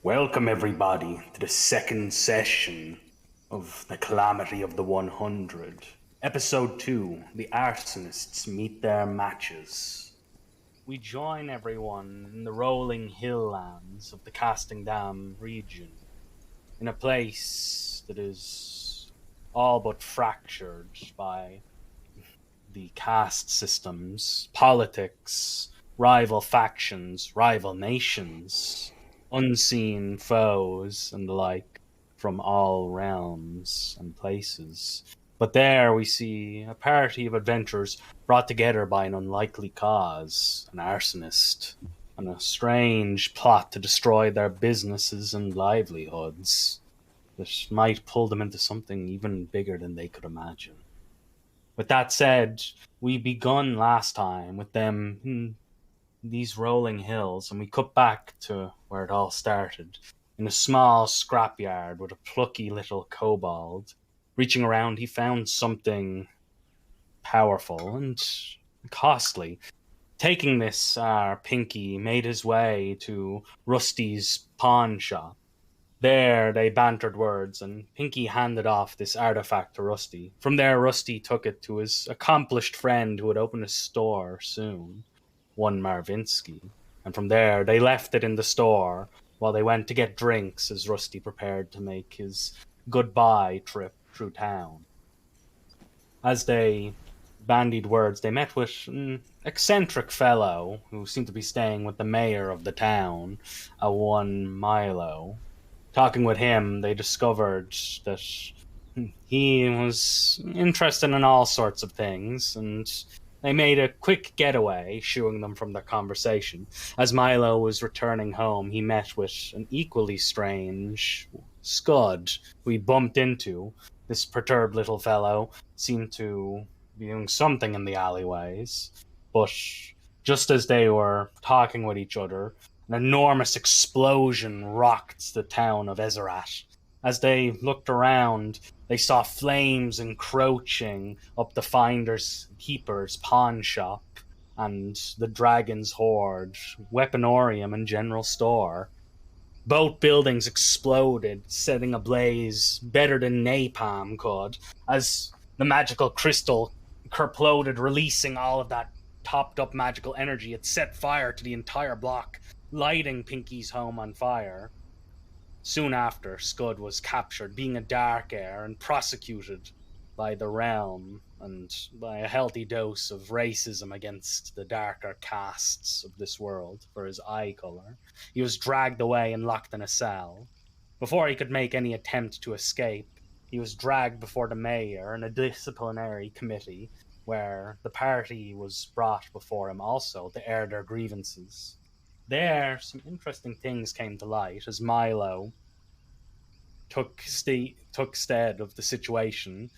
Welcome, everybody, to the second session of the Calamity of the 100. Episode 2, the Arsonists meet their matches. We join everyone in the rolling hill lands of the Casting Dam region, in a place that is all but fractured by the caste systems, politics, rival factions, rival nations, unseen foes, and the like from all realms and places. But there we see a party of adventurers brought together by an unlikely cause, an arsonist, and a strange plot to destroy their businesses and livelihoods that might pull them into something even bigger than they could imagine. With that said, we begun last time with them in these rolling hills, and we cut back to where it all started, in a small scrapyard with a plucky little kobold. Reaching around, he found something powerful and costly. Taking this, Pinky made his way to Rusty's pawn shop. There they bantered words, and Pinky handed off this artifact to Rusty. From there, Rusty took it to his accomplished friend who would open a store soon, one Marvinsky. And from there, they left it in the store while they went to get drinks as Rusty prepared to make his goodbye trip through town. As they bandied words, they met with an eccentric fellow who seemed to be staying with the mayor of the town, a one Milo. Talking with him, they discovered that he was interested in all sorts of things, and they made a quick getaway, shooing them from their conversation. As Milo was returning home, he met with an equally strange Skud, who he bumped into. This perturbed little fellow seemed to be doing something in the alleyways, but just as they were talking with each other, an enormous explosion rocked the town of Ezerat. As they looked around, they saw flames encroaching up the Finder's Keeper's pawn shop and the Dragon's Hoard, Weaponorium and General Store. Both buildings exploded, setting ablaze better than napalm could, as the magical crystal kerploded, releasing all of that topped-up magical energy. It set fire to the entire block, lighting Pinky's home on fire. Soon after, Skud was captured, being a dark heir, and prosecuted by the realm and by a healthy dose of racism against the darker castes of this world for his eye color. He was dragged away and locked in a cell. Before he could make any attempt to escape, he was dragged before the mayor and a disciplinary committee, where the party was brought before him also to air their grievances. There, some interesting things came to light as Milo took stead of the situation,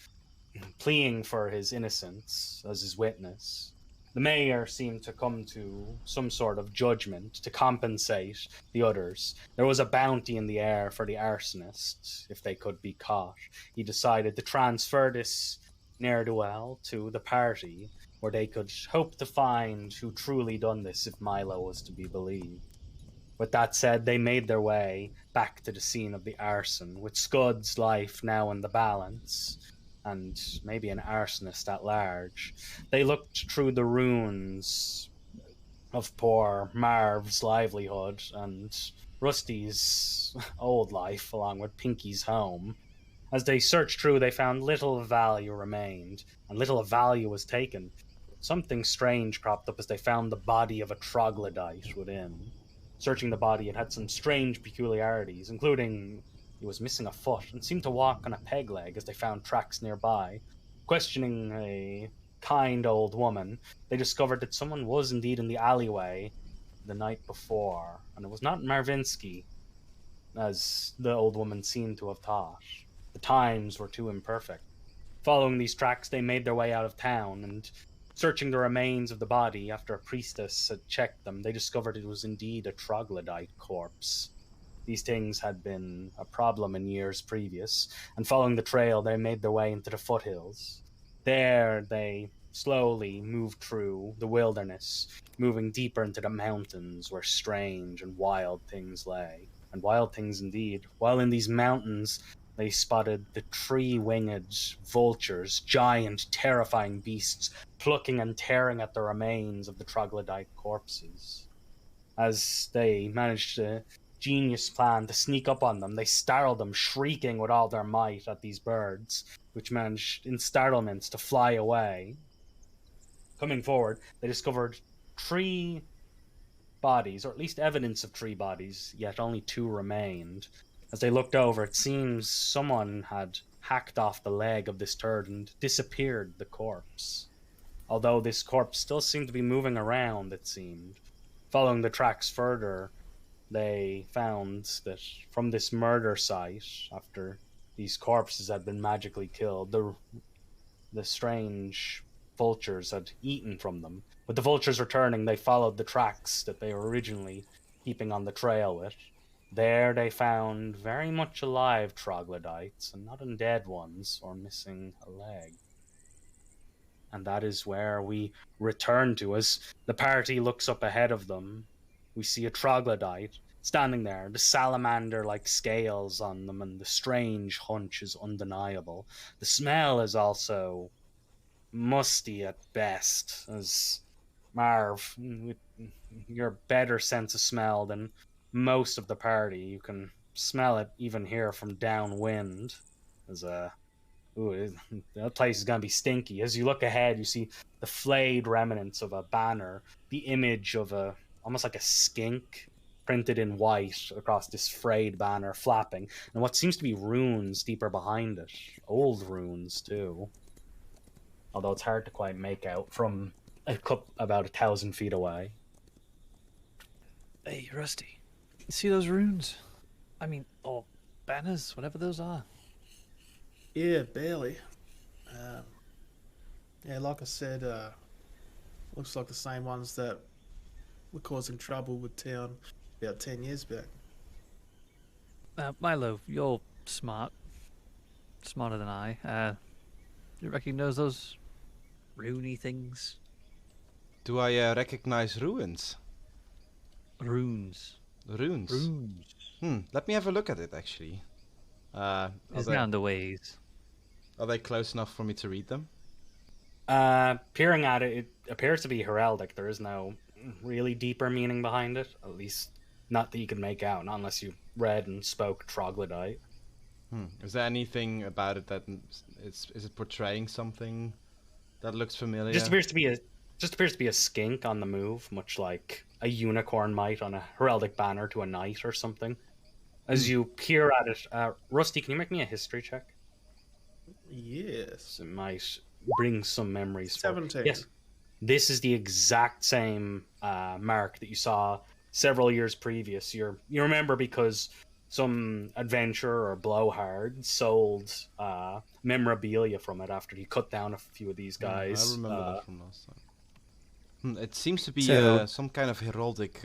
pleading for his innocence as his witness. The mayor seemed to come to some sort of judgment to compensate the others. There was a bounty in the air for the arsonists if they could be caught. He decided to transfer this ne'er-do-well to the party, where they could hope to find who truly done this if Milo was to be believed. With that said, they made their way back to the scene of the arson, with Scud's life now in the balance, and maybe an arsonist at large. They looked through the ruins of poor Marv's livelihood and Rusty's old life, along with Pinky's home. As they searched through, they found little of value remained, and little of value was taken. Something strange cropped up as they found the body of a troglodyte within. Searching the body, it had some strange peculiarities, including he was missing a foot and seemed to walk on a peg leg as they found tracks nearby. Questioning a kind old woman, they discovered that someone was indeed in the alleyway the night before, and it was not Marvinsky, as the old woman seemed to have thought. The times were too imperfect. Following these tracks, they made their way out of town, and searching the remains of the body after a priestess had checked them, they discovered it was indeed a troglodyte corpse. These things had been a problem in years previous, and following the trail, they made their way into the foothills. There, they slowly moved through the wilderness, moving deeper into the mountains where strange and wild things lay. and wild things indeed. While in these mountains, they spotted the three-winged vultures, giant, terrifying beasts, plucking and tearing at the remains of the troglodyte corpses. As they managed a genius plan to sneak up on them, they startled them, shrieking with all their might at these birds, which managed, in startlement, to fly away. Coming forward, they discovered three bodies, or at least evidence of three bodies, yet only two remained. As they looked over, it seems someone had hacked off the leg of this turd and disappeared the corpse. Although this corpse still seemed to be moving around, it seemed. Following the tracks further, they found that from this murder site, after these corpses had been magically killed, the strange vultures had eaten from them. With the vultures returning, they followed the tracks that they were originally keeping on the trail with. There they found very much alive troglodytes, and not undead ones, or missing a leg. And that is where we return to. As the party looks up ahead of them, we see a troglodyte standing there, the salamander-like scales on them, and the strange hunch is undeniable. The smell is also musty at best, as Marv, with your better sense of smell than most of the party, you can smell it even here from downwind. As that place is gonna be stinky. As you look ahead, you see the flayed remnants of a banner, the image of almost like a skink printed in white across this frayed banner, flapping, and what seems to be runes deeper behind it, old runes too. Although it's hard to quite make out from about 1,000 feet away. Hey, Rusty. You see those runes? I mean, or banners, whatever those are. Yeah, barely. Yeah, like I said, looks like the same ones that were causing trouble with town about 10 years back. Milo, you're smart. Smarter than I. You recognize those runey things? Do I recognize ruins? Runes. Runes? Runes. Let me have a look at it, actually. It's down the ways. Are they close enough for me to read them? Peering at it, it appears to be heraldic. There is no really deeper meaning behind it, at least not that you can make out, not unless you read and spoke troglodyte. Is there anything about it that is it portraying something that looks familiar? Just appears to be a skink on the move, much like a unicorn might on a heraldic banner to a knight or something. As you peer at it, Rusty, can you make me a history check? Yes. It might bring some memories. 17. Yes. This is the exact same mark that you saw several years previous. You remember because some adventurer or blowhard sold memorabilia from it after he cut down a few of these guys. I remember that from last time. It seems to be some kind of heraldic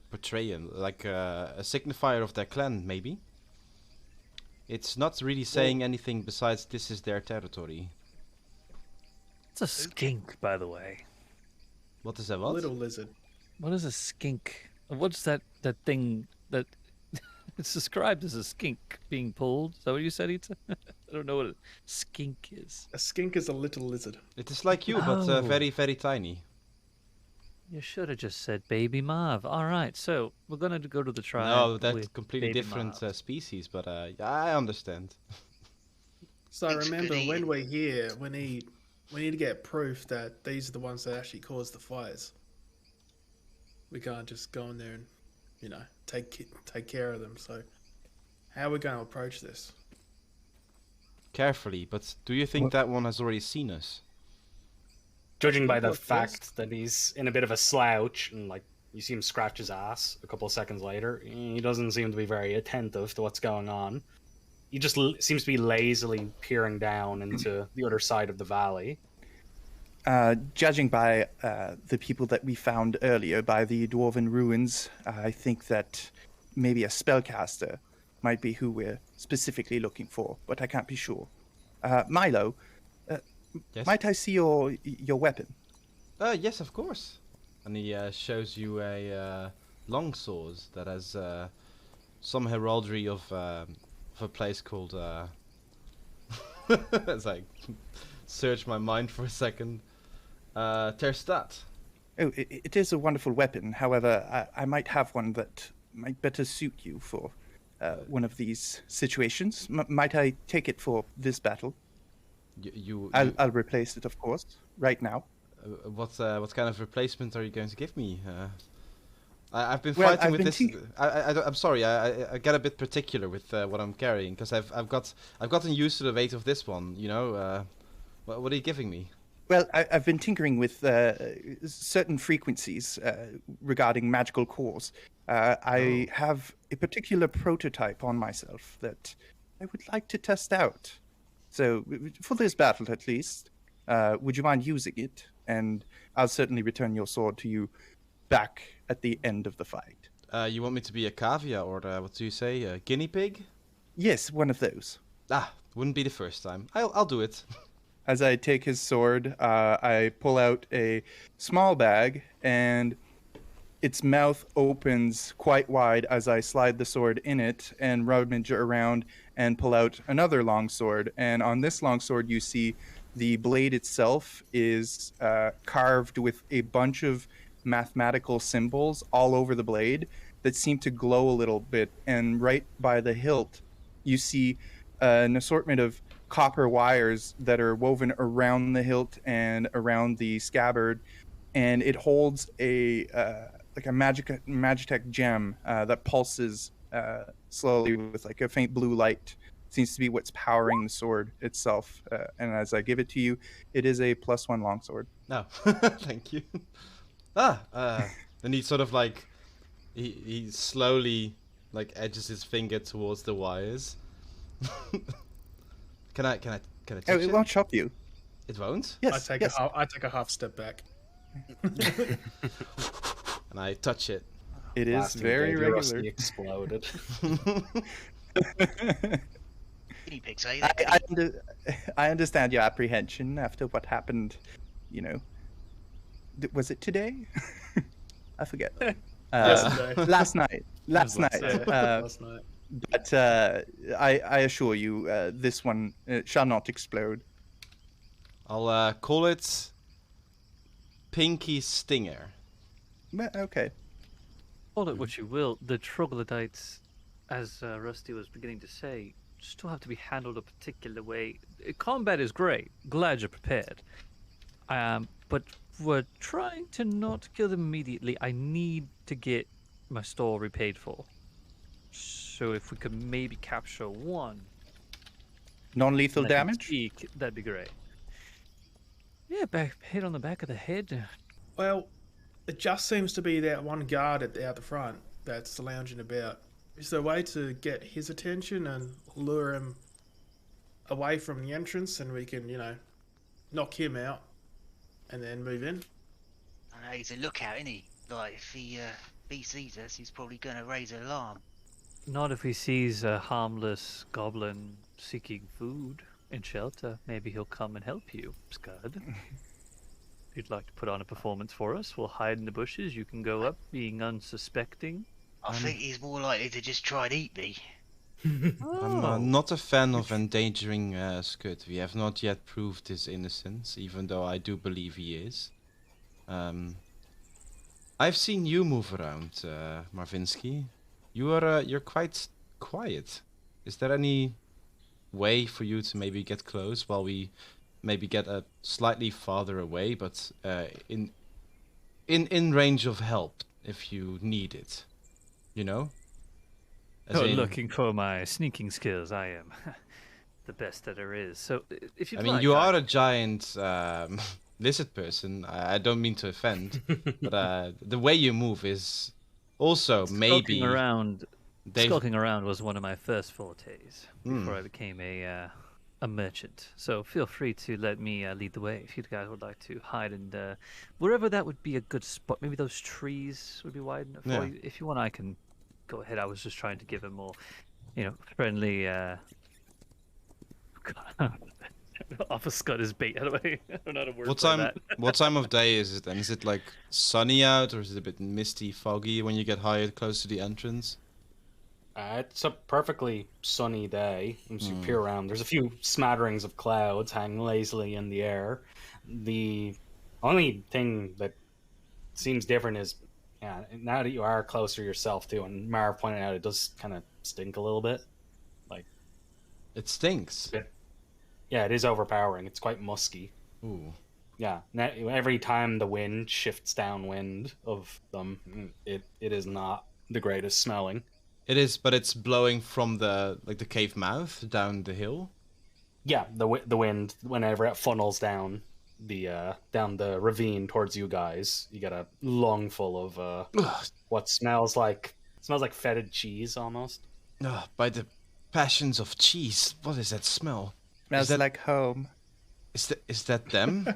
portrayal, like a signifier of their clan, maybe. It's not really saying anything besides this is their territory. It's a skink, by the way. What is that? What? Little lizard. What is a skink? What's that thing that it's described as a skink being pulled? Is that what you said, Ita? I don't know what a skink is. A skink is a little lizard. It is like you, but very, very tiny. You should have just said baby Marv. All right, so we're going to go to the trial. No, that's completely different species, but yeah, I understand. So remember, when we're here, we need to get proof that these are the ones that actually cause the fires. We can't just go in there and, take care of them. So how are we going to approach this? Carefully, but do you think that one has already seen us? Judging by the fact that he's in a bit of a slouch and you see him scratch his ass a couple of seconds later, he doesn't seem to be very attentive to what's going on. He just seems to be lazily peering down into the other side of the valley. Judging by the people that we found earlier by the dwarven ruins, I think that maybe a spellcaster might be who we're specifically looking for, but I can't be sure. Milo, yes? Might I see your weapon? Yes, of course. And he shows you a longsword that has some heraldry of a place called. As I search my mind for a second, Terstadt. Oh, it is a wonderful weapon. However, I might have one that might better suit you for one of these situations. Might I take it for this battle? I'll replace it, of course, right now. What kind of replacement are you going to give me? I've been fighting with this. I'm sorry. I get a bit particular with what I'm carrying because I've gotten used to the weight of this one. You know, what are you giving me? Well, I've been tinkering with certain frequencies regarding magical cores. I have a particular prototype on myself that I would like to test out. So, for this battle at least, would you mind using it? And I'll certainly return your sword to you back at the end of the fight. You want me to be a cavia or what do you say, a guinea pig? Yes, one of those. Wouldn't be the first time. I'll do it. As I take his sword, I pull out a small bag, and its mouth opens quite wide as I slide the sword in it and rummage around and pull out another long sword. And on this long sword, you see the blade itself is carved with a bunch of mathematical symbols all over the blade that seem to glow a little bit. And right by the hilt, you see an assortment of copper wires that are woven around the hilt and around the scabbard, and it holds a like a magitech gem that pulses slowly with like a faint blue light. Seems to be what's powering the sword itself. And as I give it to you, it is a +1 longsword. No, thank you. Then he sort of like he slowly like edges his finger towards the wires. Can I touch Oh, it? it won't chop you. It won't? Yes. I take a half step back. And I touch it. It is Blasting very baby regular. Rusty exploded. Guinea pigs, eh? I understand your apprehension after what happened, you know. Was it today? I forget. Yesterday. Last night. Last night. Last night. But I assure you, this one shall not explode. I'll call it Pinky Stinger. Okay. Call it what you will. The Troglodytes, as Rusty was beginning to say, still have to be handled a particular way. Combat is great. Glad you're prepared. But we're trying to not kill them immediately. I need to get my store repaid for. So if we could maybe capture one. Non-lethal let him damage? speak, that'd be great. Yeah, hit on the back of the head. Well, it just seems to be that one guard out the front that's lounging about. Is there a way to get his attention and lure him away from the entrance, and we can, knock him out and then move in? I know he's a lookout, isn't he? Like, if he sees us, he's probably going to raise an alarm. Not if he sees a harmless goblin seeking food and shelter. Maybe he'll come and help you, Skud. If you'd like to put on a performance for us, we'll hide in the bushes. You can go up, being unsuspecting. I think he's more likely to just try and eat me. I'm not a fan of endangering Skud. We have not yet proved his innocence, even though I do believe he is. I've seen you move around, Marvinsky. You're quite quiet. Is there any way for you to maybe get close while we maybe get a slightly farther away, but in range of help if you need it? You know? As in- Looking for my sneaking skills, I am the best that there is. So, if you I mean, you are a giant lizard person. I don't mean to offend, but the way you move is also maybe Skulking around was one of my first fortes before I became a merchant. So feel free to let me lead the way if you guys would like to hide in wherever that would be a good spot. Maybe those trees would be wide enough for you. If you want, I can go ahead. I was just trying to give him more, friendly. Offer Scud his bait. How do I don't know how to word that. What time of day is it? And is it like sunny out, or is it a bit misty, foggy when you get hired close to the entrance? It's a perfectly sunny day. As you peer around, there's a few smatterings of clouds hanging lazily in the air. The only thing that seems different is, yeah, now that you are closer yourself too, and Marv pointed out, it does kind of stink a little bit. Like, It stinks. yeah, it is overpowering. It's quite musky. Ooh. Yeah, every time the wind shifts downwind of them, it is not the greatest smelling. It is, but it's blowing from the cave mouth down the hill. Yeah, the wind, whenever it funnels down the ravine towards you guys, you get a lungful of what smells like fetid cheese almost. By the passions of cheese, what is that smell? Smells like home. Is that them?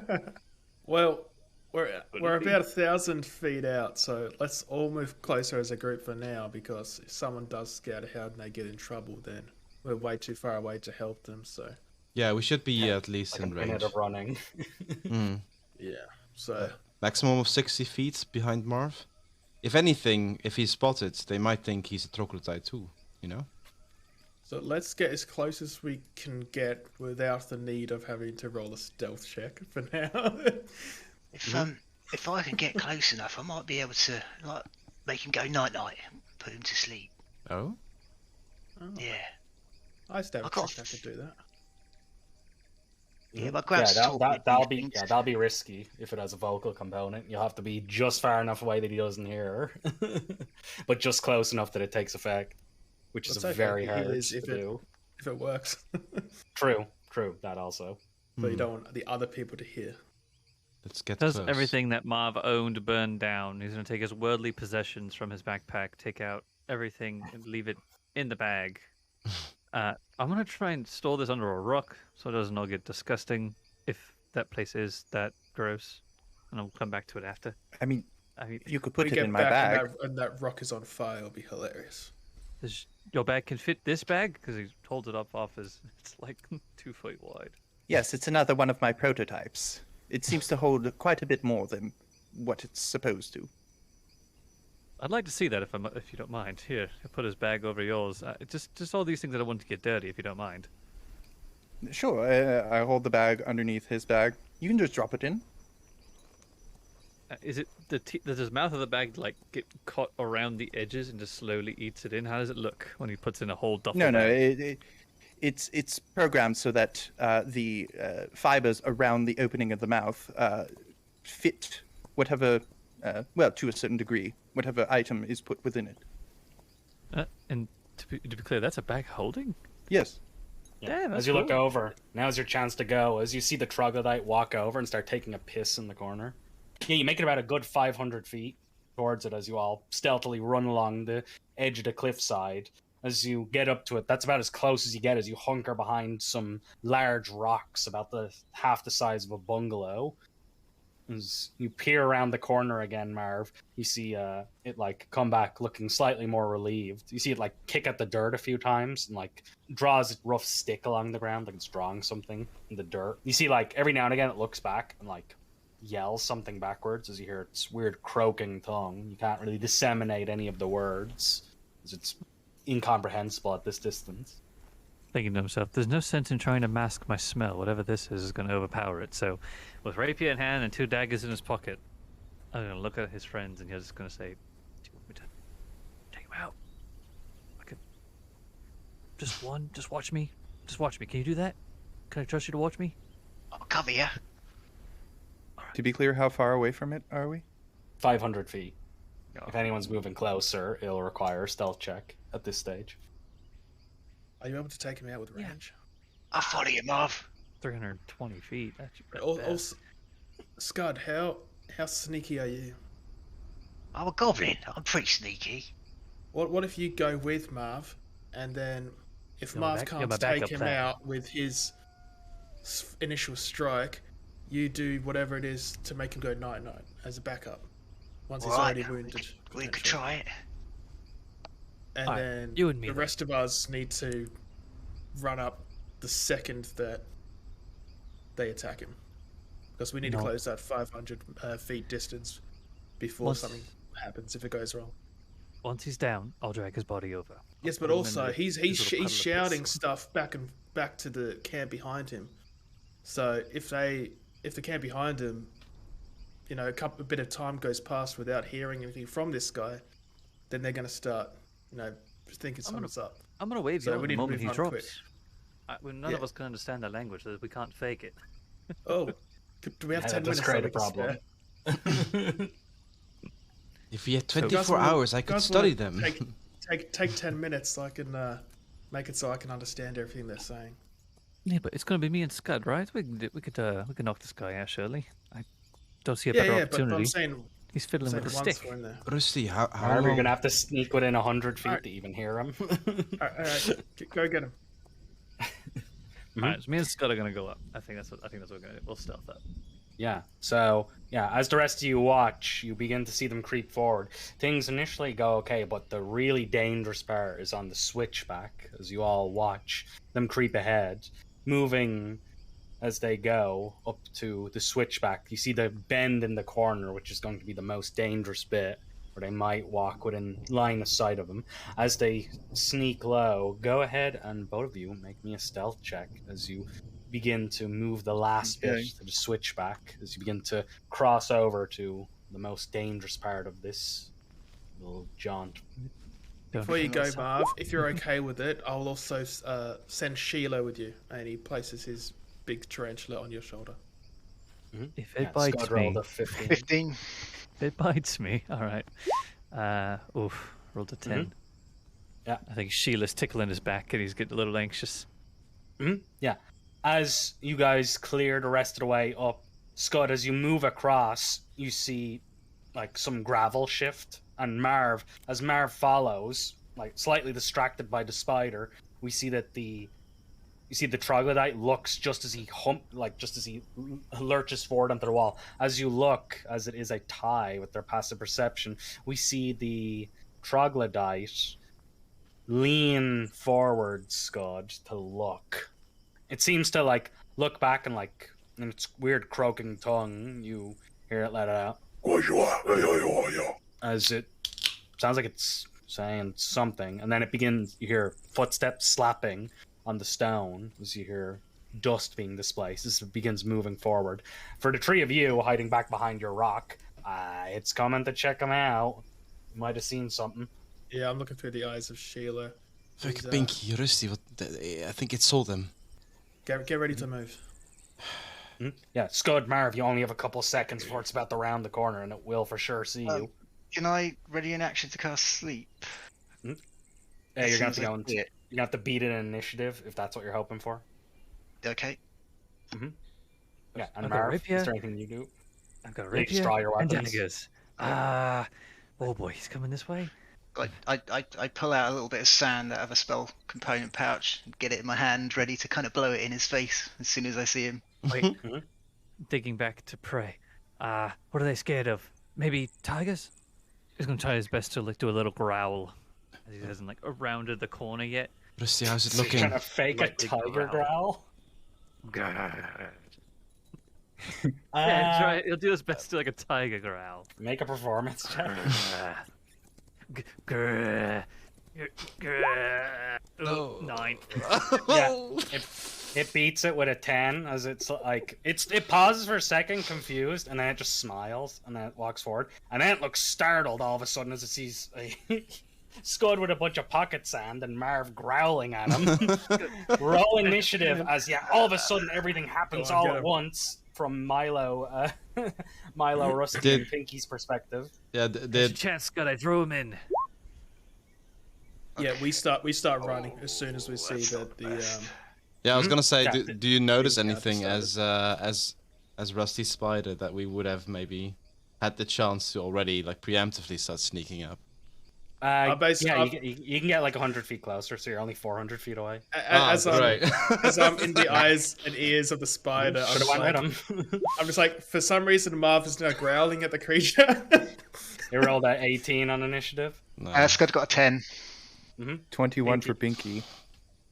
Well, we're about 1,000 feet out, so let's all move closer as a group for now, because if someone does scout ahead and they get in trouble, then we're way too far away to help them, so... Yeah, we should be at least Like in a minute range. of running. Yeah, so... Maximum of 60 feet behind Marv. If anything, if he's spotted, they might think he's a troglodyte too, you know? So let's get as close as we can get without the need of having to roll a stealth check for now. If I can get close enough, I might be able to like make him go night night, put him to sleep. Oh? Yeah. I used to have I a got- trick that could do that. Yeah, my grab's that'll be risky if it has a vocal component. You'll have to be just far enough away that he doesn't hear her, but just close enough that it takes effect, which is Let's hope very it hard is to if do. If it works. True, that also. But you don't want the other people to hear. Let's get Does close. everything that Marv owned burn down? He's going to take his worldly possessions from his backpack, take out everything, and leave it in the bag. I'm going to try and store this under a rock so it doesn't all get disgusting if that place is that gross. And I'll come back to it after. I mean, you could put We it get in my back bag. and that rock is on fire, it'll be hilarious. Your bag can fit this bag? Because he holds it up off as it's like 2 feet wide. Yes, it's another one of my prototypes. It seems to hold quite a bit more than what it's supposed to. I'd like to see that if you don't mind. Here, I put his bag over yours. Just all these things that I want to get dirty, if you don't mind. Sure, I hold the bag underneath his bag. You can just drop it in. Is it does his mouth of the bag like get caught around the edges and just slowly eats it in? How does it look when he puts in a whole duffel No, bag? it's programmed so that the fibers around the opening of the mouth fit whatever, well, to a certain degree, whatever item is put within it. And to be clear, that's a bag holding? Yes. Yeah. Damn, As that's you look cool. over, now's your chance to go. As you see the troglodyte walk over and start taking a piss in the corner. Yeah, you make it about a good 500 feet towards it as you all stealthily run along the edge of the cliffside. As you get up to it, that's about as close as you get as you hunker behind some large rocks about half the size of a bungalow. As you peer around the corner again, Marv, you see it like come back looking slightly more relieved. You see it like kick at the dirt a few times and like draws a rough stick along the ground like it's drawing something in the dirt. You see like every now and again it looks back and like yells something backwards as you hear its weird croaking tongue. You can't really disseminate any of the words as it's incomprehensible at this distance. Thinking to himself, there's no sense in trying to mask my smell. Whatever this is going to overpower it. So, with rapier in hand and 2 daggers in his pocket, I'm going to look at his friends and he's just going to say, do you want me to take him out? I could... Just one? Just watch me? Just watch me. Can you do that? Can I trust you to watch me? I'll cover you. To be clear, how far away from it are we? 500 feet. If anyone's moving closer, it'll require a stealth check at this stage. Are you able to take him out with range? I'll follow you, Marv. 320 feet. That's Also, Skud, how sneaky are you? I'm a goblin. I'm pretty sneaky. What if you go with Marv, and then if You're Marv my can't backup take him plan. out with his initial strike, you do whatever it is to make him go night-night as a backup. Once he's Right, already wounded. we could potentially. try it. And Alright, then you and me the then. rest of us need to run up the second that they attack him. Because we need to No. close that 500 feet distance before Once- something happens if it goes wrong. Once he's down, I'll drag his body over. Yes, I'll but put him in also the- he's his little puddle of shouting piss. stuff back to the camp behind him. So if the camp behind him, you know, a bit of time goes past without hearing anything from this guy, then they're going to start, you know, thinking something's up. I'm gonna wave So you we on the need to moment he move on quick. drops. None of us can understand that language, so we can't fake it. Oh, do we have 10 that does minutes? create that a we can problem. spare? If we had Guys 24 wanna- hours, I could guys study wanna them. Take 10 minutes so I can make it so I can understand everything they're saying. Yeah, but it's gonna be me and Skud, right? We can knock this guy out, surely. I don't see a Yeah, better yeah, but opportunity. I'm saying, He's fiddling with a once stick. we're in there. Rusty, how Are we long? gonna have to sneak within 100 feet Alright. to even hear him? All right, go get him. Alright, so me and Scud are gonna go up. I think that's what we're gonna do. We'll stealth up. Yeah. So, yeah, as the rest of you watch, you begin to see them creep forward. Things initially go okay, but the really dangerous part is on the switchback as you all watch them creep ahead, moving as they go up to the switchback. You see the bend in the corner, which is going to be the most dangerous bit, where they might walk within line of sight of them. As they sneak low, go ahead and both of you make me a stealth check as you begin to move the last bit Okay. to the switchback, as you begin to cross over to the most dangerous part of this little jaunt. Before you go, Marv, if you're okay with it, I'll also send Sheila with you, and he places his big tarantula on your shoulder. If it bites Scud me, rolled a 15. 15. if it bites me, all right. Oof, rolled a 10. Yeah. I think Sheila's tickling his back, and he's getting a little anxious. Yeah. As you guys clear the rest of the way up, Scud, as you move across, you see like some gravel shift, and as Marv follows, like slightly distracted by the spider, we see that the troglodyte looks just as he lurches forward onto the wall. As you look, as it is a tie with their passive perception, we see the troglodyte lean forward, Scud, to look. It seems to like look back and like in its weird croaking tongue, you hear it let out. As it sounds like it's saying something, and then you hear footsteps slapping on the stone as you hear dust being displaced as it begins moving forward. For the three of you hiding back behind your rock, it's coming to check them out. You might have seen something. Yeah, I'm looking through the eyes of Sheila. Fuck, He's, Pinky, Rusty, I think it sold them. Get ready to move. Yeah, Scud, Marv, you only have a couple seconds before it's about to round the corner, and it will for sure see you. Can I ready an action to cast sleep? You're As gonna have soon to as I see it. you're gonna have to beat it in initiative if that's what you're hoping for. Okay. Yeah, and I've got Marv, rapier. is there anything you do? I've got a They just rapier draw your and weapons. daggers. Oh boy, he's coming this way. I pull out a little bit of sand out of a spell component pouch, get it in my hand, ready to kind of blow it in his face as soon as I see him. Wait, digging back to prey. What are they scared of? Maybe tigers? He's gonna try his best to like do a little growl, as he hasn't like rounded the corner yet. Rusty, how's it So you're looking? trying to fake a Like the tiger growl? Yeah, try. He'll do his best to like a tiger growl. Make a performance check. Oh, 9. Yeah, it beats it with a 10 as it pauses for a second, confused, and then it just smiles and then it walks forward, and then it looks startled all of a sudden as it sees a Scud with a bunch of pocket sand and Marv growling at him. Roll initiative as all of a sudden everything happens Go on, all get at him. once from Milo, Rusty, and Pinky's perspective. Yeah, There's a chance, Scud. I threw him in. Yeah, we start running as soon as we see that the yeah. I was gonna say, Yeah, do you notice yeah, anything started. as Rusty Spider that we would have maybe had the chance to already like preemptively start sneaking up? basically, you can get like 100 feet closer, so you're only 400 feet away. as I'm right. as I'm in the eyes and ears of the spider, Should have went like, with him. I'm just like, for some reason, Marv is now growling at the creature. They rolled at 18 on initiative. No. Scud got a 10. 21 for Pinky.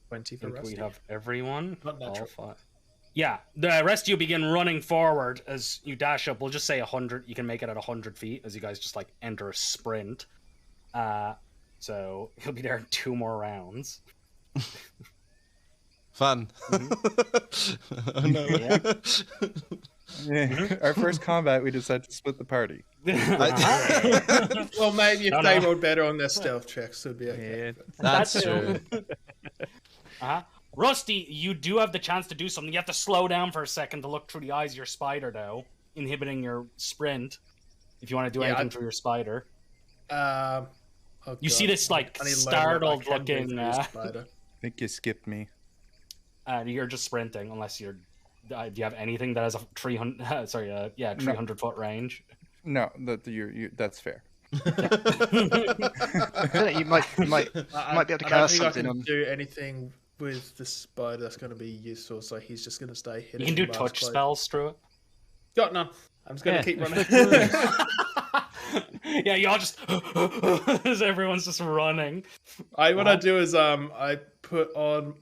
20 I for think we Rusty. have everyone. Not natural. All five. Yeah, the rest of you begin running forward as you dash up. We'll just say 100. You can make it at 100 feet as you guys just like enter a sprint. So he'll be there in 2 more rounds. Fun. Oh, no. Our first combat, we decided to split the party. Well, maybe if No, they no. rolled better on their stealth checks, it'd be okay. Yeah. That's That's true. Rusty, you do have the chance to do something. You have to slow down for a second to look through the eyes of your spider, though, inhibiting your sprint. If you want to do anything through your spider, Oh, you God. see this like I need to learn what I startled can do looking. through this spider. I think you skipped me. You're just sprinting, unless you're. Do you have anything that has a 300? 300 foot range. No, that's fair. You might be able to I don't cast think I something can on. do anything with the spider that's going to be useful, so he's just going to stay hidden. You can do in touch Mars spells through it. Got none. I'm just going Yeah, to keep running. Yeah, y'all just as everyone's just running. What I do is I put on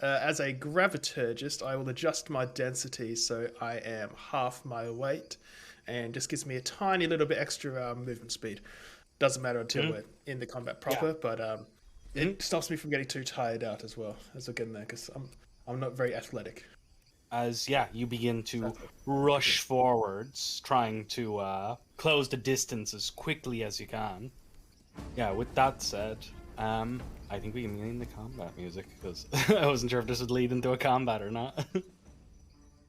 as a graviturgist, I will adjust my density so I am half my weight, and just gives me a tiny little bit extra movement speed. Doesn't matter until we're in the combat proper, but it stops me from getting too tired out as well as we're getting there, because I'm not very athletic. As you begin to rush forwards, trying to close the distance as quickly as you can. Yeah, with that said, I think we can get into combat music, because I wasn't sure if this would lead into a combat or not.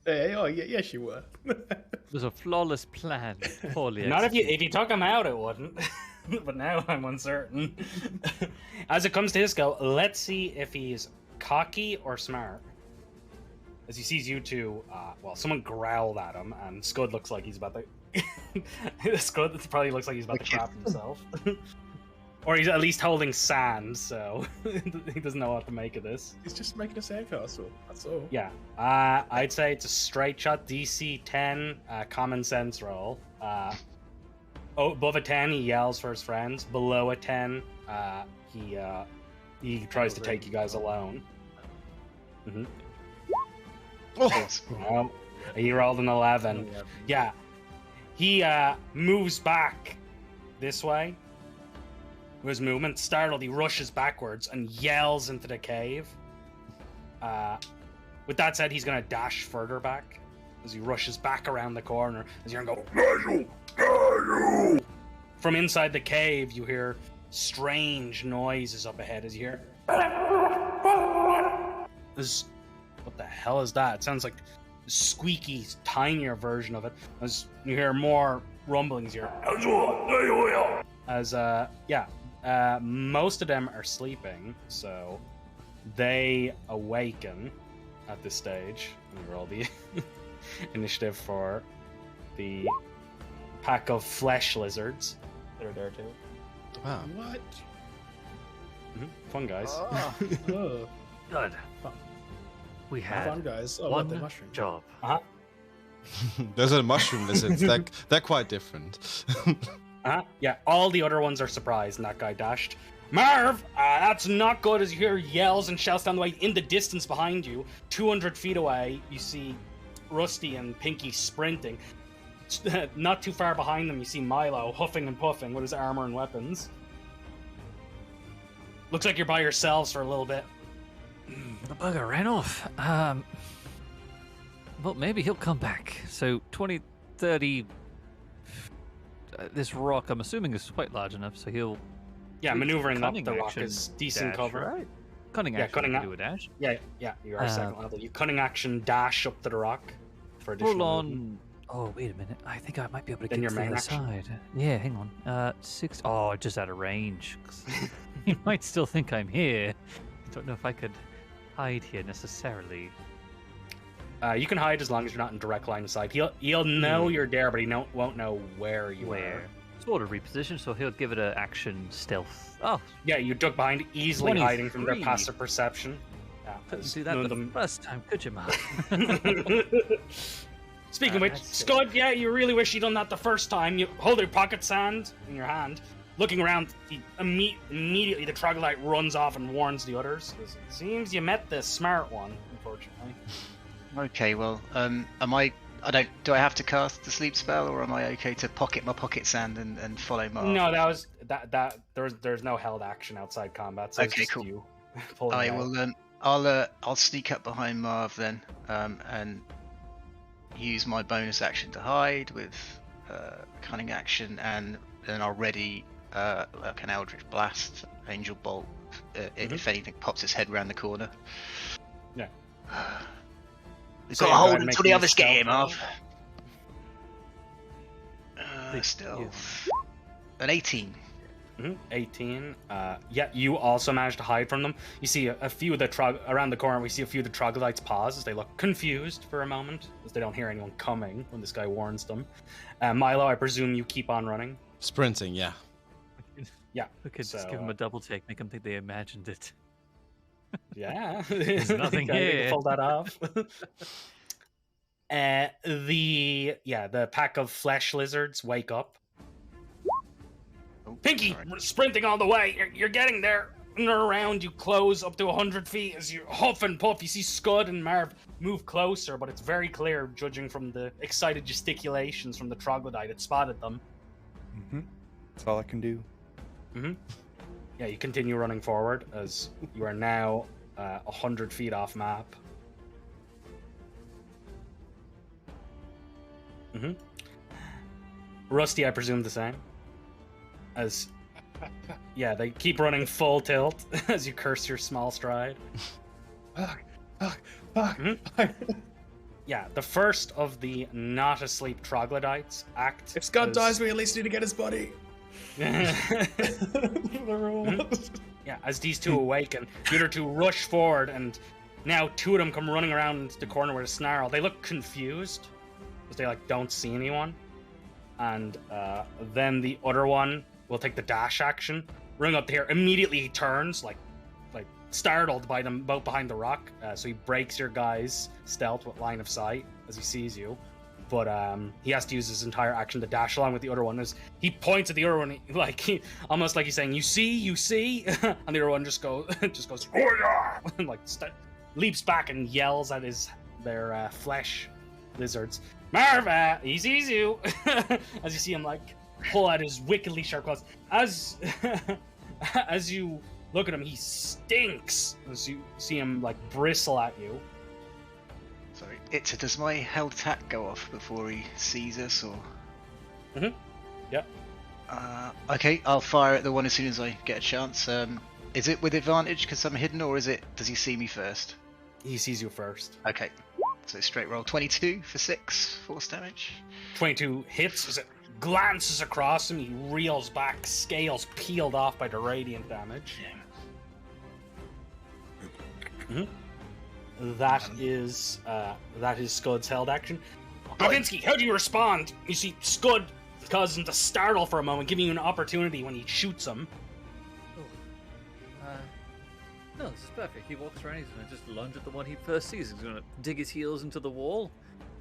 Yes, you were. It was a flawless plan. Poorly Not executed. if you took him out, it wouldn't. But now I'm uncertain. As it comes to his go, let's see if he's cocky or smart. As he sees you two, someone growled at him, and Skud looks like he's about to. Skud probably looks like he's about to crap himself. Or he's at least holding sand, so he doesn't know what to make of this. He's just making a sandcastle. That's all. Yeah, I'd say it's a straight shot DC 10 common sense roll. Above a 10, he yells for his friends. Below a 10, he tries to take you guys alone. Mm-hmm. Oh. He rolled an 11. Yeah, he moves back this way. With his movement, startled, he rushes backwards and yells into the cave. With that said, he's going to dash further back as he rushes back around the corner. As you're going to go, from inside the cave, you hear strange noises up ahead. As you hear, what the hell is that? It sounds like a squeaky, tinier version of it. As you hear more rumblings here. Most of them are sleeping, so they awaken at this stage. And roll the initiative for the pack of flesh lizards that are there too. Wow. What? Fun guys. Oh. Good. We had Fun guys. Oh, one what, the mushroom. job. Those are mushroom lizards. They're quite different. Yeah, all the other ones are surprised, and that guy dashed. Marv, that's not good. As you hear yells and shouts down the way. In the distance behind you, 200 feet away, you see Rusty and Pinky sprinting. Not too far behind them, you see Milo huffing and puffing with his armor and weapons. Looks like you're by yourselves for a little bit. The bugger ran off. Well, maybe he'll come back. So 20, 30. This rock, I'm assuming, is quite large enough, so he'll. Yeah, maneuvering up Cunning the rock action is decent dash, cover. Right? Cunning Yeah, action. cunning can a- do a dash. Yeah, you are second level. You cunning action dash up to the rock for additional Full movement. on. Oh, wait a minute. I think I might be able to Then get your to the main other action. side. Yeah, hang on. 6. Oh, just out of range. You might still think I'm here. I don't know if I could hide here necessarily. You can hide as long as you're not in direct line of sight. He'll know you're there, but he won't know where you are. Sort of reposition, so he'll give it an action stealth. Oh, Yeah, you duck behind, easily hiding from their 23. passive perception. Yeah, couldn't as do that none the of them- first time, could you, Mark? Speaking of which, that's Skud, yeah, you really wish you'd done that the first time. You hold your pocket sand in your hand. Looking around, immediately the Troglodyte runs off and warns the others. It seems you met the smart one, unfortunately. Okay, well, do I have to cast the sleep spell, or am I okay to pocket my pocket sand and follow Marv? No, there's no held action outside combat. So it's Okay, just cool. You pulling I out. will. I'll sneak up behind Marv then, and use my bonus action to hide with cunning action, and then I'll ready like an Eldritch Blast, Angel Bolt, if anything pops its head around the corner. Yeah. We've So got yeah, to go hold ahead and until make the me a others get here, stealth Marv. Still. An 18. 18. Yeah, you also managed to hide from them. You see a few of the around the corner. We see a few of the troglodytes pause as they look confused for a moment, as they don't hear anyone coming when this guy warns them. Milo, I presume you keep on running. Sprinting, yeah. Yeah. We could just give them a double take, make them think they imagined it. Yeah. There's nothing They here. can pull that off. The pack of flesh lizards wake up. Oh, Pinky, sorry. sprinting all the way. You're getting there. And around you close up to 100 feet as you huff and puff. You see Skud and Marv move closer, but it's very clear, judging from the excited gesticulations from the troglodyte, it spotted them. That's all I can do. Yeah, you continue running forward as you are now 100 feet off map. Rusty, I presume the same. As yeah, they keep running full tilt as you curse your small stride. Yeah, the first of the not asleep troglodytes act. If Skud as- dies, we at least need to get his body. The rule. Yeah, as these two awaken, the other two rush forward, and now two of them come running around the corner where the snarl. They look confused because they don't see anyone, and then the other one will take the dash action, run up here. Immediately he turns, like startled by them both behind the rock. So he breaks your guy's stealth with line of sight as he sees you. But he has to use his entire action to dash along with the other one. As he points at the other one, almost like he's saying, "You see," and the other one just goes, "Oh yeah!" and leaps back and yells at their flesh lizards. Marv, he sees you. As you see him pull out his wickedly sharp claws. As you look at him, he stinks. As you see him bristle at you. Sorry, does my held attack go off before he sees us, or? Yep. Okay, I'll fire at the one as soon as I get a chance. Is it with advantage because I'm hidden, or does he see me first? He sees you first. Okay, so straight roll 22 for 6 force damage. 22 hits as it glances across him. He reels back, scales peeled off by the radiant damage. That is Scud's held action. Bavinsky, how do you respond? You see Skud causes him to startle for a moment, giving you an opportunity when he shoots him. No, this is perfect. He walks around, he's going to just lunge at the one he first sees. He's going to dig his heels into the wall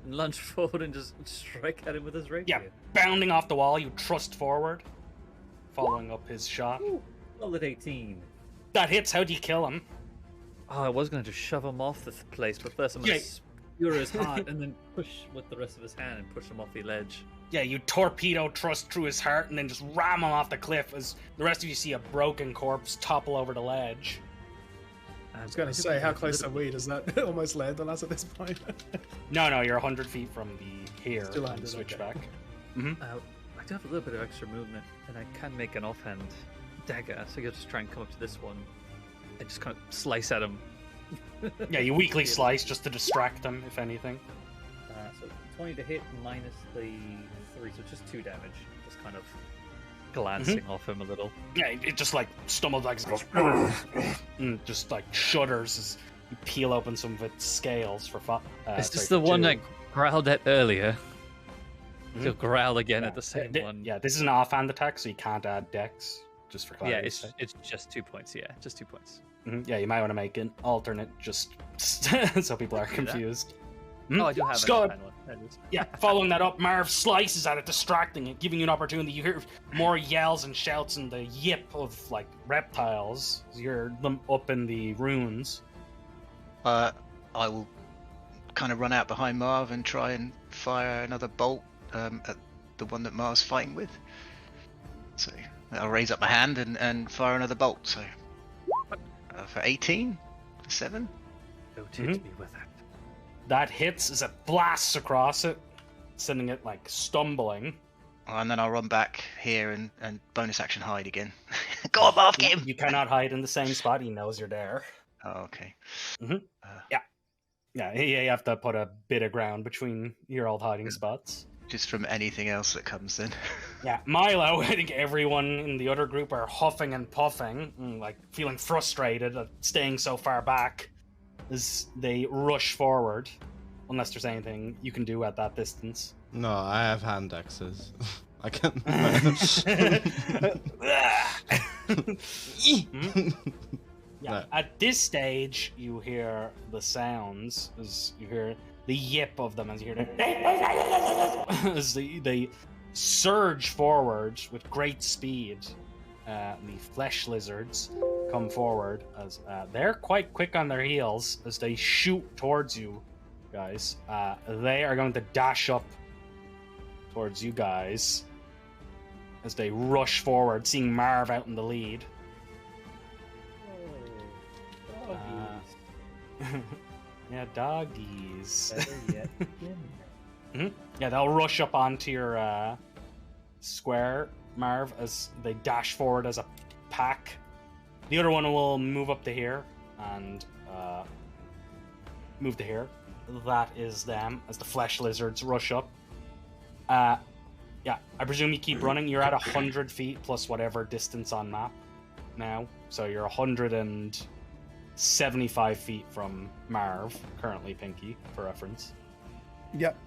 and lunge forward and just strike at him with his rapier. Yeah, bounding off the wall, you thrust forward, following up his shot. Roll at 18. That hits. How do you kill him? Oh, I was going to just shove him off the place, but first I'm going to skewer his heart and then push with the rest of his hand and push him off the ledge. Yeah, you torpedo thrust through his heart and then just ram him off the cliff as the rest of you see a broken corpse topple over the ledge. I was going to say, how close are we? Does that almost land on us at this point? No, you're 100 feet from the here. Still on under, the switchback. I do have a little bit of extra movement, and I can make an offhand dagger, so I'll just try and come up to this one and just kind of slice at him. Yeah, you weakly slice just to distract him, if anything. So 20 to hit minus the 3, so just 2 damage. Just kind of glancing off him a little. Yeah, it just stumbles back and goes and just shudders as you peel open some of its scales for fun. Is this the one that growled at earlier? He'll growl again at the same one. Yeah, this is an offhand attack, so you can't add dex, just for clarity. Yeah, it's just 2 points. Yeah, just 2 points. Yeah, you might want to make an alternate just so people are confused. Oh, I do have Skud. an offhand one. That is. Yeah, following that up, Marv slices at it, distracting it, giving you an opportunity. You hear more yells and shouts and the yip of reptiles as you're them up in the ruins. I will kind of run out behind Marv and try and fire another bolt at the one that Marv's fighting with. So I'll raise up my hand and fire another bolt. So for 18, 7. Don't hit me with it. That hits as it blasts across it, sending it like stumbling. And then I'll run back here and bonus action hide again. Go on, Marv, get him! You cannot hide in the same spot. He knows you're there. Oh, okay. Yeah, you have to put a bit of ground between your old hiding spots. Just from anything else that comes then. Yeah, Milo, I think everyone in the other group are huffing and puffing, like feeling frustrated at staying so far back as they rush forward, unless there's anything you can do at that distance. No, I have hand axes. I can. Yeah, at this stage, you hear the sounds, as you hear the yip of them, as you hear as they surge forward with great speed. The flesh lizards come forward as they're quite quick on their heels as they shoot towards you guys. They are going to dash up towards you guys as they rush forward, seeing Marv out in the lead. Yeah, doggies. Yeah, they'll rush up onto your square, Marv, as they dash forward as a pack. The other one will move up to here and move to here. That is them as the flesh lizards rush up. Yeah, I presume you keep running. You're at 100 feet plus whatever distance on map now. So you're 175 feet from Marv, currently, Pinky, for reference. Yep.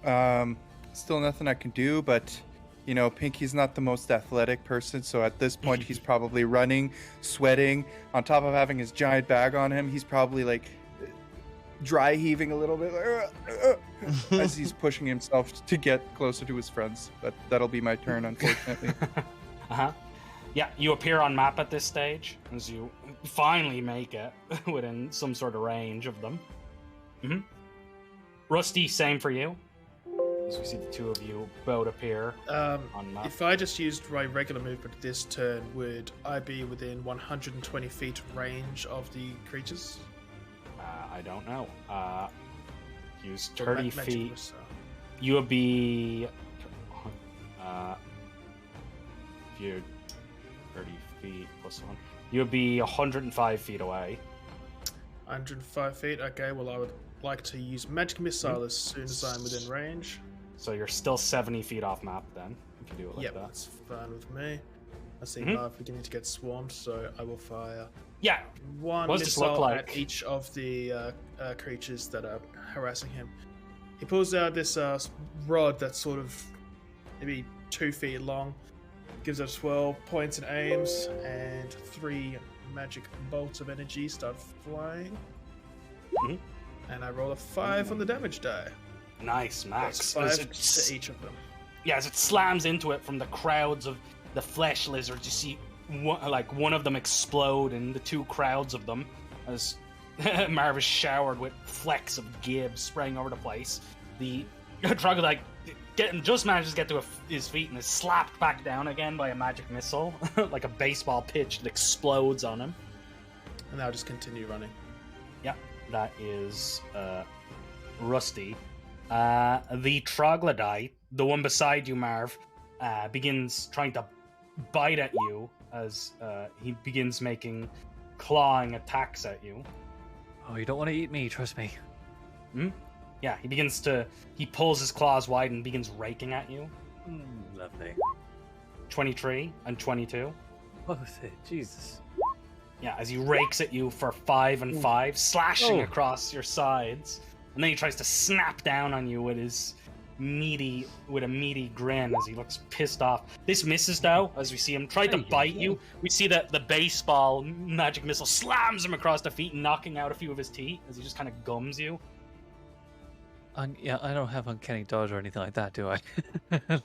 Still nothing I can do, but you know, Pinky's not the most athletic person, so at this point he's probably running, sweating. On top of having his giant bag on him, he's probably like dry heaving a little bit as he's pushing himself to get closer to his friends. But that'll be my turn, unfortunately. Yeah, you appear on map at this stage as you finally make it within some sort of range of them. Rusty, same for you. As we see the two of you both appear on map. If I just used my regular movement this turn, would I be within 120 feet range of the creatures? I don't know. Use 30 feet. Missile. You would be... if you're 30 feet plus 1. You would be 105 feet away. 105 feet? Okay, well I would like to use magic missile as soon as I'm within range. So you're still 70 feet off map then, if you do it like that. That's fine with me. I see Marv beginning to get swarmed, so I will fire Yeah. one What does this look missile like? at each of the creatures that are harassing him. He pulls out this rod that's sort of maybe 2 feet long, gives it 12 points and aims, and 3 magic bolts of energy start flying. And I roll a 5 on the damage die. Nice, Max. That's 5 to each of them. Yeah, as it slams into it from the crowds of the flesh lizards, you see one of them explode in the two crowds of them as Marv is showered with flecks of gibs spraying over the place. The Troglodyte just manages to get to his feet and is slapped back down again by a magic missile, like a baseball pitch that explodes on him. And I'll just continue running. Yeah, that is Rusty. The Troglodyte, the one beside you, Marv, begins trying to bite at you as he begins making clawing attacks at you. Oh, you don't want to eat me, trust me. Yeah, he pulls his claws wide and begins raking at you. Lovely. 23 and 22. Both it, Jesus. Yeah, as he rakes at you for 5 and 5, slashing across your sides. And then he tries to snap down on you with a meaty grin as he looks pissed off. This misses though, as we see him try to bite you. We see that the baseball magic missile slams him across the feet, knocking out a few of his teeth as he just kind of gums you. Yeah, I don't have uncanny dodge or anything like that, do I?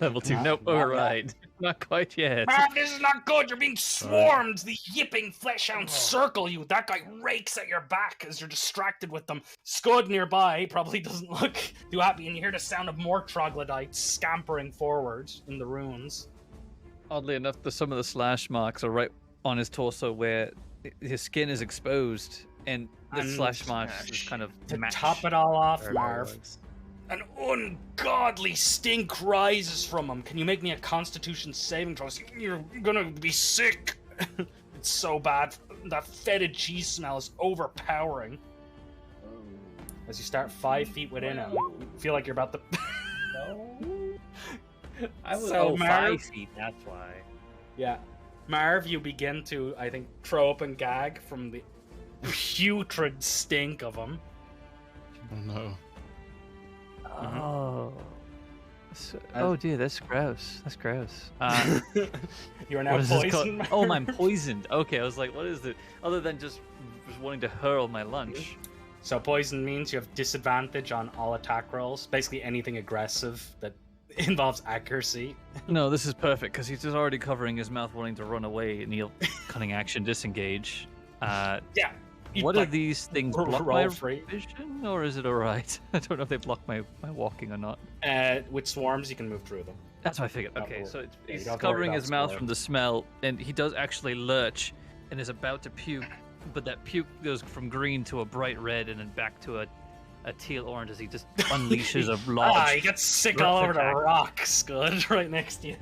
Level 2. Not- Nope. not All yet. right. Not quite yet. Marv, this is not good. You're being swarmed. The yipping fleshhounds circle you. That guy rakes at your back as you're distracted with them. Skud nearby probably doesn't look too happy, and you hear the sound of more troglodytes scampering forward in the ruins. Oddly enough, some of the slash marks are right on his torso where his skin is exposed, and the slash marks is kind of To match. top it all off, where it Marv, was. an ungodly stink rises from him. Can you make me a Constitution saving throw? You're gonna be sick. It's so bad. That fetid cheese smell is overpowering. As you start 5 feet within him, you feel like you're about to. No. I was So, 5 feet, that's why. Yeah. Marv, you begin to, I think, throw up and gag from the putrid stink of him. Oh no. Oh. Oh dear, that's gross. That's gross. You are now What is this called? poisoned. Oh, I'm poisoned. Okay, I was like, what is it? Other than just wanting to hurl my lunch. So poison means you have disadvantage on all attack rolls. Basically anything aggressive that involves accuracy. No, this is perfect because he's just already covering his mouth, wanting to run away, and he'll cunning action disengage. Yeah. you, What like, are these things? Block roll my free. vision, or is it alright? I don't know if they block my walking or not. With swarms, you can move through them. That's what I figured. Not Okay, worry. so Yeah, you he's don't have to worry covering about his mouth swarm. from the smell, and he does actually lurch and is about to puke, but that puke goes from green to a bright red and then back to a teal orange as he just unleashes a large. He gets sick all over the attack. rocks, Skud, right next to you.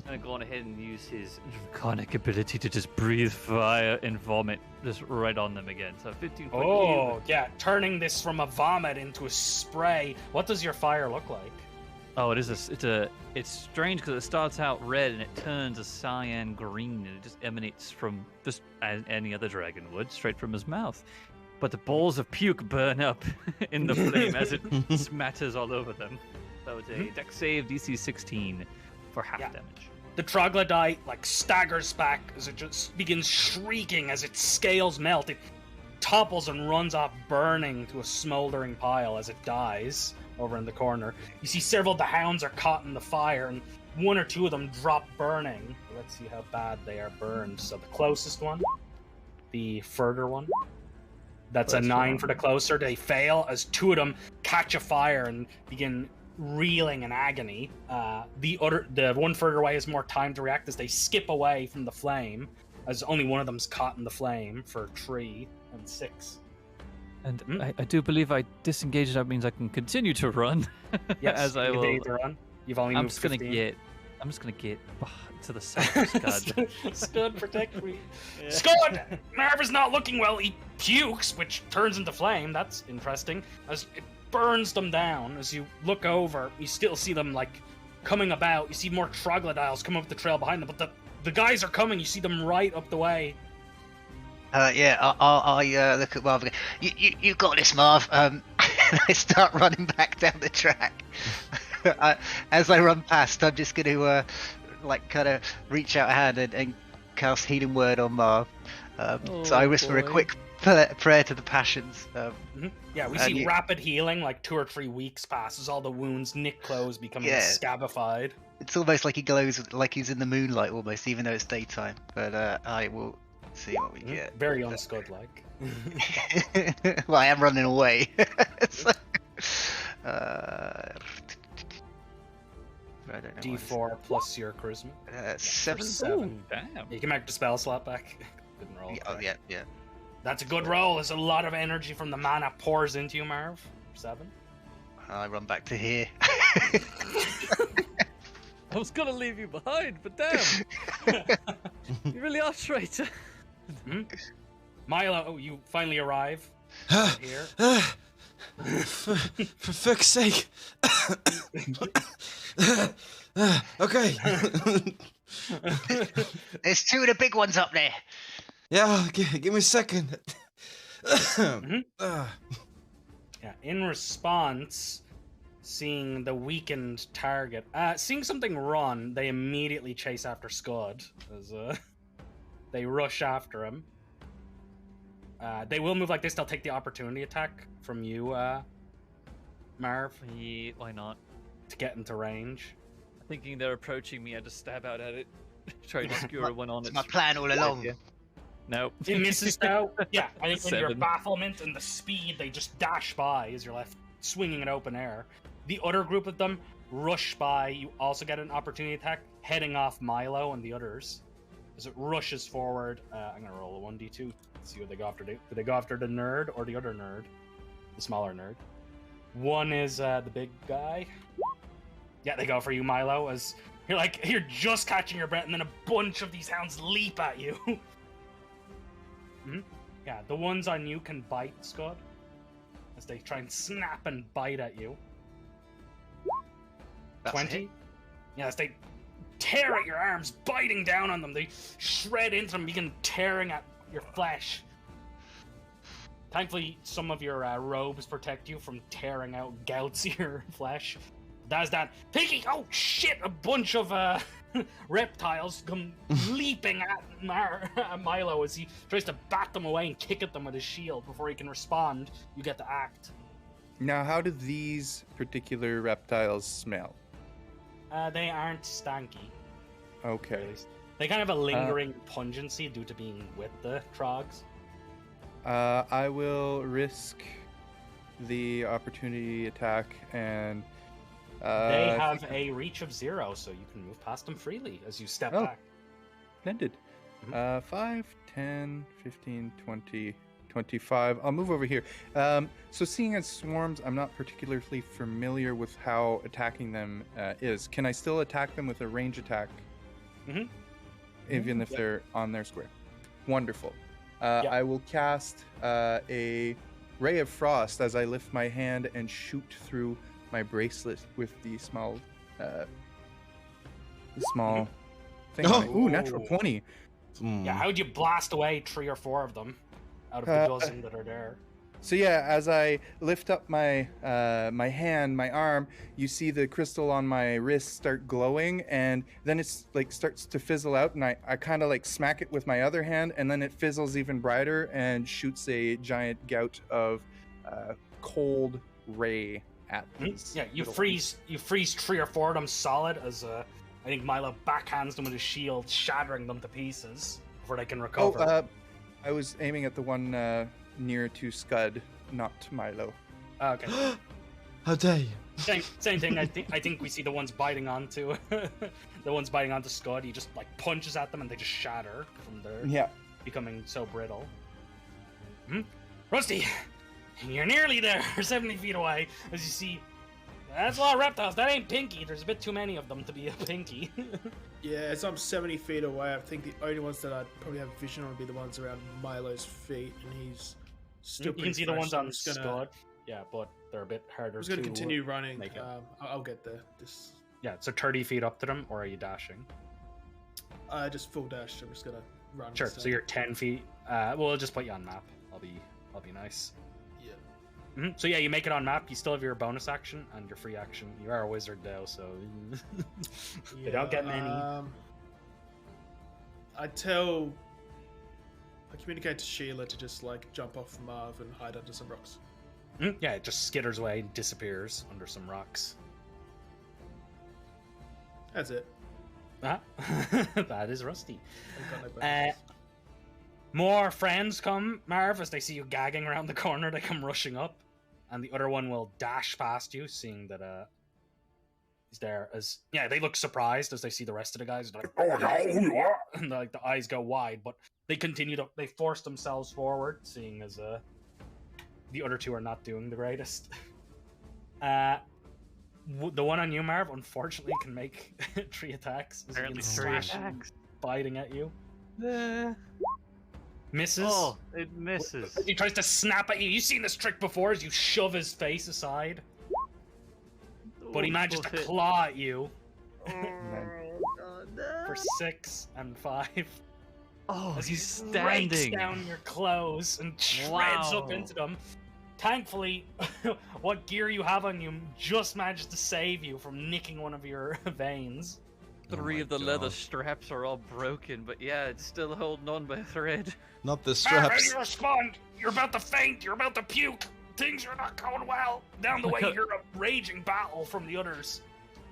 I'm going ahead and use his draconic ability to just breathe fire and vomit just right on them again. So 15 foot Oh, yeah, turning this from a vomit into a spray. What does your fire look like? Oh, it is it's strange because it starts out red and it turns a cyan green, and it just emanates from just as any other dragon would, straight from his mouth. But the balls of puke burn up in the flame as it smatters all over them. So it's a dex save DC 16 for half Yeah. damage. The troglodyte staggers back as it just begins shrieking as its scales melt. It topples and runs off, burning to a smoldering pile as it dies over in the corner. You see several of the hounds are caught in the fire, and one or two of them drop burning. Let's see how bad they are burned. So the closest one, the further one, that's a 9 for the closer. They fail as two of them catch a fire and begin reeling in agony. The one further away has more time to react as they skip away from the flame, as only one of them's caught in the flame for 3 and 6. And I do believe I disengage. That means I can continue to run. Yes, as I you will. continue to run. You've only I'm moved just gonna 15. get to the south of Skud. Skud, protect me. Skud! Marv is not looking well. He pukes, which turns into flame. That's interesting. As it burns them down, as you look over, you still see them coming about. You see more troglodytes come up the trail behind them, but the guys are coming. You see them right up the way. I look at Marv and go, you got this, Marv. And I start running back down the track. As I run past, I'm just going to kind of reach out a hand and cast Healing Word on Marv. So I whisper a quick prayer to the passions. Yeah, we see rapid healing, 2 or 3 weeks pass as all the wounds Nick close becoming scabified. It's almost like he glows like he's in the moonlight almost, even though it's daytime. But I will see what we get. Very unscud-like. Well, I am running away. So, I don't know. D4 plus your charisma. 7. 7. Damn. You can make the spell slot back. Didn't roll. Yeah. That's a good roll. There's a lot of energy from the mana pours into you, Marv. 7. I run back to here. I was gonna leave you behind, but damn, you really are traitor. Milo, you finally arrive here. For fuck's sake. Okay. There's 2 of the big ones up there. Yeah, give me a second. Yeah, in response, seeing the weakened target, seeing something run, they immediately chase after Skud as they rush after him. They will move like this. They'll take the opportunity attack from you, Marv, Yeah, why not? to get into range. Thinking they're approaching me, I just stab out at it, try to skewer one on It's it. my plan all along. Nope. It misses though. Yeah, I think in your 7. bafflement and the speed, they just dash by as you're left swinging in open air. The other group of them rush by. You also get an opportunity attack heading off Milo and the others. As it rushes forward, I'm going to roll a 1d2. See what they go after. Do they go after the nerd or the other nerd? The smaller nerd. One is the big guy. Yeah, they go for you, Milo, as you're just catching your breath, and then a bunch of these hounds leap at you. Yeah, the ones on you can bite, Skud, as they try and snap and bite at you. That's 20. Yeah, as they tear at your arms, biting down on them. They shred into them, begin tearing at your flesh. Thankfully, some of your robes protect you from tearing out gouts of your flesh. That's that. Pinky! Oh shit! A bunch of reptiles come leaping at Milo as he tries to bat them away and kick at them with his shield. Before he can respond, you get to act. Now, how do these particular reptiles smell? They aren't stanky. Okay. They kind of have a lingering pungency due to being with the Trogs. I will risk the opportunity attack and... they have a reach of 0, so you can move past them freely as you step back. Splendid. 5, 10, 15, 20, 25. I'll move over here. So seeing as swarms, I'm not particularly familiar with how attacking them is. Can I still attack them with a range attack? Even if they're on their square? Wonderful. I will cast a Ray of Frost as I lift my hand and shoot through my bracelet with the small thing. Ooh, natural 20. Yeah, how would you blast away 3 or 4 of them out of the dozen that are there? So yeah, as I lift up my my hand, my arm, you see the crystal on my wrist start glowing, and then it's like starts to fizzle out, and I kind of like smack it with my other hand, and then it fizzles even brighter and shoots a giant gout of cold ray at these. Yeah, you freeze 3 or 4 of them solid as I think Milo backhands them with his shield, shattering them to pieces before they can recover. I was aiming at the one near to Skud, not Milo. Okay. How dare you? Same thing. I think we see the ones biting onto Skud. He just like punches at them and they just shatter from their becoming so brittle. Rusty, you're nearly there, 70 feet away. As you see, that's a lot of reptiles. That ain't Pinky. There's a bit too many of them to be a Pinky. Yeah, as I'm 70 feet away, I think the only ones that I'd probably have vision on would be the ones around Milo's feet, and he's still you can see the ones on Skud. Yeah, but they're a bit harder. I'm just gonna continue running. Make it. I'll get there. Yeah, so 30 feet up to them, or are you dashing? Just full dash. I'm just gonna run. Sure. instead. So you're 10 feet. Well, I'll just put you on map. I'll be nice. Yeah. So yeah, you make it on map. You still have your bonus action and your free action. You are a wizard though, so they don't get many. I communicate to Sheila to just like jump off Marv and hide under some rocks. Yeah, it just skitters away and disappears under some rocks. That's it. That is Rusty. I've got no bonuses. More friends come, Marv, as they see you gagging around the corner. They come rushing up, and the other one will dash past you, seeing that he's there. As they look surprised as they see the rest of the guys. They're like, oh no! And like the eyes go wide, but they continue to. They force themselves forward, seeing as the other two are not doing the greatest. The one on you, Marv, unfortunately can make 3 attacks. Apparently 3 attacks, biting at you. Misses. Oh, it misses. He tries to snap at you. You've seen this trick before as you shove his face aside. But he manages to claw at you. For 6 and 5. Oh, as he's he breaks standing down your clothes and shreds up into them. Thankfully, what gear you have on you just managed to save you from nicking one of your veins. 3 of the leather straps are all broken, but yeah, it's still holding on by a thread. Not the How do straps. you respond? You're about to faint. You're about to puke. Things are not going well. Down the way, you hear a raging battle from the others.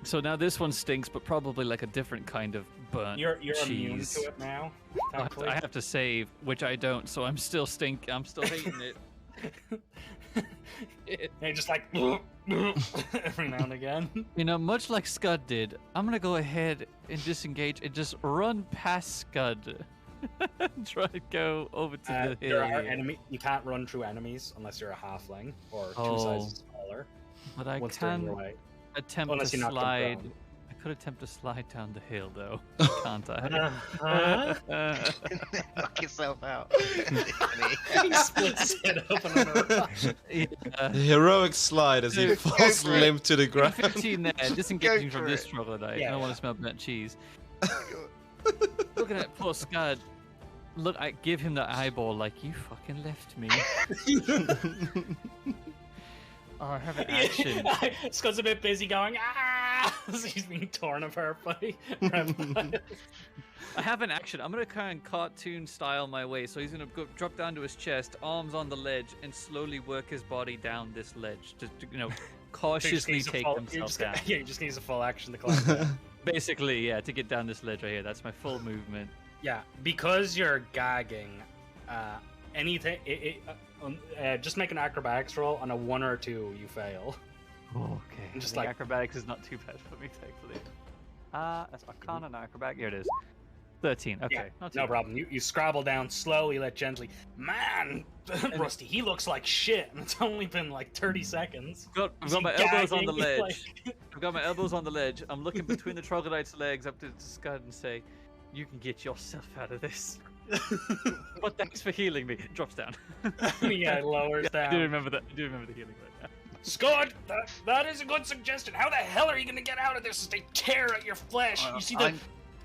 So now this one stinks, but probably like a different kind of burnt You're cheese. immune to it now. Thankfully. I have to save, which I don't, so I'm still hating it. They just like every now and again. You know, much like Skud did, I'm gonna go ahead and disengage and just run past Skud. Try to go over to the hill. There are here. you can't run through enemies unless you're a halfling or two Oh. sizes smaller. But I Once they're in can your way. attempt Unless to you knock them slide. prone. I could attempt to slide down the hill, though. Can't I? Knock yourself out. He splits it open on a rock. Yeah. Heroic slide as he Dude, falls go for it. limp to the ground. 15 there, disengaging Go from for this it. troglodyte. Yeah, I don't want yeah. to smell burnt cheese. Looking at poor Skud. Look, I give him the eyeball like, you fucking left me. Oh, I have an action. Scud's a bit busy going, ah! As he's being torn apart by reptiles. I have an action. I'm going to kind of cartoon style my way. So he's going to drop down to his chest, arms on the ledge, and slowly work his body down this ledge to cautiously take himself down. Yeah, he just needs a full action to climb down. Basically, yeah, to get down this ledge right here. That's my full movement. Yeah, because you're gagging, anything, just make an acrobatics roll. On a 1 or 2, you fail. Oh, okay. I'm just I think like- acrobatics is not too bad for me, thankfully. That's Arcana and acrobatic. Here it is. 13. Okay. Yeah, not too no bad. problem. You scrabble down slowly, let gently. Man, Rusty, he looks like shit, and it's only been like 30 seconds. I've got my elbows on the Gagging, ledge. I've got my elbows on the ledge. I'm looking between the troglodyte's legs up to Skud and say, "You can get yourself out of this." But thanks for healing me. It drops down. Yeah, it lowers I do down. remember that. I do remember the healing right now. Scud, that is a good suggestion. How the hell are you gonna get out of this as they tear at your flesh? You see the I'm-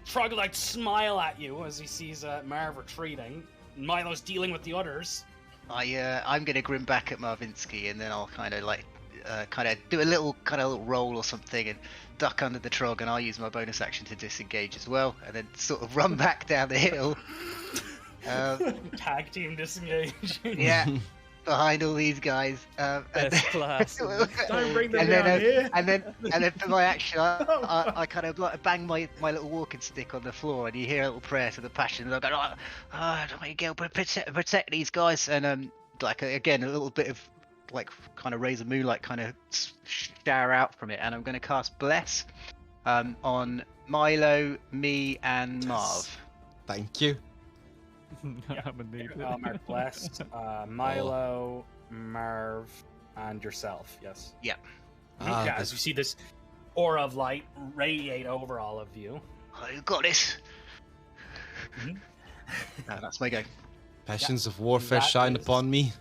troglodyte smile at you as he sees Marv retreating. Milo's dealing with the others. I'm gonna grin back at Marvinsky, and then I'll kind of do a little roll or something and duck under the trog, and I'll use my bonus action to disengage as well, and then sort of run back down the hill. Tag team disengaging. Yeah, behind all these guys. Best class. Don't bring them and down then, here. and then for my action, I kind of like bang my little walking stick on the floor, and you hear a little prayer to the passion. And I go, don't want you to protect these guys, and again a little bit of like kind of raise of moonlight kind of shower out from it, and I'm going to cast bless on Milo, me, and Marv. Thank you. I'm a need. Marv blessed. Milo, Marv, and yourself. Yes. Yeah. Ah, Yeah, as you see this aura of light radiate over all of you. You got this. That's my go. Passions of warfare That shine is- upon me.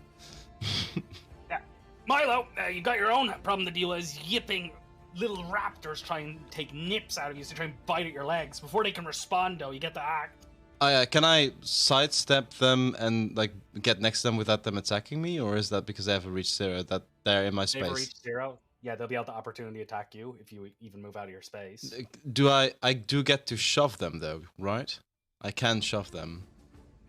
Milo, you got your own problem to deal with. As yipping little raptors try and take nips out of you, so they try and bite at your legs. Before they can respond, though, you get to act. Can I sidestep them and like get next to them without them attacking me, or is that because I haven't reached 0 that they're in my They've space? reached 0. Yeah, they'll be able to opportunity attack you if you even move out of your space. Do I do get to shove them though, right? I can shove them.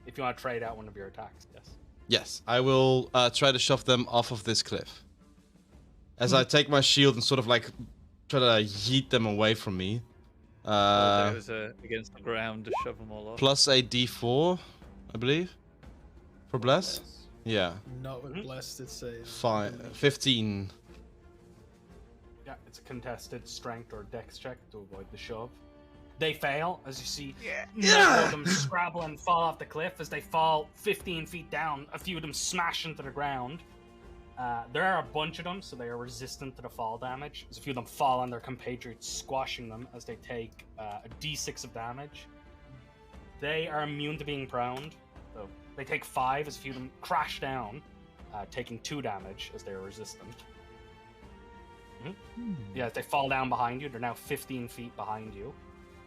If you want to trade out one of your attacks, yes. Yes, I will try to shove them off of this cliff. As I take my shield and sort of like try to yeet them away from me. Those against the ground to shove them all off. Plus a d4, I believe. For bless? Yeah. Not with blessed, it's a Fine. 15. Yeah, it's a contested strength or dex check to avoid the shove. They fail, as you see several of them scrabble and fall off the cliff. As they fall 15 feet down, a few of them smash into the ground. There are a bunch of them, so they are resistant to the fall damage. As a few of them fall on their compatriots, squashing them as they take a d6 of damage. They are immune to being prone, so they take 5 as a few of them crash down, taking 2 damage as they are resistant. Yeah, if they fall down behind you, they're now 15 feet behind you.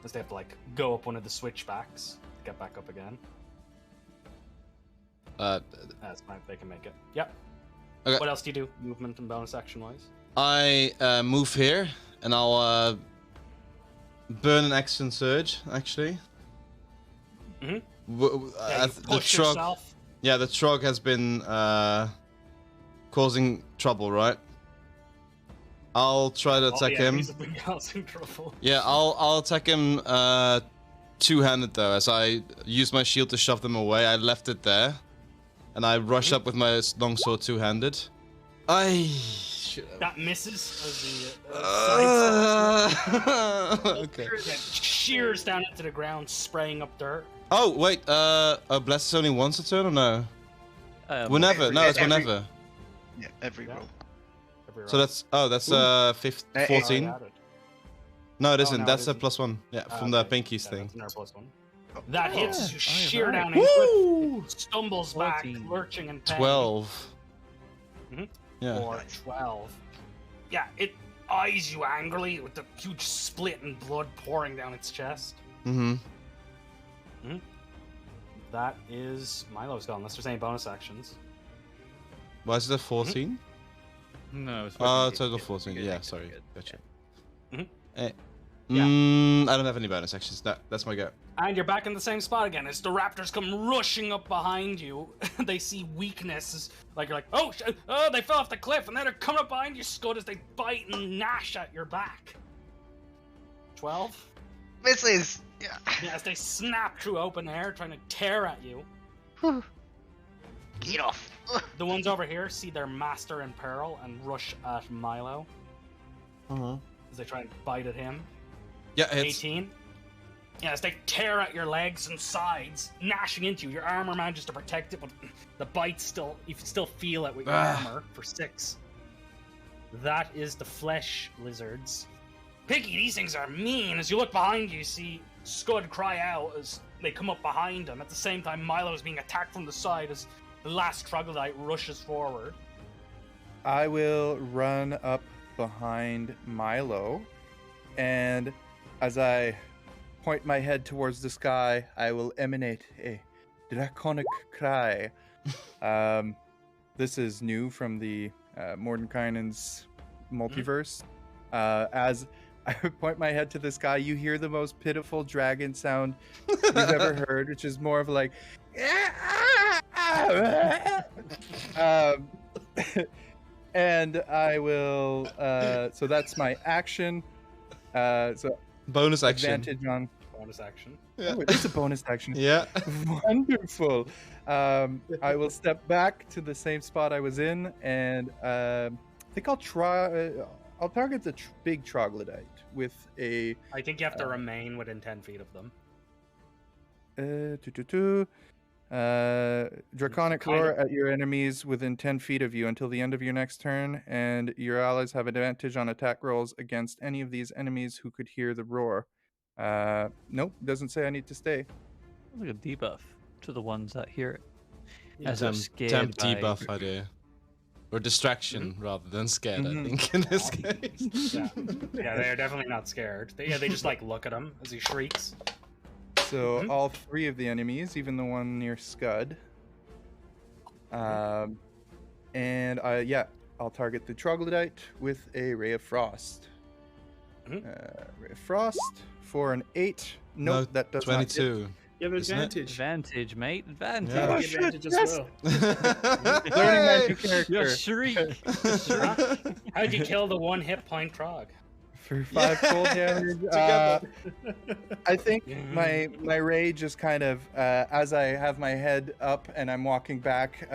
As they have to like go up one of the switchbacks to get back up again. That's fine, they can make it. Yep. Okay. What else do you do, movement and bonus action wise? I move here and I'll burn an action surge actually. Mhm. The Yeah, you push trog, yourself. yeah, the trog has been causing trouble, right? I'll try to attack him. He's a big causing trouble. Yeah, I'll attack him two-handed though. As I use my shield to shove them away, I left it there, and I rush up with my longsword two-handed. I That misses as the Okay. shears down into the ground, spraying up dirt. Oh wait, bless is only once a turn or no? Whenever. every- No, it's every- whenever. Yeah, every Yeah. roll. So that's 14. No, it isn't. no, That's it a isn't. +1. Yeah, from the pinkies thing. That's another +1. That hits as you shear alright. down into it, stumbles back, 14. lurching and pain. 12. Mhm. Yeah. Or 12. Yeah, it eyes you angrily with the huge split and blood pouring down its chest. Mm-hmm. That is Milo's gone, unless there's any bonus actions. Why is it a 14? No, it's Total 14. Yeah, sorry. Good. Gotcha. Mhm. Eh, Yeah. I don't have any bonus actions. That's my go. And you're back in the same spot again as the raptors come rushing up behind you. They see weakness, like you're like, oh, they fell off the cliff, and then they're coming up behind you, Skud, as they bite and gnash at your back. 12. Misses! Yeah. Yeah, as they snap through open air, trying to tear at you. Get off! The ones over here see their master in peril and rush at Milo as they try and bite at him. Yeah, it's 18. Yeah, as they tear at your legs and sides, gnashing into you. Your armor manages to protect it, but the bite still, you can still feel it with your armor for 6. That is the flesh lizards. Piggy, these things are mean. As you look behind you, see Skud cry out as they come up behind him. At the same time, Milo is being attacked from the side as the last Troglodyte rushes forward. I will run up behind Milo, and as I point my head towards the sky, I will emanate a draconic cry. This is new from the Mordenkainen's multiverse. As I point my head to the sky, you hear the most pitiful dragon sound you've ever heard, which is more of like... and I will... so that's my action. So bonus action. advantage on... Bonus action. Yeah. Oh, it is a bonus action. Yeah. Wonderful. I will step back to the same spot I was in, and I think I'll try. I'll target the big troglodyte with a. I think you have to remain within 10 feet of them. Draconic Kind roar of- at your enemies within 10 feet of you until the end of your next turn, and your allies have advantage on attack rolls against any of these enemies who could hear the roar. Nope, doesn't say I need to stay. Like a debuff to the ones that hear it. Yeah. As I'm Damn scared by... debuff idea. Or distraction rather than scared, I think, in this case. Yeah, yeah, they're definitely not scared. They just like look at him as he shrieks. So all 3 of the enemies, even the one near Skud. And I'll target the troglodyte with a ray of frost. Ray of frost for an 8. Nope, No, that does not hit. 22. You have Isn't it? advantage. Advantage, mate. Advantage. Yeah. You Oh, have shit, advantage as yes. well. Learning that new Your character shriek. How'd you kill the 1 hit point trog? for 5 cold damage. I think my rage just kind of as I have my head up and I'm walking back,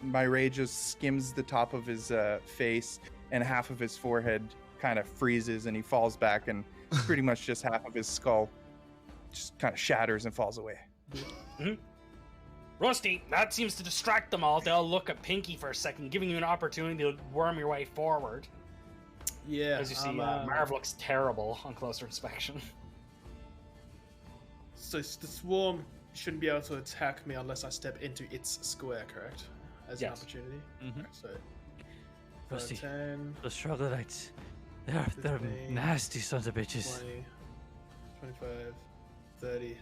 my rage just skims the top of his face, and half of his forehead kind of freezes, and he falls back, and pretty much just half of his skull just kind of shatters and falls away. Rusty, that seems to distract them all. They'll look at Pinky for a second, giving you an opportunity to worm your way forward. Yeah. As you see, Marv looks terrible on closer inspection. So the swarm shouldn't be able to attack me unless I step into its square, correct? As an Yes. opportunity. Mhm. Right, so Rusty. 10, Those troglodytes. They're 15, nasty sons of bitches. 20, 25, 30,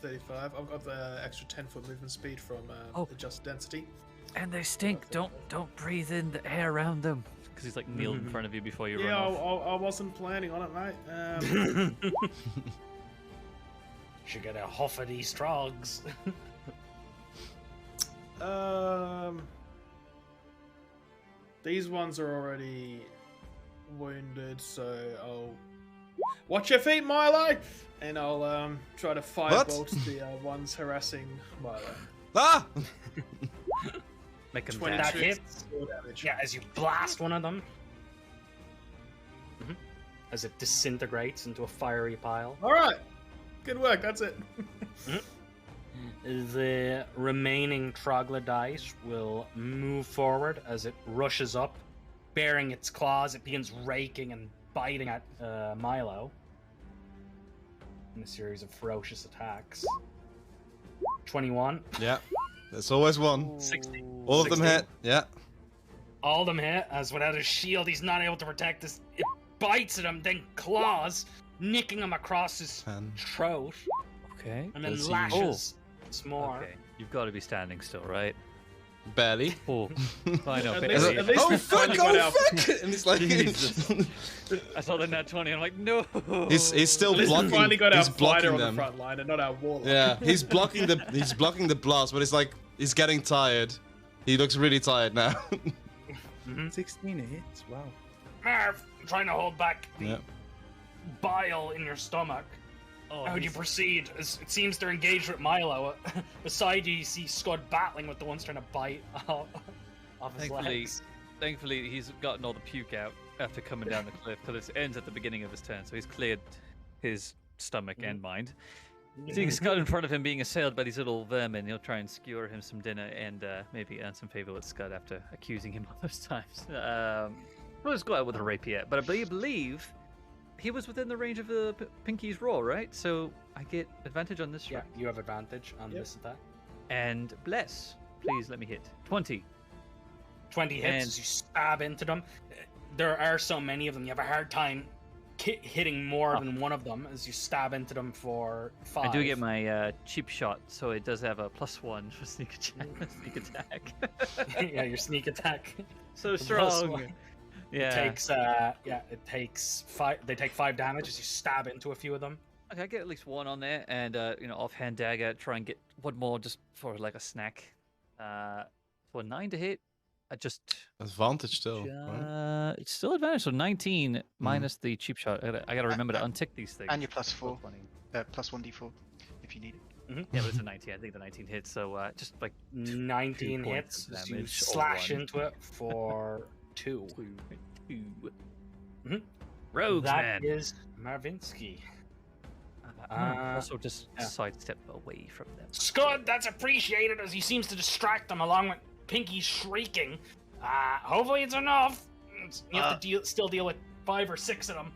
35. I've got the extra 10-foot movement speed from adjust density. And they stink. Don't breathe in the air around them. Because he's like kneeled in front of you before you Yeah, run off. I wasn't planning on it, mate. Should get a huff of these trogs. These ones are already wounded, so I'll watch your feet, Milo, and I'll try to firebolt the ones harassing Milo. Ah! Make him 20 that dash. hits. Full damage. Yeah, as you blast one of them. as it disintegrates into a fiery pile. All right. Good work. That's it. The remaining troglodyte will move forward as it rushes up, baring its claws. It begins raking and biting at Milo in a series of ferocious attacks. 21. Yeah. There's always one. 16. All of them 16. hit. Yeah. All of them hit, as without his shield, he's not able to protect this. It bites at him, then claws, nicking him across his 10. throat, Okay. and then Does he- lashes some more. Okay. You've got to be standing still, right? Barely. Oh, I know. At barely. least- at least- Oh we fuck! finally got Oh our- fuck! And he's like, Jesus. I saw the nat 20 and I'm like, no. he's still At least we blocking. finally got our He's fighter blocking on the them. front line and not our warlock. Yeah, he's blocking the blast, but it's like he's getting tired. He looks really tired now. 16 hits. Wow. Marv, I'm trying to hold back the Yeah. bile in your stomach. Oh, How would you he's- proceed? As it seems they're engaged with Milo. Beside you, you see Skud battling with the ones trying to bite off his Thankfully, legs. thankfully, he's gotten all the puke out after coming down the cliff because it ends at the beginning of his turn, so he's cleared his stomach and mind. Seeing Skud in front of him being assailed by these little vermin, he'll try and skewer him some dinner and maybe earn some favor with Skud after accusing him all those times. We'll just go out with a rapier, but I believe he was within the range of the Pinky's roar, right? So I get advantage on this Yeah, strike. you have advantage on this attack. And bless. Please let me hit 20. 20 hits And- as you stab into them. There are so many of them, you have a hard time hitting more than one of them as you stab into them for 5. I do get my cheap shot, so it does have a +1 for sneak attack. Yeah, your sneak attack. So Plus strong. one. Yeah. It takes 5. They take 5 damage as you stab into a few of them. Okay, I get at least one on there, and offhand dagger. Try and get one more just for like a snack. For 9 to hit, I just Advantage still. Right? it's still advantage. So 19 minus the cheap shot. I gotta remember to untick these things. And your +4, Funny. plus 1d4 if you need it. Yeah, but it's a 19. I think the 19 hits. So just like 19 points hits of as you damage or slash one. into it for 2. Mhm. Rogues, That man. is Marvinsky. Also, just yeah. sidestep away from them. Skud, that's appreciated as he seems to distract them along with Pinky shrieking. Hopefully it's enough. You have to still deal with 5 or 6 of them.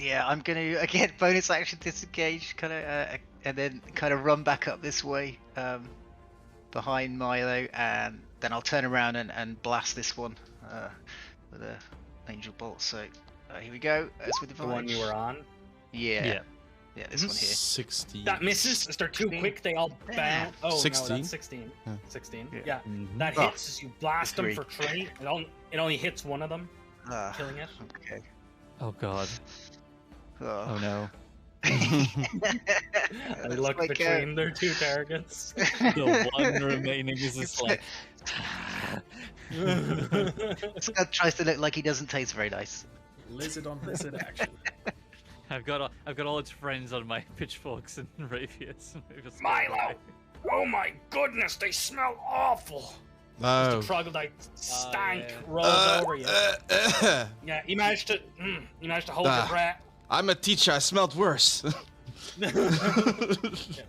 Yeah, I'm gonna again bonus action disengage, kind of, and then kind of run back up this way, behind Milo, and then I'll turn around and blast this one with a angel bolt. So here we go. That's with The advantage. one you were on. Yeah, this one here. 16. That misses. As they're too 16. quick, they all bounce. Oh, 16? no, that's 16. Yeah. 16. Yeah. Yeah. Mhm. That Oh, hits as you blast them 3. for 3. It only hits one of them, Ah, killing it. okay. Oh god. Oh no. They look between their 2 targets. The one remaining is just like. Scud tries to look like he doesn't taste very nice. Lizard on lizard action. I've got all its friends on my pitchforks and rapiers. Just Milo! Oh my goodness, they smell awful! No. The troglodyte stank yeah. rolls over you. Yeah, you managed to hold your breath. I'm a teacher. I smelled worse.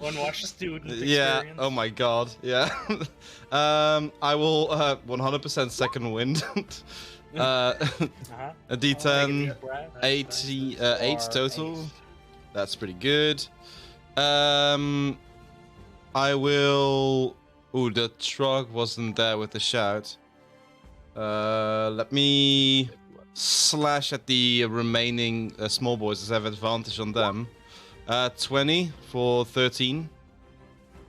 Unwashed student Yeah. experience. Oh my god. Yeah. I will 100% second wind. Uh-huh. A Take a D10, deep breath. 8 Or total. 8. That's pretty good. I will. Ooh, the Trog wasn't there with the shout. Let me slash at the remaining small boys as I have advantage on them. 20 for 13.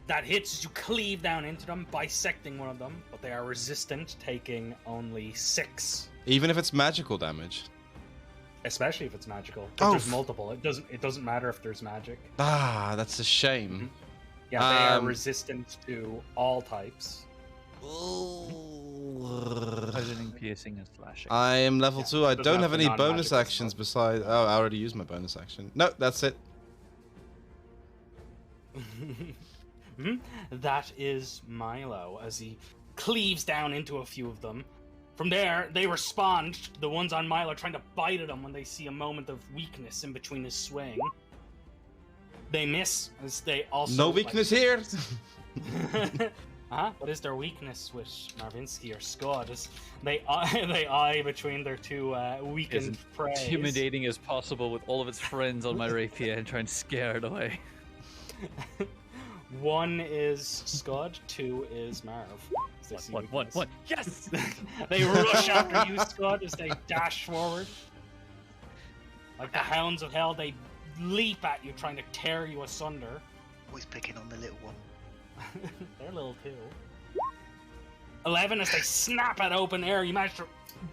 That hits as you cleave down into them, bisecting one of them, but they are resistant, taking only 6. Even if it's magical damage. Especially if it's magical. But Oh, there's multiple. It doesn't matter if there's magic. Ah, that's a shame. Yeah, they are Um, resistant to all types. Poisoning, piercing, and slashing. I am level 2. I doesn't don't have have the any non-magical bonus actions stuff. besides. Oh, I already used my bonus action. No, that's it. That is Milo as he cleaves down into a few of them. From there, they respond to the ones on Milo trying to bite at him when they see a moment of weakness in between his swing. They miss as they also... No weakness here! Huh? What is their weakness with Marvinsky or Skud? They eye between their two weakened prey. Intimidating as possible with all of its friends on my rapier and try and scare it away. 1 is Skud, 2 is Marv. One. Yes! They rush after you, Skud, as they dash forward. Like the hounds of hell, they leap at you, trying to tear you asunder. Always picking on the little one. They're little too. 11 as they snap at open air. You manage to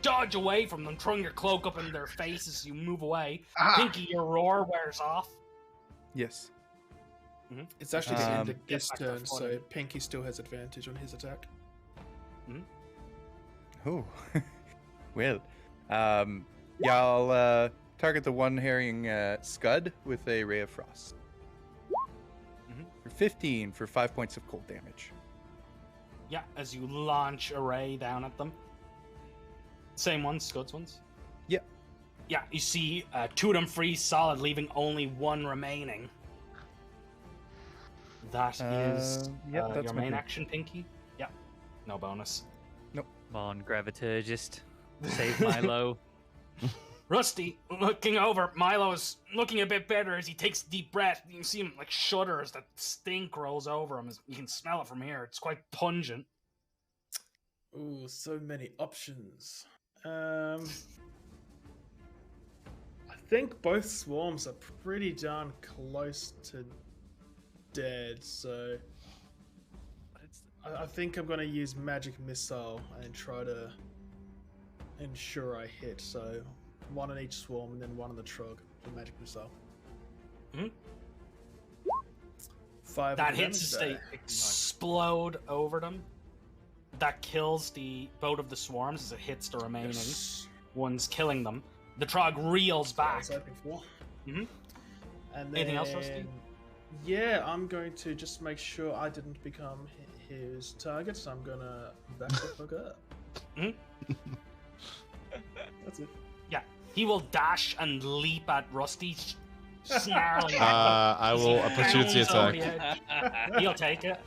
dodge away from them, throwing your cloak up in their faces as you move away. Pinky, your roar wears off. Yes. Mm-hmm. It's actually the end of Get this back to turn, so 40. Pinky still has advantage on his attack. Oh. Well. Yeah, I'll target the one herring Skud with a Ray of Frost. For 15 for 5 points of cold damage. Yeah, as you launch a ray down at them. Same ones, Scud's ones? Yep. Yeah, you see 2 of them freeze solid, leaving only 1 remaining. That is yep, that's your my main turn. action, Pinky. Yeah, no bonus. Nope. Come on, Graviturgist. Save Milo. Rusty, looking over, Milo is looking a bit better as he takes a deep breath. You can see him like shudder as that stink rolls over him. You can smell it from here. It's quite pungent. Ooh, so many options. I think both swarms are pretty darn close to dead, so I think I'm going to use Magic Missile and try to ensure I hit. So 1 on each swarm and then 1 on the Trog for Magic Missile. 5 That of hits as damage they there. explode over them. That kills the boat of the swarms as it hits the remaining ones, killing them. The Trog reels That's what I back. was hoping for. Mhm. And Anything else, Rusty? then, yeah, I'm going to just make sure I didn't become his target, so I'm gonna back the fuck up. Mhm. That's it. Yeah, he will dash and leap at Rusty, snarling. at him. I will As he opportunity bounds over attack. the edge. He'll take it.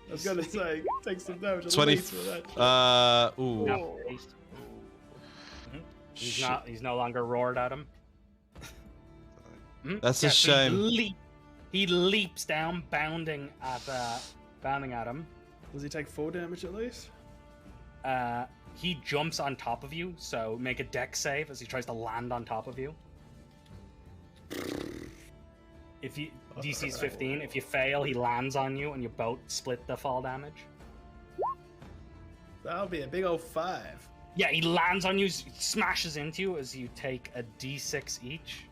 I was gonna say, take some damage. on the 20. base for that. Ooh. No, he's no longer roared at him. That's a so shame. He leaps down, bounding at him. Does he take 4 damage at least? He jumps on top of you, so make a dex save as he tries to land on top of you. If you DC's 15, if you fail, he lands on you, and you both split the fall damage. That'll be a big old 5. Yeah, he lands on you, smashes into you as you take a d6 each.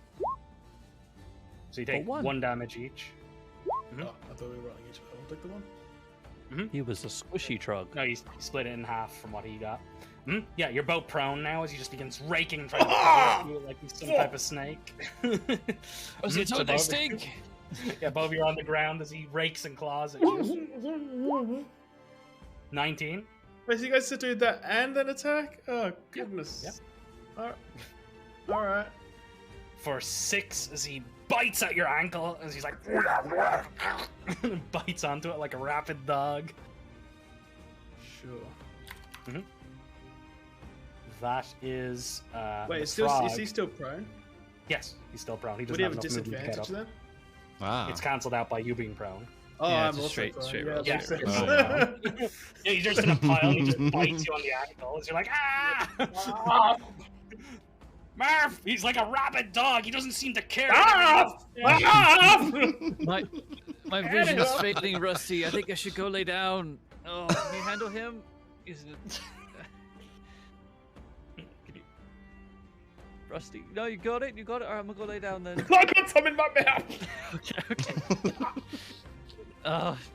So you take one. 1 damage each. Oh, I thought we were rolling each. I'll take the 1. He was a squishy Trog. No, he split it in half from what he got. Yeah, you're both prone now as he just begins raking and trying to cover you like he's some type of snake. So they stink! Yeah, both of you are on the ground as he rakes and claws at you. 19. Wait, so you guys to do that and then attack? Oh, goodness. Yeah. Alright. For 6 as he bites at your ankle as he's like bites onto it like a rabid dog. Sure. That is Wait, the is he frog. still prone? Yes, he's still prone. He Would doesn't he have a enough movement to get disadvantage up. then? Ah. It's cancelled out by you being prone. Oh, Yeah, I'm it's a also straight- prone. straight yeah, roll, that straight makes roll. sense. Yeah, you're just in a pile and he just bites you on the ankle as you're like, ah! Marv! He's like a rabid dog. He doesn't seem to care. My vision's fading, Rusty. I think I should go lay down. Oh, can you handle him? Is it... Can you... Rusty, no, you got it. All right, I'm gonna go lay down then. I got some in my mouth! Okay.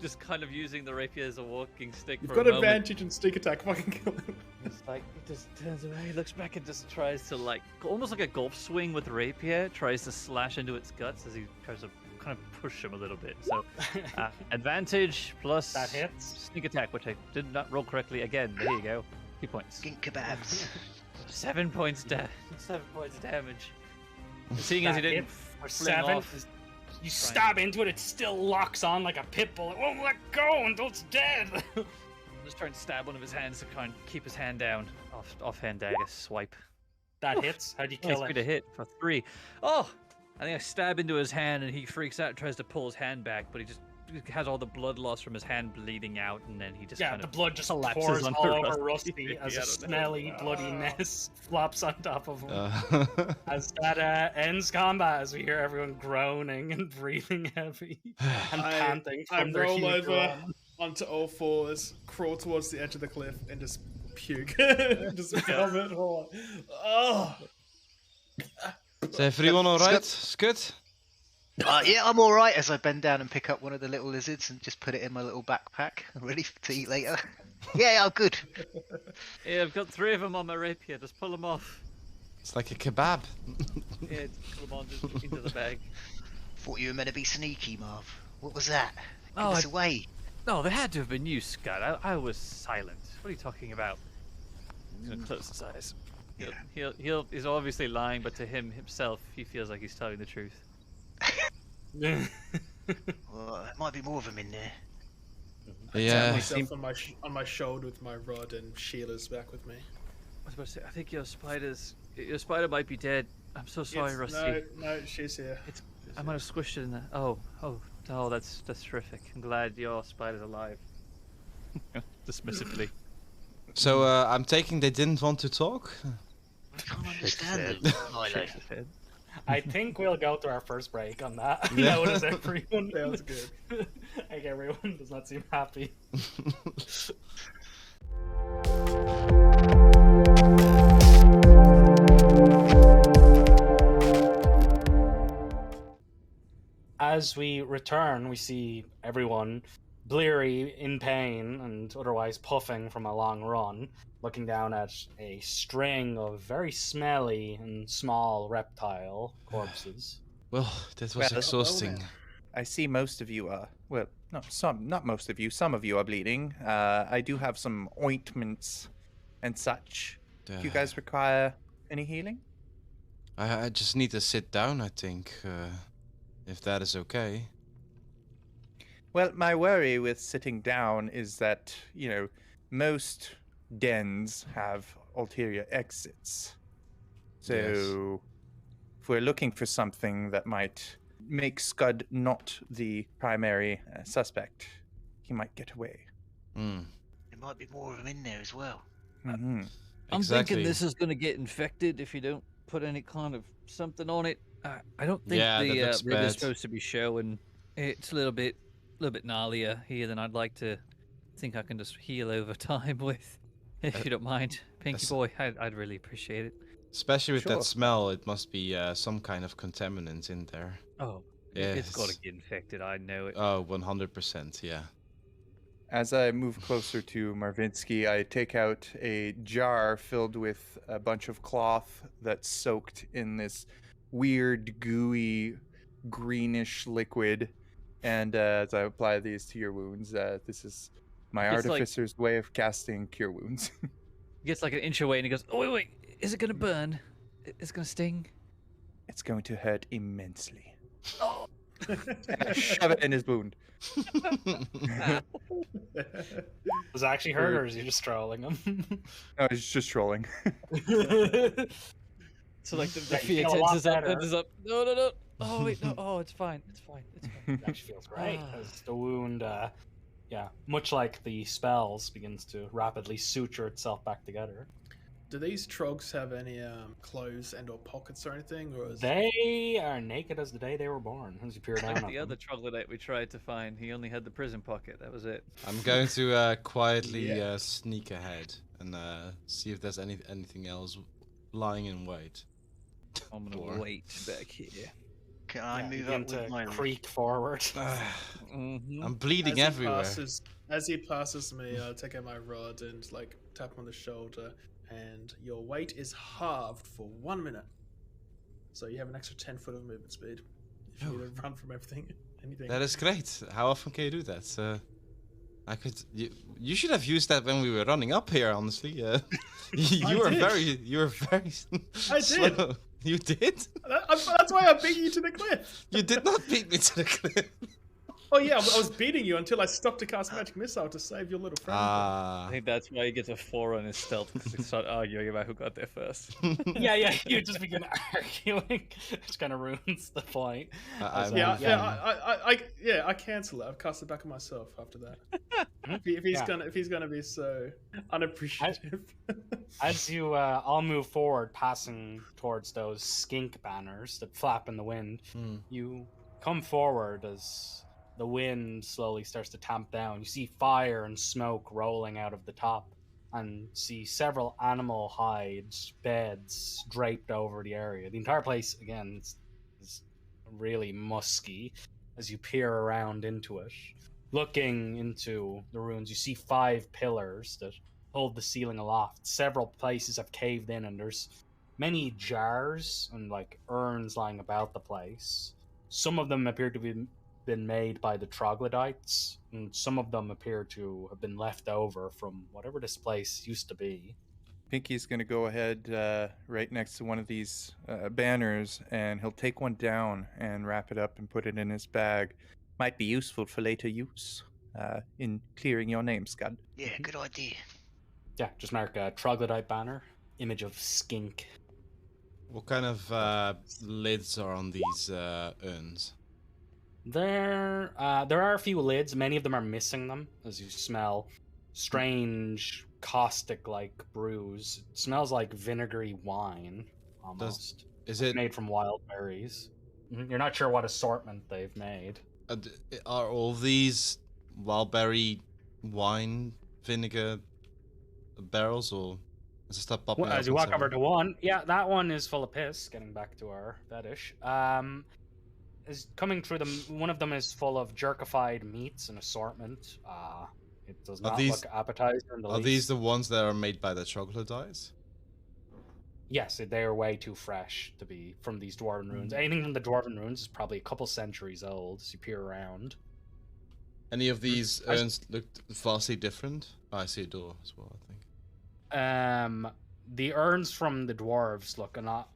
Just kind of using the rapier as a walking stick. You've for got a moment. advantage in sneak attack. Fucking kill him. It's like he just turns away, looks back, and just tries to almost like a golf swing with rapier. Tries to slash into its guts as he tries to kind of push him a little bit. So advantage plus That hits. sneak attack, which I did not roll correctly again. There you go. 2 points. Skink kebabs. 7 points 7 points of damage. Seeing as he That didn't hit for fling 7. off, You stab into it, it still locks on like a pit bull. It won't let go until it's dead. I'm just trying to stab one of his hands to kind of keep his hand down. Offhand dagger swipe. That hits. How'd you kill Nice it? to hit for 3. Oh! I think I stab into his hand and he freaks out and tries to pull his hand back, but he just has all the blood loss from his hand bleeding out, and then he just Yeah, kind the of blood just collapses pours onto all over Rusty. Rusty as Yeah, a I don't know. smelly, bloody mess flops on top of him. As that ends combat, as we hear everyone groaning and breathing heavy and panting I from their roll huge over run. onto all fours, crawl towards the edge of the cliff, and just puke. Just vomit. Oh. Is everyone alright? Skud? Yeah, I'm all right. As I bend down and pick up one of the little lizards and just put it in my little backpack, ready to eat later. Yeah, I'm good. Yeah, I've got 3 of them on my rapier. Just pull them off. It's like a kebab. Yeah, just pull them on just into the bag. Thought you were meant to be sneaky, Marv. What was that? Give Oh, us away. No, they had to have been you, Skud. I was silent. What are you talking about? He's gonna close his eyes. He's obviously lying, but to himself, he feels like he's telling the truth. Well, there might be more of them in there. Tap Yeah. myself on my shoulder with my rod, and Sheila's back with me. I was about to say, I think your spider might be dead. I'm so sorry, It's- Rusty. No, she's here. I might have squished it in there. Oh, that's terrific. I'm glad your spider's alive. Dismissively. So I'm taking they didn't want to talk? I can't understand them. Milo. I think we'll go to our first break on that. Yeah. Notice everyone. That was good. Like everyone does not seem happy. As we return, we see everyone bleary, in pain, and otherwise puffing from a long run, looking down at a string of very smelly and small reptile corpses. Well, that was Well, exhausting. I see most of you are, well, no, not most of you, some of you are bleeding. I do have some ointments and such. Do you guys require any healing? I just need to sit down, I think, if that is okay. Well, my worry with sitting down is that, most dens have ulterior exits. So, if we're looking for something that might make Skud not the primary suspect, he might get away. Mm. There might be more of them in there as well. Mm-hmm. I'm Exactly. thinking this is going to get infected if you don't put any kind of something on it. I don't think Yeah, that the looks rig is bad. supposed to be showing. It's a little bit gnarlier here than I'd like to think I can just heal over time with. If you don't mind, Pinky that's- Boy, I'd really appreciate it. Especially with Sure. that smell, it must be some kind of contaminant in there. Oh, Yeah, it's got to it's- get infected. I know it. Oh, 100%, yeah. As I move closer to Marvinsky, I take out a jar filled with a bunch of cloth that's soaked in this weird, gooey, greenish liquid. And as I apply these to your wounds, this is my It's like- artificer's way of casting cure wounds. He gets like an inch away and he goes, "Oh wait, is it gonna burn? Is it gonna sting?" It's going to hurt immensely. Oh, And I shove it in his wound. Does it actually hurt, or is he just trolling him? No, he's just trolling. so like the Yeah, you fear feel a lot tenses up, better. tenses up. No. Oh wait, no. Oh, it's fine. It's fine. It actually feels great, as the wound, much like the spells, begins to rapidly suture itself back together. Do these trogs have any clothes and or pockets or anything, or is They are naked as the day they were born, as you peer down Like at the other them. troglodyte we tried to find, he only had the prison pocket. That was it. I'm going to quietly Yeah. sneak ahead and see if there's anything else lying in wait. I'm gonna Or- wait back here. Can I Yeah, move begin up with to my creak forward. Mm-hmm. I'm bleeding everywhere. As he passes me, I take out my rod and like tap him on the shoulder. And your weight is halved for 1 minute, so you have an extra 10 foot of movement speed if you need to run from anything. That is great. How often can you do that? I could. You should have used that when we were running up here. Honestly, you were did. very. I slow. did. You did. That's why I beat you to the cliff. You did not beat me to the cliff. Oh yeah, I was beating you until I stopped to cast magic missile to save your little friend. I think that's why he gets a 4 on his stealth, because he started arguing about who got there first. Yeah, you just begin arguing, which kind of ruins the point. I cancel it. I've cast it back on myself after that. if he's gonna be so unappreciative. As you all move forward, passing towards those skink banners that flap in the wind, you come forward as the wind slowly starts to tamp down. You see fire and smoke rolling out of the top, and see several animal hides beds draped over the area. The entire place, again, is really musky as you peer around into it. Looking into the ruins, you see 5 pillars that hold the ceiling aloft. Several places have caved in, and there's many jars and like urns lying about the place. Some of them appear to be been made by the Troglodytes, and some of them appear to have been left over from whatever this place used to be. Pinky's going to go ahead right next to one of these banners, and he'll take one down and wrap it up and put it in his bag. Might be useful for later use in clearing your name, Skud. Yeah, good idea. Yeah, just mark a Troglodyte banner, image of skink. What kind of lids are on these urns? There are a few lids. Many of them are missing them, as you smell strange, caustic-like brews. It smells like vinegary wine, almost. Is it made from wild berries? You're not sure what assortment they've made. Are all these wildberry wine vinegar barrels, or is it stuff popping As you walk over to one, that one is full of piss. Getting back to our fetish, is coming through them. One of them is full of jerkified meats and assortment. It does not look appetizing in the least. Are these the ones that are made by the Troglodytes? Yes, they are way too fresh to be from these dwarven ruins. Anything from the dwarven ruins is probably a couple centuries old as you peer around. Any of these urns looked vastly different? Oh, I see a door as well, I think. The urns from the dwarves look a lot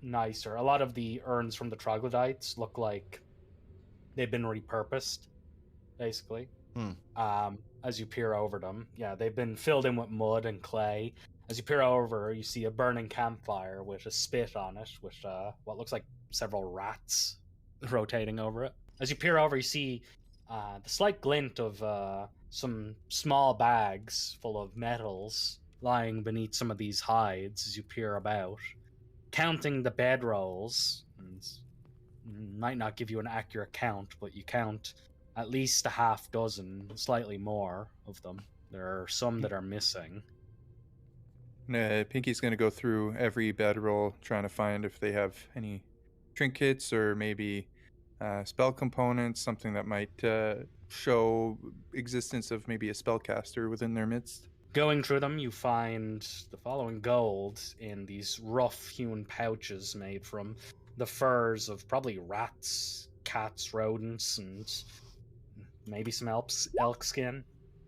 nicer. A lot of the urns from the Troglodytes look like they've been repurposed, basically. As you peer over them. Yeah, they've been filled in with mud and clay. As you peer over, you see a burning campfire with a spit on it, with what looks like several rats rotating over it. As you peer over, you see the slight glint of some small bags full of metals lying beneath some of these hides as you peer about. Counting the bedrolls, and might not give you an accurate count, but you count at least a half dozen, slightly more of them. There are some that are missing. Pinky's going to go through every bedroll, trying to find if they have any trinkets or maybe spell components, something that might show existence of maybe a spellcaster within their midst. Going through them, you find the following gold in these rough-hewn pouches made from the furs of probably rats, cats, rodents, and maybe some elk skin.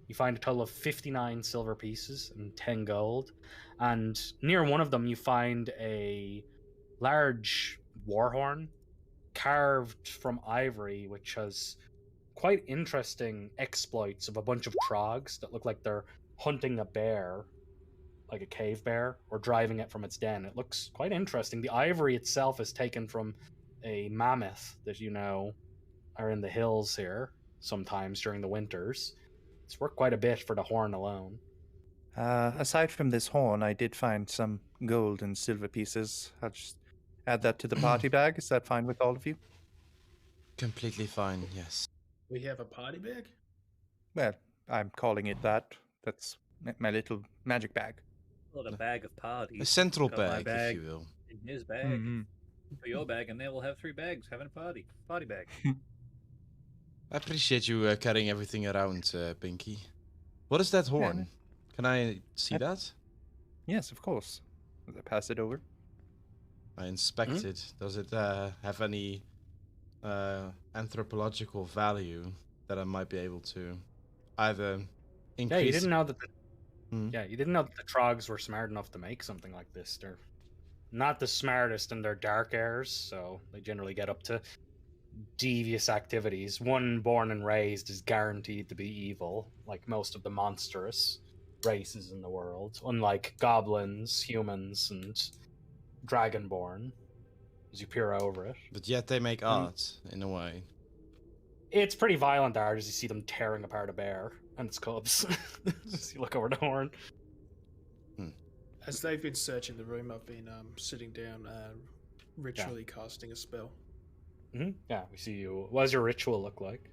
You find a total of 59 silver pieces and 10 gold. And near one of them, you find a large war horn carved from ivory, which has quite interesting exploits of a bunch of trogs that look like they're hunting a bear, like a cave bear, or driving it from its den. It looks quite interesting. The ivory itself is taken from a mammoth that are in the hills here sometimes during the winters. It's worth quite a bit for the horn alone. Aside from this horn, I did find some gold and silver pieces. I'll just add that to the party bag. Is that fine with all of you? Completely fine, yes. We have a party bag? Well, I'm calling it that. That's my little magic bag. Well, a bag of parties. A central Got my bag, if you will. In his bag. For your bag, and then we'll have 3 bags having a party. Party bag. I appreciate you carrying everything around, Pinky. What is that horn? Can I see that? Yes, of course. As I pass it over. I inspect it. Does it have any anthropological value that I might be able to either increase. Yeah, you didn't know that. Hmm. Yeah, you didn't know that the Trogs were smart enough to make something like this. They're not the smartest in their dark airs, so they generally get up to devious activities. One born and raised is guaranteed to be evil, like most of the monstrous races in the world, unlike goblins, humans, and dragonborn, as you peer over it. But yet they make art, in a way. It's pretty violent art as you see them tearing apart a bear and its cubs. As you look over the horn. As they've been searching the room, I've been sitting down, ritually casting a spell. Yeah, we see you. What does your ritual look like?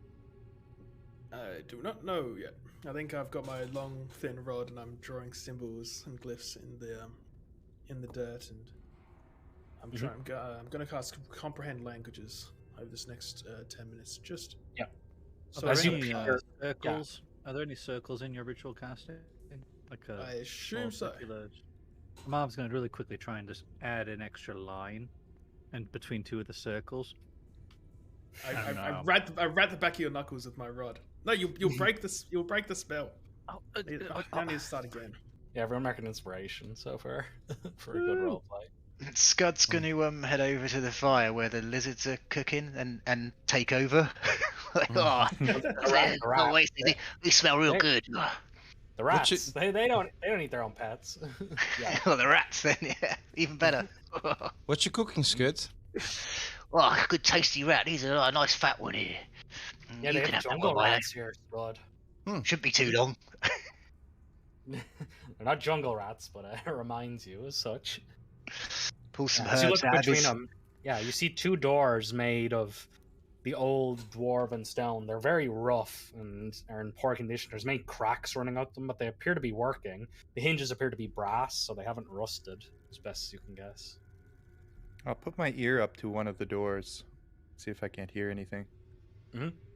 I do not know yet. I think I've got my long, thin rod, and I'm drawing symbols and glyphs in the dirt, and I'm going to cast comprehend languages over this next 10 minutes. Just So as are you there any peer- circles? Are there any circles in your ritual casting? Like I assume so. Mom's going to really quickly try and just add an extra line, and between two of the circles. I rat the back of your knuckles with my rod. No, you'll break this. You'll break the spell. I need to start again. Yeah, everyone mark an inspiration so far for a good roleplay. Scud's going to head over to the fire where the lizards are cooking and take over. Rat. They smell real good. The rats, they don't eat their own pets. Yeah. Well, the rats then, yeah, even better. What you cooking, Skud? Oh, good tasty rat. These are a nice fat one here. Yeah, You they can have have that jungle one, mate. rats here, Skud. Shouldn't be too long. They're not jungle rats, but it reminds you as such. Pull some As you herbs look out of between this. them, you see two doors made of the old dwarven stone. They're very rough and are in poor condition. There's many cracks running out them, but they appear to be working. The hinges appear to be brass, so they haven't rusted, as best as you can guess. I'll put my ear up to one of the doors, see if I can't hear anything.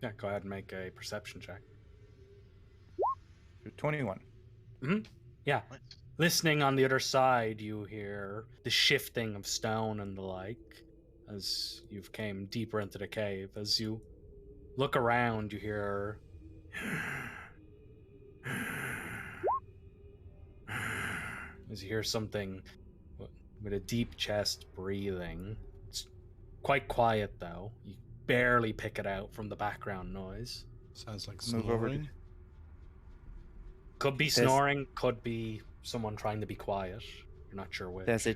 Yeah, go ahead and make a perception check. 21. Yeah. Listening on the other side, you hear the shifting of stone and the like as you've came deeper into the cave. As you look around, you hear something with a deep chest breathing. It's quite quiet though. You barely pick it out from the background noise. Sounds like Move over to- snoring. Could be snoring, could be someone trying to be quiet. You're not sure which. There's a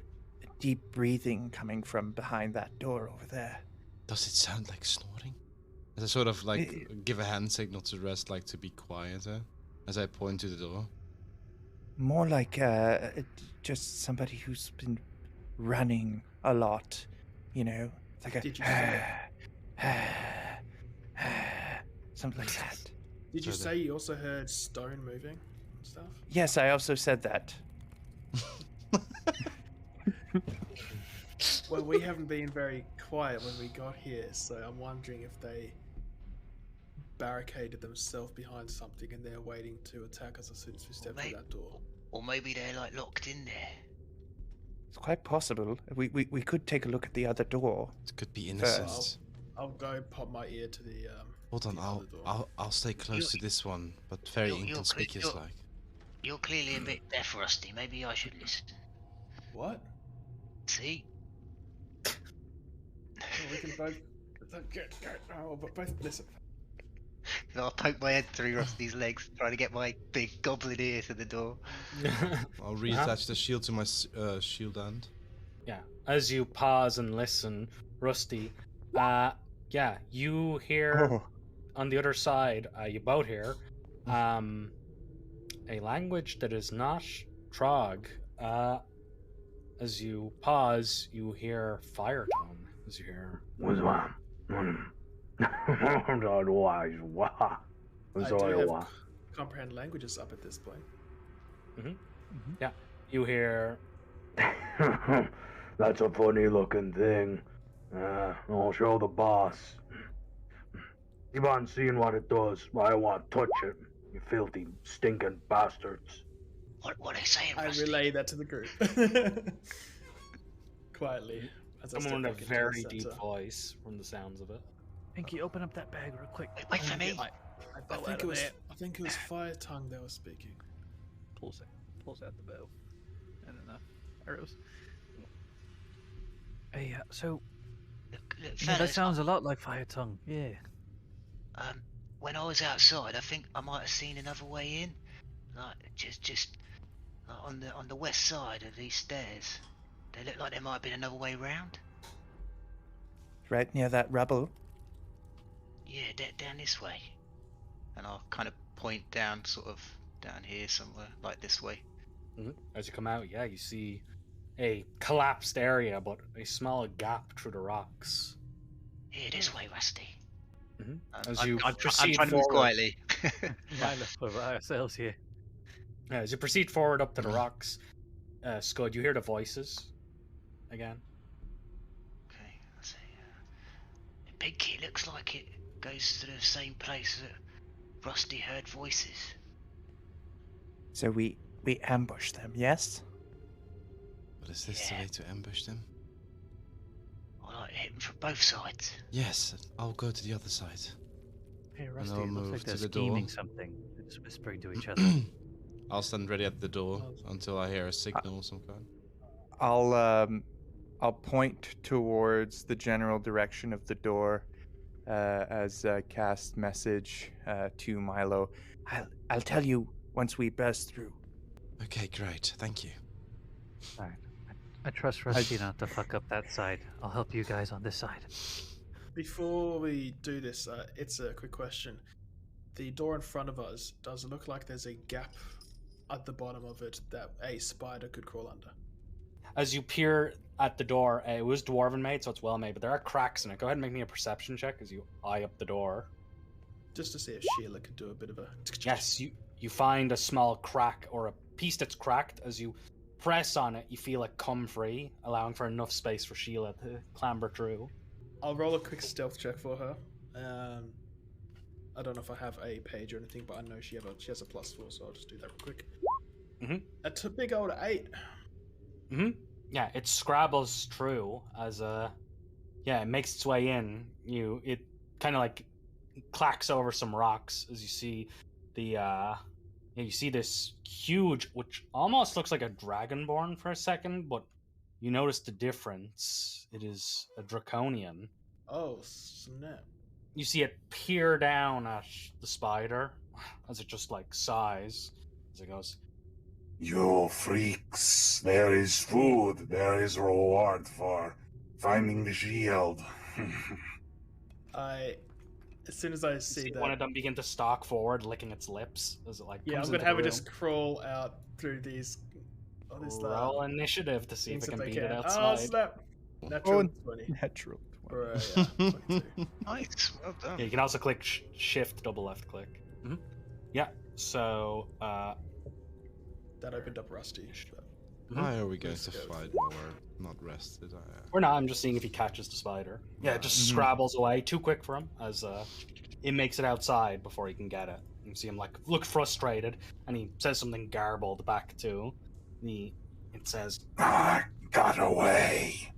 deep breathing coming from behind that door over there. Does it sound like snoring? As I sort of like give a hand signal to the rest, like to be quieter, as I point to the door. More like just somebody who's been running a lot, you know, like Did you something like that. Did you So say you also heard stone moving and stuff? Yes, I also said that. Well, we haven't been very quiet when we got here, so I'm wondering if they barricaded themselves behind something and they're waiting to attack us as soon as we step through that door. Or maybe they're like locked in there. It's quite possible. We could take a look at the other door. It could be innocent. I'll go pop my ear to the Hold on, the other door. I'll stay close to this one, but very inconspicuous like. You're clearly a bit deaf, Rusty. Maybe I should listen. What? See? Well, we can both. Oh, but both listen. I'll poke my head through Rusty's legs, trying to get my big goblin ear to the door. I'll reattach the shield to my shield end. Yeah. As you pause and listen, Rusty, you hear on the other side, you both hear, a language that is not Trog. As you pause, you hear fire tone. As you hear, I do have comprehend languages up at this point. yeah, you hear. That's a funny looking thing. I'll show the boss. Keep on seeing what it does. I don't want to touch it, you filthy, stinking bastards. What are they saying, I Rusty? relay that to the group. Quietly. As I step Someone with a back into the very deep center. voice, from the sounds of it. Pinky, open up that bag real quick. Wait for me. I I bow think out it of was. there. I think it was Fire Tongue that was speaking. Pulls out the bow. And then arrows. Hey, so Look, yeah, that fellas, sounds a lot like Fire Tongue. Yeah. when I was outside, I think I might have seen another way in, like just on the west side of these stairs. They look like there might have been another way round. Right near that rubble. Yeah, down this way. And I'll kind of point down, sort of down here somewhere, like this way. As you come out, yeah, you see a collapsed area, but a small gap through the rocks. Here, this way, Rusty. As you I'm proceed trying to move forward, quietly. Line up over ourselves here. as you proceed forward up to the rocks, Skud, you hear the voices again. Okay, I'll say, Pinky, looks like it goes to the same place that Rusty heard voices. So we ambush them, yes? But is this the way to ambush them? I like to hit them from both sides. Yes, I'll go to the other side. Hey, And Rusty, I'll it looks move like to they're the door. scheming something. They're just whispering to each other. I'll stand ready at the door until I hear a signal of some kind. I'll point towards the general direction of the door as cast message to Milo. I'll tell you once we burst through. Okay, great. Thank you. Alright. I trust Rusty not to fuck up that side. I'll help you guys on this side. Before we do this, it's a quick question. The door in front of us, does it look like there's a gap at the bottom of it that a spider could crawl under? As you peer at the door, it was dwarven made, so it's well made, but there are cracks in it. Go ahead and make me a perception check as you eye up the door. Just to see if Sheila could do a bit of a... Yes, you find a small crack or a piece that's cracked. As you press on it, you feel it come free, allowing for enough space for Sheila to clamber through. I'll roll a quick stealth check for her. I don't know if I have a page or anything, but I know she has a +4, so I'll just do that real quick. It's a big old 8. Yeah, it scrabbles through as it makes its way in. It kind of like clacks over some rocks as you see you see this huge, which almost looks like a dragonborn for a second, but you notice the difference. It is a draconian. Oh, snap. You see it peer down at the spider as it just like sighs as it goes, You freaks, there is food, there is reward for finding the shield. As soon as I see that... one of them begin to stalk forward, licking its lips as it like Yeah, comes I'm gonna into have the it room. just crawl out through these... Roll initiative to see if it can beat it Oh, outside. snap! Natural 20. Natural 20. Right, yeah, 22. Nice, well done. Yeah, you can also click shift, double left click. Yeah, so That opened up Rusty. Why are we going Let's to go. fight while we're not rested? we're not. I'm just seeing if he catches the spider. Yeah, it just scrabbles away. Too quick for him as it makes it outside before he can get it. You see him like look frustrated, and he says something garbled back to. It says, I got away.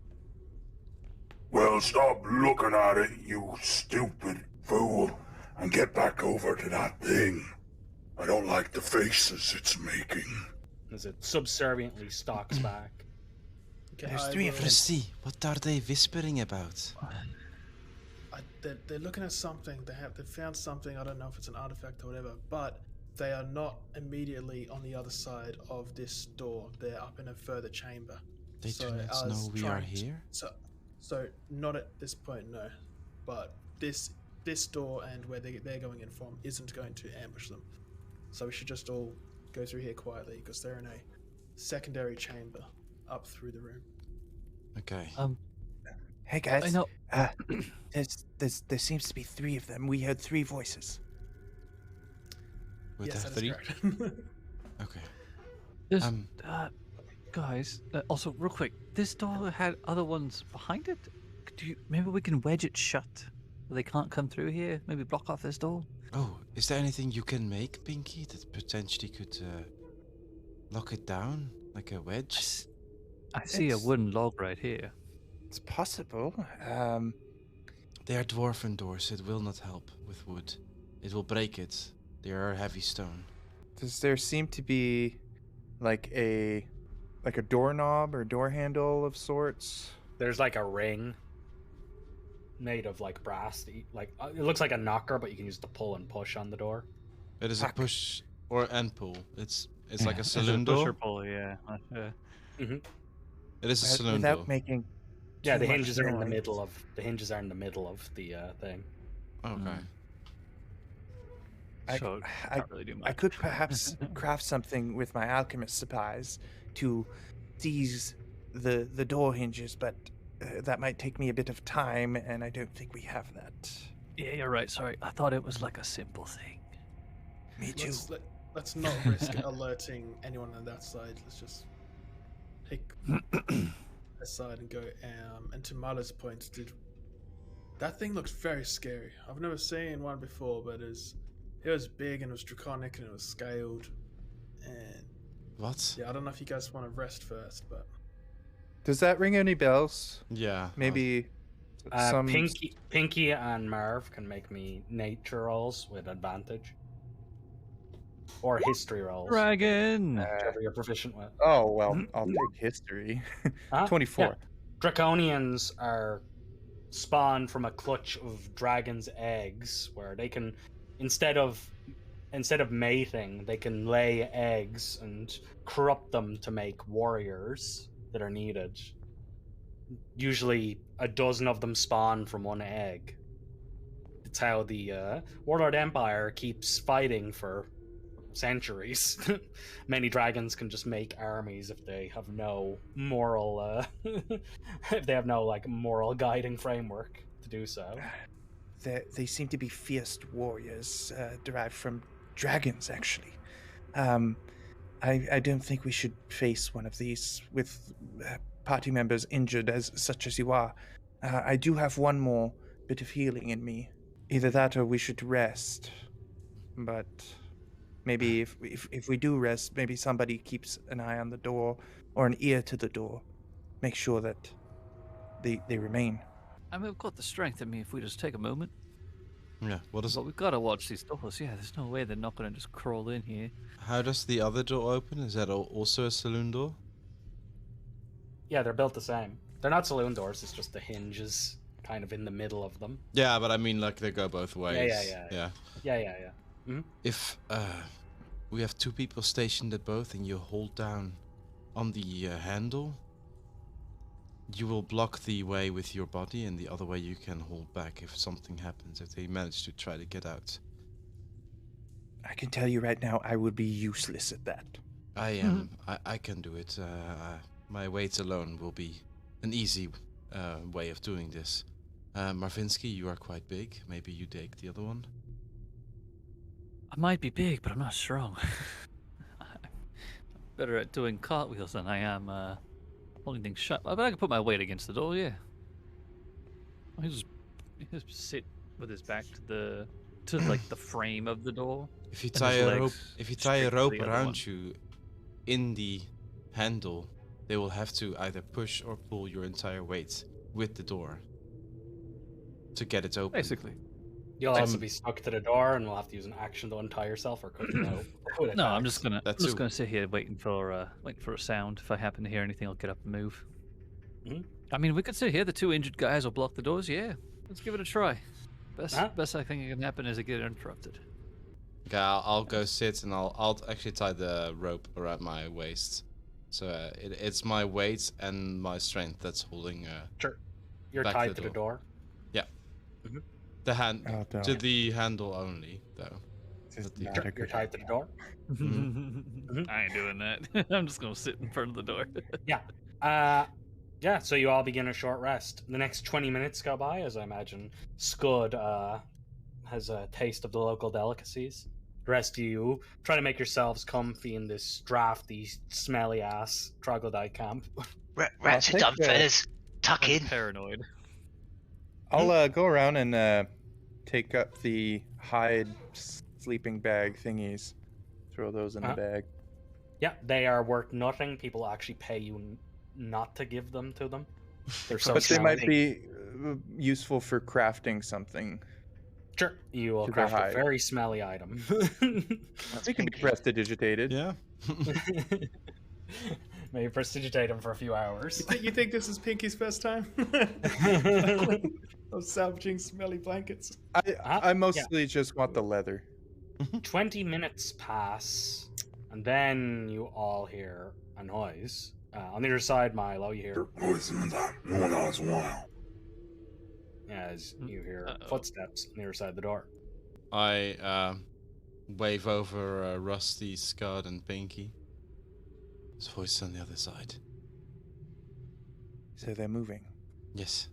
Well, stop looking at it, you stupid fool, and get back over to that thing. I don't like the faces it's making. as it subserviently stalks back. Okay, There's I 3 of will- us. Rusty, what are they whispering about? They're looking at something. They found something. I don't know if it's an artifact or whatever, but they are not immediately on the other side of this door. They're up in a further chamber. They So do I not was know we are trying to- here? So not at this point, no. But this door and where they're going in from isn't going to ambush them. So we should just all go through here quietly because they're in a secondary chamber up through the room. Okay. Hey guys, I know. there seems to be 3 of them. We heard 3 voices. With yes, the that is 3? correct. Okay. There's, Um, guys, also real quick, this door had other ones behind it. Maybe we can wedge it shut. They can't come through here. Maybe block off this door. Oh, is there anything you can make, Pinky, that potentially could lock it down? Like a wedge? I see a It's- wooden log right here. It's possible. They are dwarven doors, it will not help with wood. It will break it. They are heavy stone. Does there seem to be like a doorknob or door handle of sorts? There's like a ring made of like brass. It looks like a knocker, but you can use the pull and push on the door. It is a Fuck. push or and pull. It's like a It's saloon push or door. pull, yeah. Mm-hmm. It is a saloon Without door. making Yeah, too the much hinges are in the noise. middle of the thing. Okay. So I can't really do much. I could perhaps craft something with my alchemist supplies to seize the door hinges, but that might take me a bit of time, and I don't think we have that. Yeah, you're right. Sorry, I thought it was like a simple thing. Me too. Let's not risk alerting anyone on that side. Let's just pick aside and go. And to Marla's point, that thing looks very scary. I've never seen one before, but it was big and it was draconic and it was scaled. And What? yeah, I don't know if you guys want to rest first, but Does that ring any bells? Yeah. Maybe some. Pinky and Marv can make me nature rolls with advantage, or history rolls, Dragon. whichever you're proficient with. Oh well, I'll take history. Huh? 24. Yeah. Draconians are spawned from a clutch of dragon's eggs, where they can, instead of mating, they can lay eggs and corrupt them to make warriors that are needed. Usually, a dozen of them spawn from one egg. It's how the Warlord Empire keeps fighting for centuries. Many dragons can just make armies if they have no moral, if they have no like moral guiding framework to do so. They seem to be fierce warriors, derived from dragons, actually. I don't think we should face one of these with party members injured as such as you are. I do have one more bit of healing in me. Either that or we should rest. But maybe if we do rest, maybe somebody keeps an eye on the door or an ear to the door. Make sure that they remain. I mean, we've got the strength. I mean, if we just take a moment. Yeah. What is? But we've got to watch these doors. Yeah, there's no way they're not going to just crawl in here. How does the other door open? Is that also a saloon door? Yeah, they're built the same. They're not saloon doors, it's just the hinges kind of in the middle of them. Yeah, but I mean, like they go both ways. Yeah. Mm-hmm. If we have two people stationed at both, and you hold down on the handle, you will block the way with your body, and the other way you can hold back if something happens, if they manage to try to get out. I can tell you right now, I would be useless at that. I am. I can do it. My weight alone will be an easy way of doing this. Marvinsky, you are quite big. Maybe you take the other one. I might be big, but I'm not strong. I'm better at doing cartwheels than I am holding things shut. But I can put my weight against the door, yeah. He just sit with his back to like the frame of the door. If you and tie his a rope, legs if you tie a straight to rope the other around one. you in the handle, they will have to either push or pull your entire weight with the door to get it open. Basically. You'll also be stuck to the door, and we'll have to use an action to untie yourself or cut it out. with No, I'm attacks. just gonna sit here waiting for a sound. If I happen to hear anything, I'll get up and move. Mhm. I mean, we could sit here. The two injured guys will block the doors. Yeah, let's give it a try. Best I think can happen is it get interrupted. Okay, I'll go sit, and I'll actually tie the rope around my waist. So it's my weight and my strength that's holding. Sure. You're back tied to the door. The hand Oh, to don't. the handle only, though. This is But the- not a You're good tied to the door. I ain't doing that. I'm just gonna sit in front of the door. Yeah, so you all begin a short rest. The next 20 minutes go by, as I imagine Skud has a taste of the local delicacies. The rest of you try to make yourselves comfy in this drafty, smelly-ass troglodyte camp. Rats are take done, the- fellas. Tuck in. Paranoid. I'll go around and take up the hide sleeping bag thingies. Throw those in the bag. Yeah, they are worth nothing. People actually pay you not to give them to them. They're so But they might smelly. be useful for crafting something. Sure. You will To their craft a hide. very smelly item. They can be prestidigitated. Yeah. Maybe prestidigitate him for a few hours. You think this is Pinky's first time? Of salvaging smelly blankets. I mostly just want the leather. 20 minutes pass, and then you all hear a noise. On the other side, Milo, you hear Poison that. No one else while. as you hear footsteps on the other side of the door. I wave over Rusty, Skud, and Pinky. His voice on the other side. So they're moving. Yes.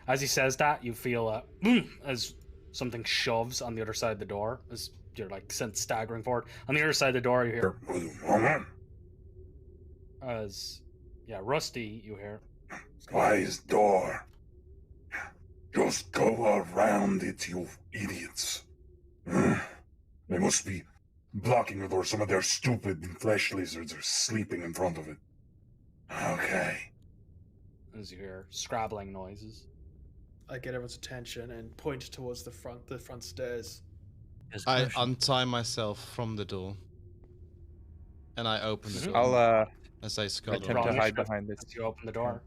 As he says that, you feel as something shoves on the other side of the door, as you're like sent staggering forward. On the other side of the door, you hear Rusty, you hear. Close door. Just go around it, you idiots. They must be blocking it, or some of their stupid flesh lizards are sleeping in front of it. Okay. As you hear scrabbling noises. I get everyone's attention and point towards the front stairs. I untie myself from the door. And I open the door. I'll as I scuttle. attempt to hide behind this. As you open the door.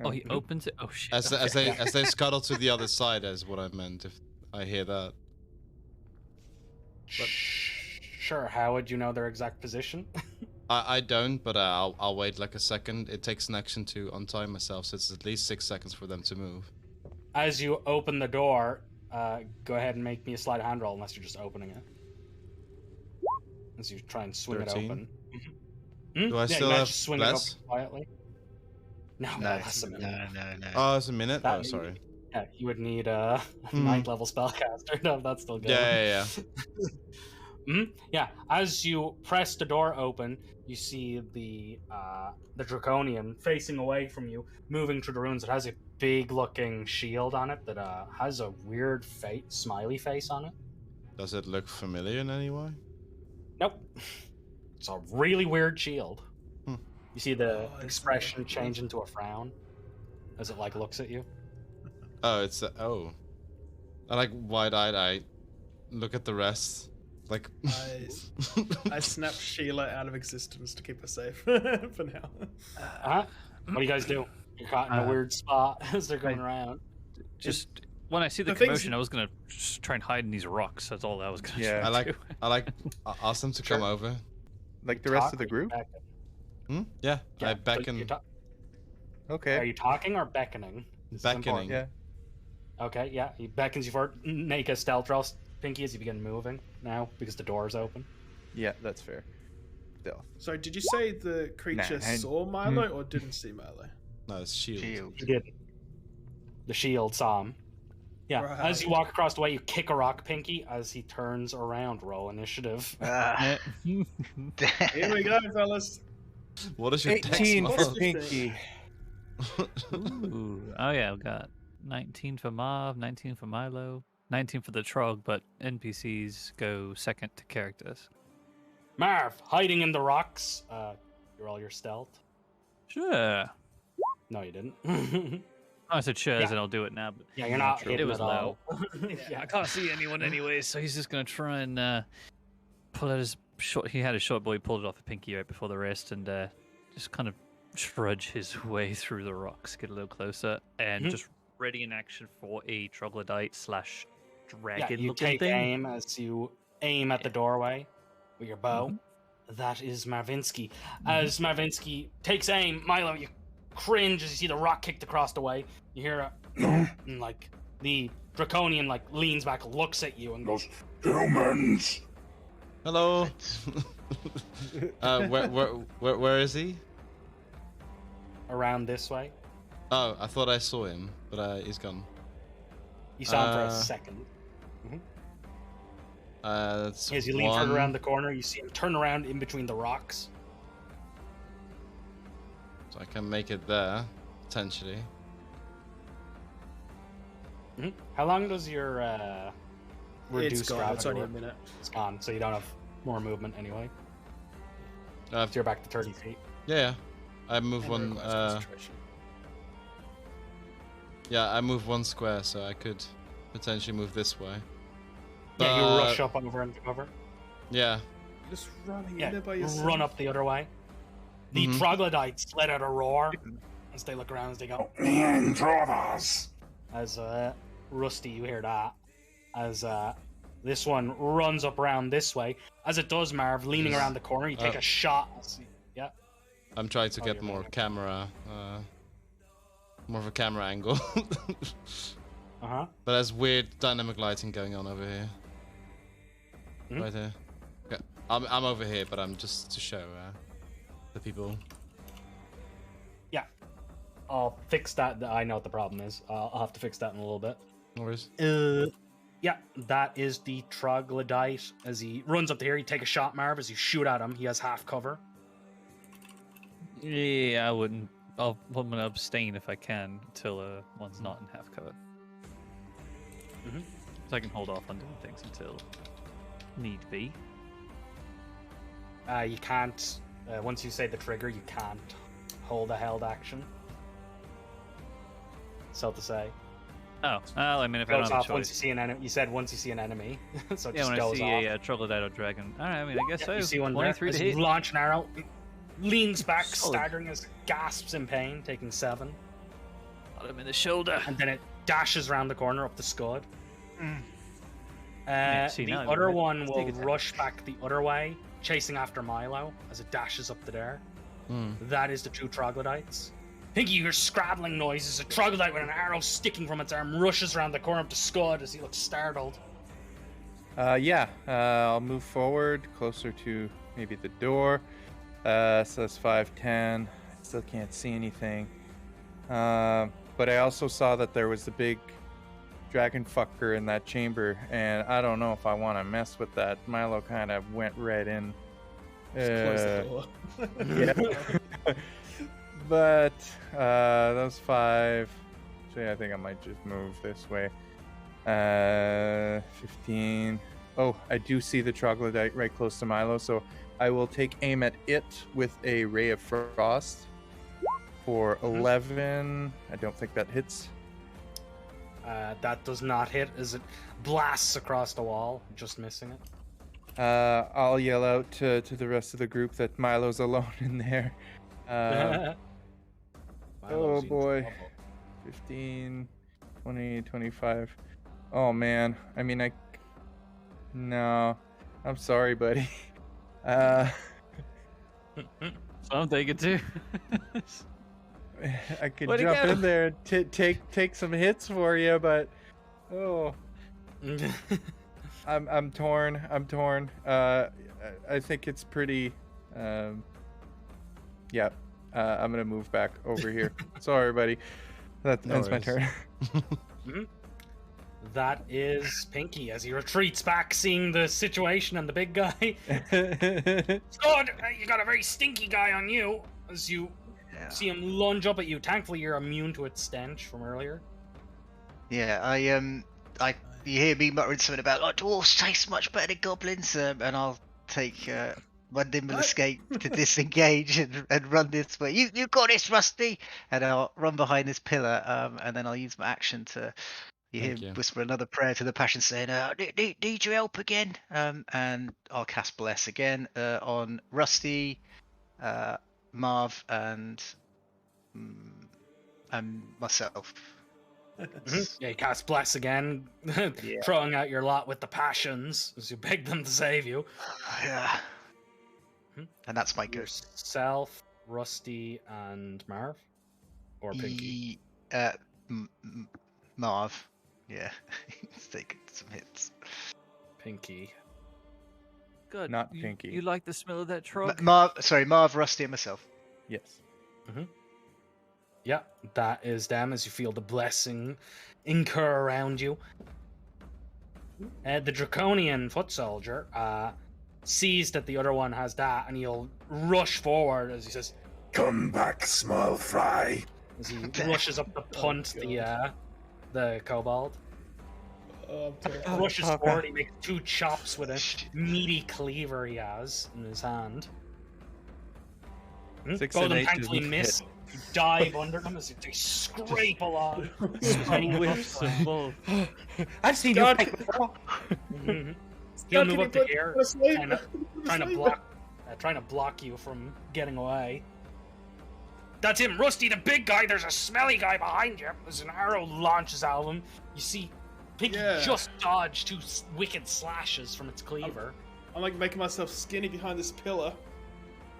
Oh, he opens it. Oh shit. As they scuttle to the other side, is what I meant. If I hear that. Sure. How would you know their exact position? I don't, but I'll wait like a second. It takes an action to untie myself, so it's at least 6 seconds for them to move. As you open the door, go ahead and make me a sleight of hand roll, unless you're just opening it. As you try and swing 13. it open. Do I Yeah, still you have just swing less? it open quietly. No, less a minute. No. Oh, it's a minute? That- Oh, sorry. Yeah, you would need a 9th level spellcaster. No, that's still good. Yeah. Yeah, as you press the door open, you see the Draconian facing away from you, moving through the ruins. It has a big-looking shield on it that has a weird smiley face on it. Does it look familiar in any way? Nope. It's a really weird shield. Hmm. You see the expression change into a frown as it like looks at you. Oh, it's I like wide-eyed. I look at the rest. Like I snap Sheila out of existence to keep her safe for now. What do you guys do? You're caught in a weird spot as they're going around. Just when I see the commotion, I was gonna just try and hide in these rocks. That's all I was gonna Yeah. try to do. I like ask them to come over. Like the rest of the group? Yeah, I beckon. Okay. Are you talking or beckoning? This is important. Beckoning. Yeah. Okay, yeah. He beckons you forward. Make a stealth roll, Pinky, as you begin moving now, because the door's open. Yeah, that's fair. Stealth. Sorry, did you say the creature saw Milo or didn't see Milo? No, it's shield. He did. The shield saw him. Yeah, Right. as you walk across the way, you kick a rock, Pinky, as he turns around. Roll initiative. Here we go, fellas. What is your 18 dex for mod? Pinky. Ooh. Oh yeah, I've got 19 for Marv, 19 for Milo, 19 for the Trog, but NPCs go second to characters. Marv, hiding in the rocks. You roll your stealth. Sure. No, you didn't. I said sure, and I'll do it now. But Yeah, you're not sure. hidden It was at all. low. I can't see anyone anyway, so he's just gonna try and pull out his short. He had a short bow. He pulled it off the Pinky right before the rest, and just kind of trudge his way through the rocks, get a little closer, and just ready in action for a troglodyte / dragon you looking take thing. aim as you aim at the doorway with your bow. That is Marvinsky. As Marvinsky takes aim, Milo, you cringe as you see the rock kicked across the way. You hear and like the Draconian like leans back, looks at you, and goes, Humans! Hello. Where is he? around this way. Oh, I thought I saw him, but he's gone. You saw him for a second. That's As you lean further around the corner, you see him turn around in between the rocks. So I can make it there, potentially. How long does your reduced It's gone. gravity It's only a work? minute. It's gone, so you don't have more movement anyway. Uh, So you're back to 30 feet. yeah. I move And one. requires concentration. Yeah, I move 1 square, so I could potentially move this way. Yeah, you rush up over and cover. Yeah. Just running Yeah, in there by yourself. run up the other way. The troglodytes let out a roar as they look around as they go. As Rusty, you hear that. As this one runs up around this way. As it does, Marv, leaning around the corner, you take a shot. Yeah. I'm trying to get more camera, more of a camera angle. Uh-huh. But there's weird dynamic lighting going on over here. Right here. Yeah, I'm over here, but I'm just to show the people. Yeah. I'll fix that. I know what the problem is. I'll have to fix that in a little bit. No worries. Yeah, that is the troglodyte. As he runs up to here, you take a shot, Marv. As you shoot at him, he has half cover. Yeah, I wouldn't. I'm gonna abstain if I can until one's not in half cover. So I can hold off on doing things until need be. You can't. Once you say the trigger, you can't hold a held action. So to say. Oh, well, I mean, if I don't have a choice. Once you see an enemy, you said once you see an enemy, so it yeah, just when goes I off. see a troglodyte or dragon. All right, I mean, I guess so. You see one there. 23 to As hit. you launch an arrow, it leans back, Solid. staggering as it gasps in pain, taking 7. Got him in the shoulder. And then it dashes around the corner up the Skud. See, The now other I'm one sneak will attack. rush back the other way, chasing after Milo as it dashes up to there. That is the 2 troglodytes. Pinky, you hear scrabbling noises. A troglodyte with an arrow sticking from its arm rushes around the corner of the Skud as he looks startled. I'll move forward closer to maybe the door. So that's 5, 10. I still can't see anything. But I also saw that there was a big dragon fucker in that chamber, and I don't know if I want to mess with that. Milo kind of went right in. Just close the door. Yeah. But that was 5. So yeah, I think I might just move this way. 15. Oh, I do see the troglodyte right close to Milo, so I will take aim at it with a ray of frost for 11. I don't think that hits. That does not hit as it blasts across the wall, just missing it. I'll yell out to the rest of the group that Milo's alone in there. Oh boy. 15, 20, 25. Oh man. I mean, no. I'm sorry, buddy. So I'm taking 2. I could Where'd he jump go? in there and take some hits for you, but I'm torn. I think it's pretty. Yeah. I'm gonna move back over here. Sorry, buddy. That ends my turn. That is Pinky as he retreats back, seeing the situation and the big guy. Skud, you got a very stinky guy on you. As you see him lunge up at you. Thankfully, you're immune to its stench from earlier. Yeah, you hear me muttering something about like dwarves taste much better than goblins, and I'll take one nimble escape to disengage and run this way. You got this, Rusty, and I'll run behind this pillar, and then I'll use my action to. You hear him whisper another prayer to the Passion, saying, "Need your help again?" And I'll cast Bless again on Rusty, Marv, and myself. Yeah, you cast Bless again, throwing out your lot with the Passions as you beg them to save you. Yeah. And that's my go. Yourself, Rusty, and Marv? Or Pinky? Marv. Yeah, he's taking some hits. Pinky. Good. Not Pinky. You like the smell of that trog? Marv, Rusty, and myself. Yes. Yeah, that is them as you feel the blessing incur around you. The Draconian foot soldier sees that the other one has that, and he'll rush forward as he says, "Come back, small fry." As he rushes up to punt the kobold. Rushes forward, he makes 2 chops with a meaty cleaver he has in his hand. 6 Both and of them 8 thankfully doesn't miss. hit. You dive under them as they scrape along. Whiffs them both. I've seen you fight before. He'll Skud, move can up you to put here, us away? trying to block you from getting away. That's him, Rusty, the big guy. There's a smelly guy behind you. As an arrow launches out of him, you see Pinky just dodged 2 wicked slashes from its cleaver. I'm like making myself skinny behind this pillar,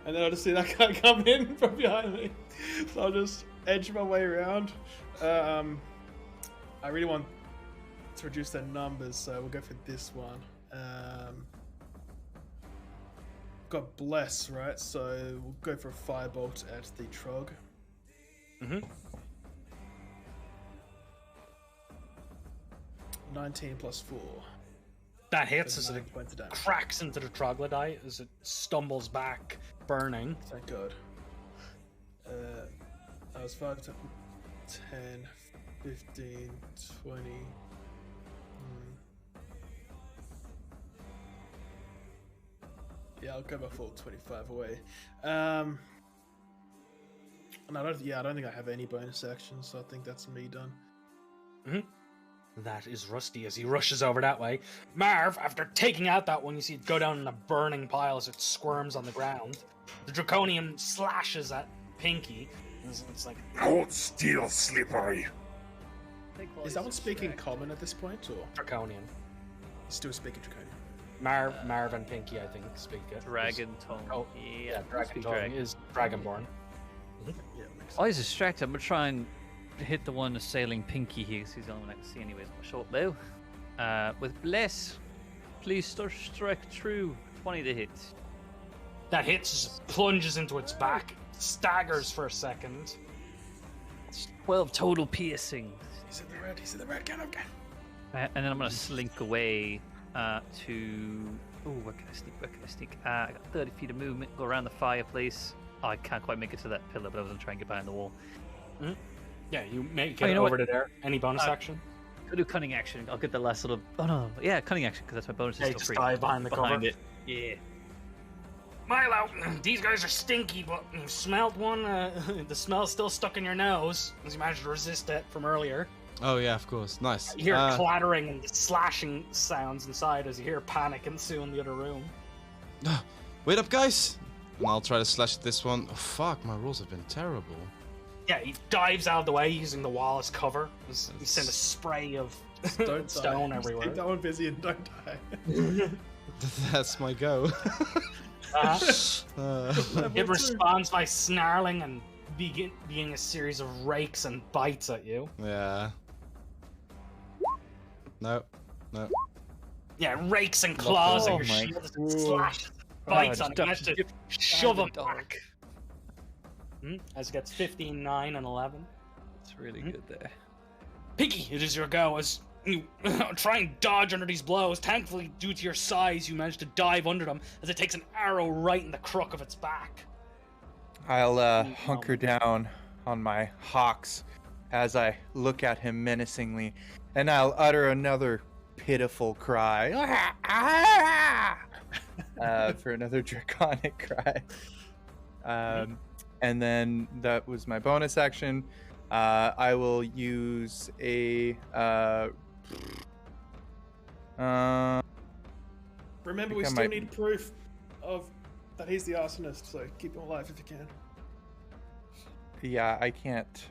and then I just see that guy come in from behind me. So I'll just edge my way around. I really want to reduce their numbers, so we'll go for this one. Got bless, right? So we'll go for a firebolt at the Trog. 19 plus 4. That hits as So it 9 points of damage. cracks into the troglodyte as it stumbles back, burning. Thank God. That was 5, 10, 15, 20. Yeah, I'll go by full 25 away. And I don't think I have any bonus actions, so I think that's me done. That is Rusty as he rushes over that way. Marv, after taking out that one, you see it go down in a burning pile as it squirms on the ground. The Draconian slashes at Pinky. It's like, Hold still, Slippery. Is that one speaking common at this point, or Draconian. still speaking Draconian? Marv and Pinky, I think, speak it. Dragon tongue. Oh, Yeah, Dragon tongue Dragon. is Dragonborn. Yeah, makes I was distracted. I'm gonna try and hit the one assailing Pinky here, 'cause he's the only one I can see anyways. My short bow. With bless, please strike true. 20 to hit. That hits, just plunges into its back, staggers for a second. 12 total piercing. He's in the red, get him. And then I'm gonna slink away to. Oh, where can I sneak? I got 30 feet of movement. Go around the fireplace. Oh, I can't quite make it to that pillar, but I was gonna try and get behind the wall. Yeah, you make Oh, it you know over what? to there. Any bonus action? I'll do cunning action. I'll get the last little. Oh no, yeah, cunning action because that's my bonus. Yeah, Is you still just free. dive behind the cover. it. Yeah. Milo, these guys are stinky, but you smelled one. The smell's still stuck in your nose, as you managed to resist it from earlier. Oh yeah, of course. Nice. You hear clattering and slashing sounds inside as you hear panic ensue in the other room. Wait up, guys! And I'll try to slash at this one. Oh, fuck, my rolls have been terrible. Yeah, he dives out of the way using the wall as cover. As you send a spray of Don't stone die. Just everywhere. keep that one busy and don't die. That's my go. It responds by snarling and beginning a series of rakes and bites at you. Yeah. No. Yeah, rakes and claws at Oh your my- shield as it slashes and bites on it. You manage to shove him back. As it gets 15, 9, and 11. It's really good there. Pinky, it is your go as you try and dodge under these blows. Thankfully, due to your size, you manage to dive under them as it takes an arrow right in the crook of its back. I'll hunker down on my hawks as I look at him menacingly, and I'll utter another pitiful cry for another draconic cry. And then that was my bonus action. I will use a Remember, I we think I still might- need proof of that he's the arsonist, so keep him alive if you can. Yeah, I can't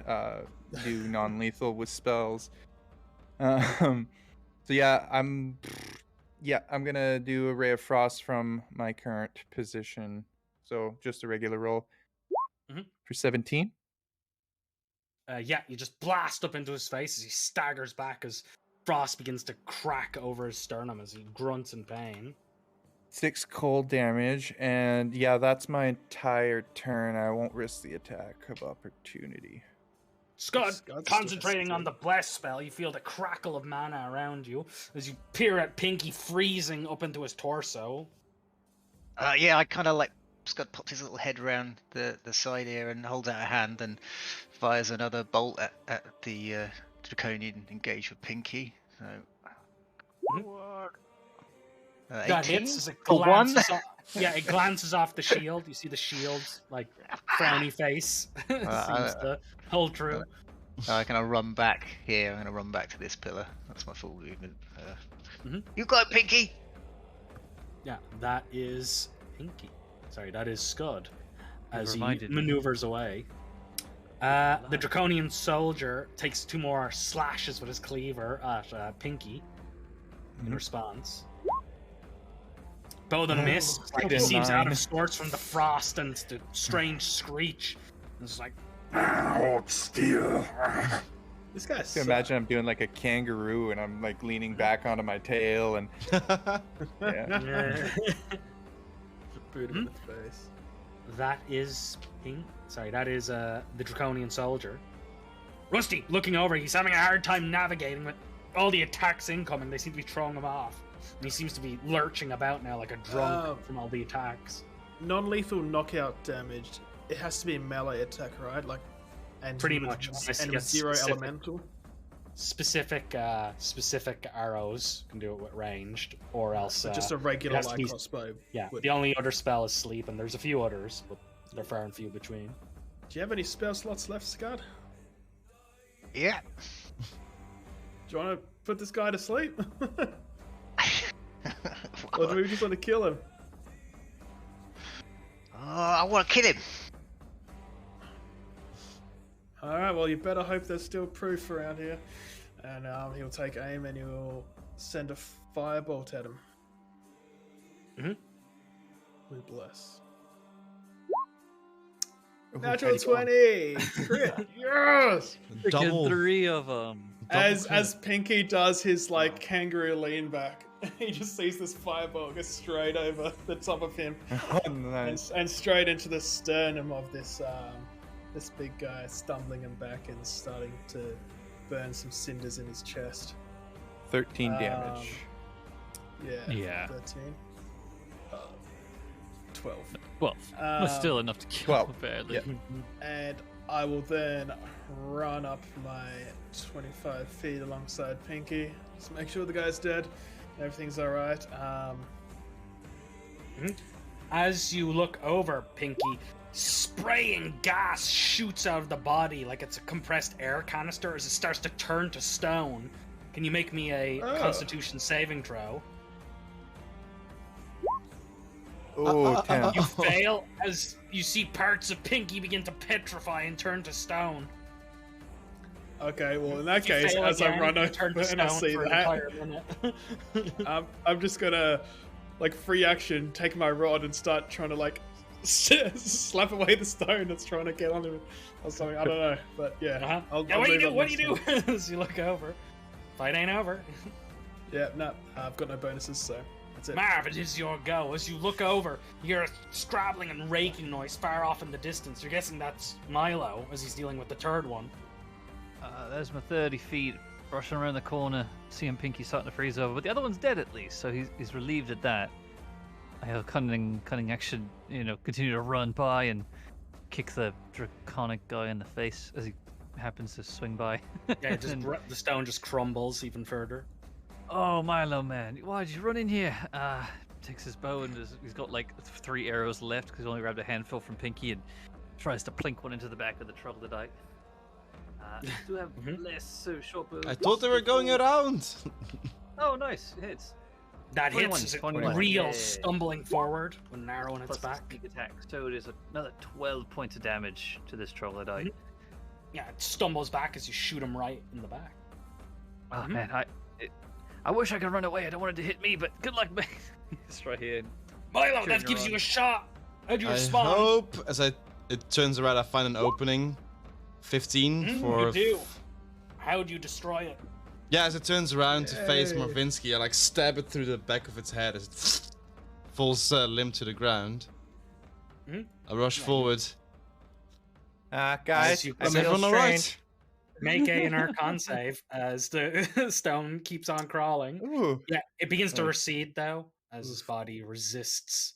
do non-lethal with spells. So yeah, I'm gonna do a ray of frost from my current position. So just a regular roll for 17. Yeah, you just blast up into his face as he staggers back as frost begins to crack over his sternum as he grunts in pain. 6 cold damage, and yeah, that's my entire turn. I won't risk the attack of opportunity. Scud, Scud's concentrating still on the bless spell, you feel the crackle of mana around you as you peer at Pinky freezing up into his torso. Yeah, I kind of like Scott pops his little head around the side here and holds out a hand and fires another bolt at the Draconian engaged with Pinky. So, That 18 hits as it for one. glances off. Yeah, it glances off the shield. You see the shield like frowny face seems to hold true. I'm gonna run back here. I'm gonna run back to this pillar. That's my full movement. Mhm. You got it, Pinky. Yeah, that is Pinky. Sorry, that is Skud. As he reminded me. maneuvers away. The draconian soldier takes 2 more slashes with his cleaver at Pinky in response. Both of them miss. Like, he seems out of sorts from the frost and the strange screech. It's like, Hold still. This guy's. So imagine I'm doing like a kangaroo and I'm like leaning back onto my tail and yeah. Boot him in the face. that is Pink. Sorry, that is the draconian soldier. Rusty, looking over, he's having a hard time navigating with all the attacks incoming. They seem to be throwing him off. And he seems to be lurching about now like a drunk from all the attacks. Non-lethal knockout damage. It has to be a melee attack, right? Like, and Pretty with- much, unless and you with get 0 specific. elemental. Specific arrows can do it with ranged, or else So just a regular has to light be- crossbow. yeah. would- The only other spell is sleep, and there's a few others, but they're far and few between. Do you have any spell slots left, Skud? Yeah. Do you want to put this guy to sleep? Or do we just want to kill him? I want to kill him. Alright, well, you better hope there's still proof around here. And he'll take aim and he'll send a firebolt at him. Mhm. We bless. Ooh, Natural how'd you go? 20! Crit! Yes! Double. 3 of them. As Pinky does his like kangaroo lean back, he just sees this firebolt go straight over the top of him Oh, nice. and straight into the sternum of this this big guy, stumbling him back and starting to burn some cinders in his chest. 13 damage. Yeah. 13. 12. Well, that's still enough to kill 12. barely. Yeah. And I will then run up my 25 feet alongside Pinky. Just make sure the guy's dead. Everything's alright. As you look over, Pinky, spraying gas shoots out of the body like it's a compressed air canister as it starts to turn to stone. Can you make me a Constitution saving throw? Oh, 10. You fail as you see parts of Pinky begin to petrify and turn to stone. Okay, well in that If you case, fail as I again, run you over turn to and I stone see for an that, entire minute. I'm just gonna, like, free action, take my rod and start trying to, like, slap away the stone that's trying to get on him or something. I don't know, but yeah. Uh-huh. I'll Yeah, what do you move do? on What do next you time. do? As you look over, fight ain't over. Yeah, no, I've got no bonuses, so that's it. Marv, it is your go. As you look over, you hear a scrabbling and raking noise far off in the distance. You're guessing that's Milo, as he's dealing with the third one. There's my 30 feet, rushing around the corner, seeing Pinky starting to freeze over. But the other one's dead at least, so he's relieved at that. I have cunning action, continue to run by and kick the draconic guy in the face as he happens to swing by. Yeah, just And- the stone just crumbles even further. Oh, Milo, man, why'd you run in here? Takes his bow and he's got like 3 arrows left because he only grabbed a handful from Pinky and tries to plink one into the back of the Troglodyte. Do have less short bows. I thought they were going around. Oh, nice, it hits. That 21, hits as it 21. reels, Yeah. stumbling forward with an arrow in its Plus back. sneak attack, so it is another 12 points of damage to this Troglodyte. Yeah, it stumbles back as you shoot him right in the back. Oh man, I wish I could run away. I don't want it to hit me, but good luck, man. It's right here. Milo, Turn that gives your you a shot. How'd you I respond? hope as it turns around, I find an opening. 15 for. You do. How'd you destroy it? Yeah, as it turns around to face Yay. Marvinsky, I like stab it through the back of its head as it falls limp to the ground. Mhm. I rush forward. Guys, you- I Is feel everyone strange. alright? Make an Archon save as the stone keeps on crawling. Ooh. Yeah, it begins to recede though as his body resists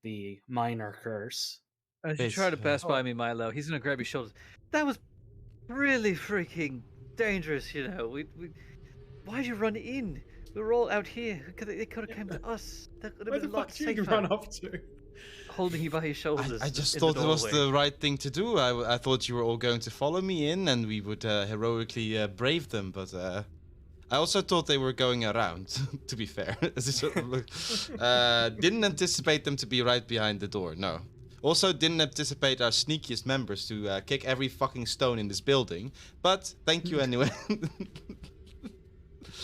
the minor curse. As you Base, try to yeah. pass by me, Milo, he's gonna grab your shoulders. That was really freaking dangerous, We why'd you run in? We were all out here. They could have come to us. That would Where have the been a lot fuck did you safer. run off to? holding you by your shoulders. I just in thought the it was doorway. the right thing to do. I thought you were all going to follow me in, and we would heroically brave them. But I also thought they were going around. To be fair, as it sort of looked. Didn't anticipate them to be right behind the door. No. Also, didn't anticipate our sneakiest members to kick every fucking stone in this building. But thank you anyway.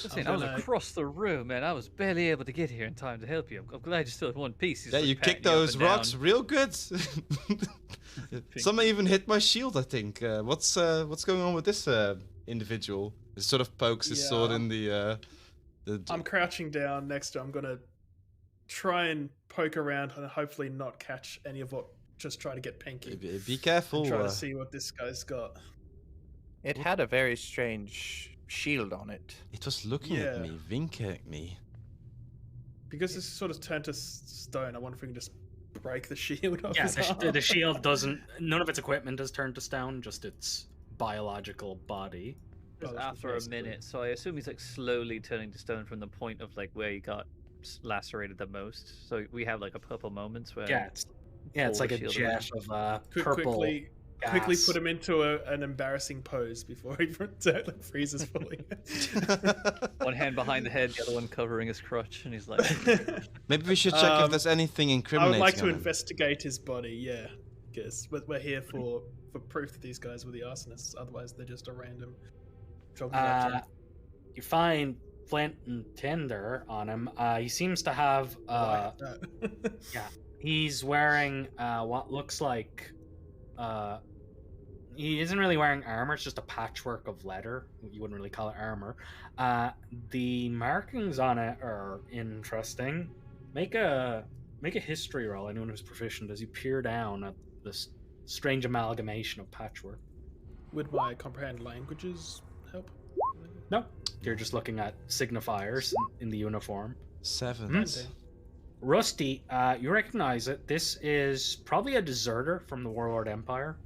Listen, I was across the room, and I was barely able to get here in time to help you. I'm glad you're still in one piece. Yeah, you kicked those rocks real good. Some even hit my shield, I think. What's going on with this individual? It sort of pokes his sword in the I'm crouching down next to him. I'm gonna try and poke around and hopefully not catch any of what. Just try to get Pinky. Be careful. And try to see what this guy's got. It had a very strange shield on it. It was looking at me, winking at me. Because this sort of turned to stone, I wonder if we can just break the shield off his the shield doesn't... None of its equipment has turned to stone, just its biological body. Just after a minute, so I assume he's like slowly turning to stone from the point of like where he got lacerated the most. So we have like a couple moments where... it's like a jet of purple Quickly put him into an embarrassing pose before he freezes fully. One hand behind the head, the other one covering his crutch, and he's like... Maybe we should check if there's anything incriminating. I would like to investigate his body, because we're here for proof that these guys were the arsonists. Otherwise, they're just a random troglodyte. You find flint and tinder on him. He seems to have... he's wearing what looks like... he isn't really wearing armor, it's just a patchwork of leather. You wouldn't really call it armor. The markings on it are interesting. Make a history roll, anyone who's proficient, as you peer down at this strange amalgamation of patchwork. Would my comprehend languages help? No, you're just looking at signifiers in the uniform. 7. Rusty, you recognize it. This is probably a deserter from the Warlord Empire.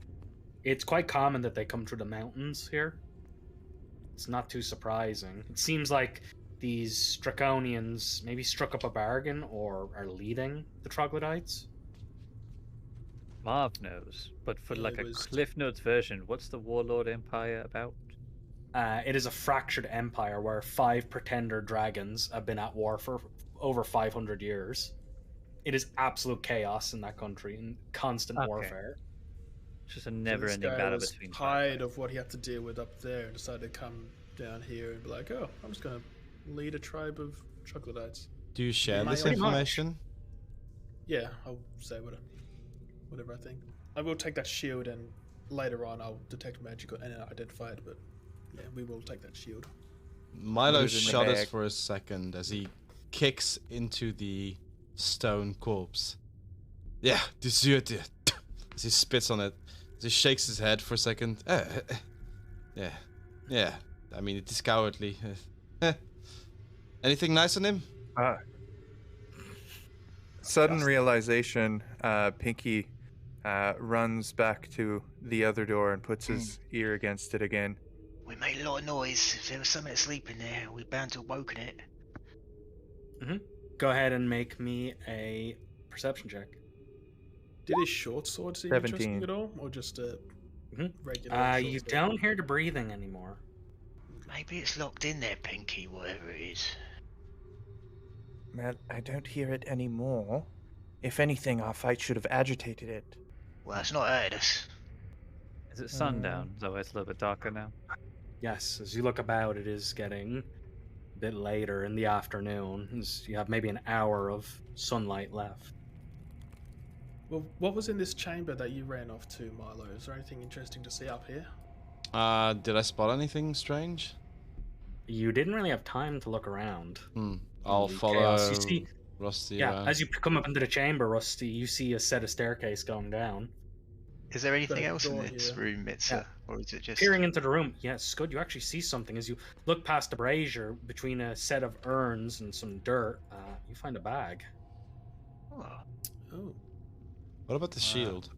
It's quite common that they come through the mountains here. It's not too surprising. It seems like these Draconians maybe struck up a bargain or are leading the Troglodytes. Marv knows, but for like a Cliff Notes version, what's the Warlord Empire about? It is a fractured empire where 5 pretender dragons have been at war for over 500 years. It is absolute chaos in that country and constant warfare. It's just a never-ending battle between. Tired of what he had to deal with up there and decided to come down here and be like, "Oh, I'm just gonna lead a tribe of troglodytes." Do you share this information? Yeah, I'll say whatever I think. I will take that shield, and later on I'll detect magic and identify it. But yeah, we will take that shield. Milo shudders for a second as he kicks into the stone corpse. Yeah, deserted. As he spits on it, as he shakes his head for a second. Yeah. I mean, it is cowardly. Anything nice on him? Sudden realization. Pinky runs back to the other door and puts his ear against it again. We made a lot of noise. If there was something asleep in there, we're bound to have woken it. Go ahead and make me a perception check. Did his short sword seem interesting at all, or just a regular? You don't hear the breathing anymore. Maybe it's locked in there, Pinky. Whatever it is. Well, I don't hear it anymore. If anything, our fight should have agitated it. Well, it's not hurt us. Is it sundown? So it's a little bit darker now. Yes, as you look about, it is getting a bit later in the afternoon. You have maybe an hour of sunlight left. Well, what was in this chamber that you ran off to, Milo? Is there anything interesting to see up here? Did I spot anything strange? You didn't really have time to look around. I'll follow Rusty. Yeah, as you come up into the chamber, Rusty, you see a set of staircase going down. Is there anything else in this room, Mitza? Or is it just... Peering into the room, yes, Skud, you actually see something. As you look past the brazier, between a set of urns and some dirt, you find a bag. Oh. What about the shield?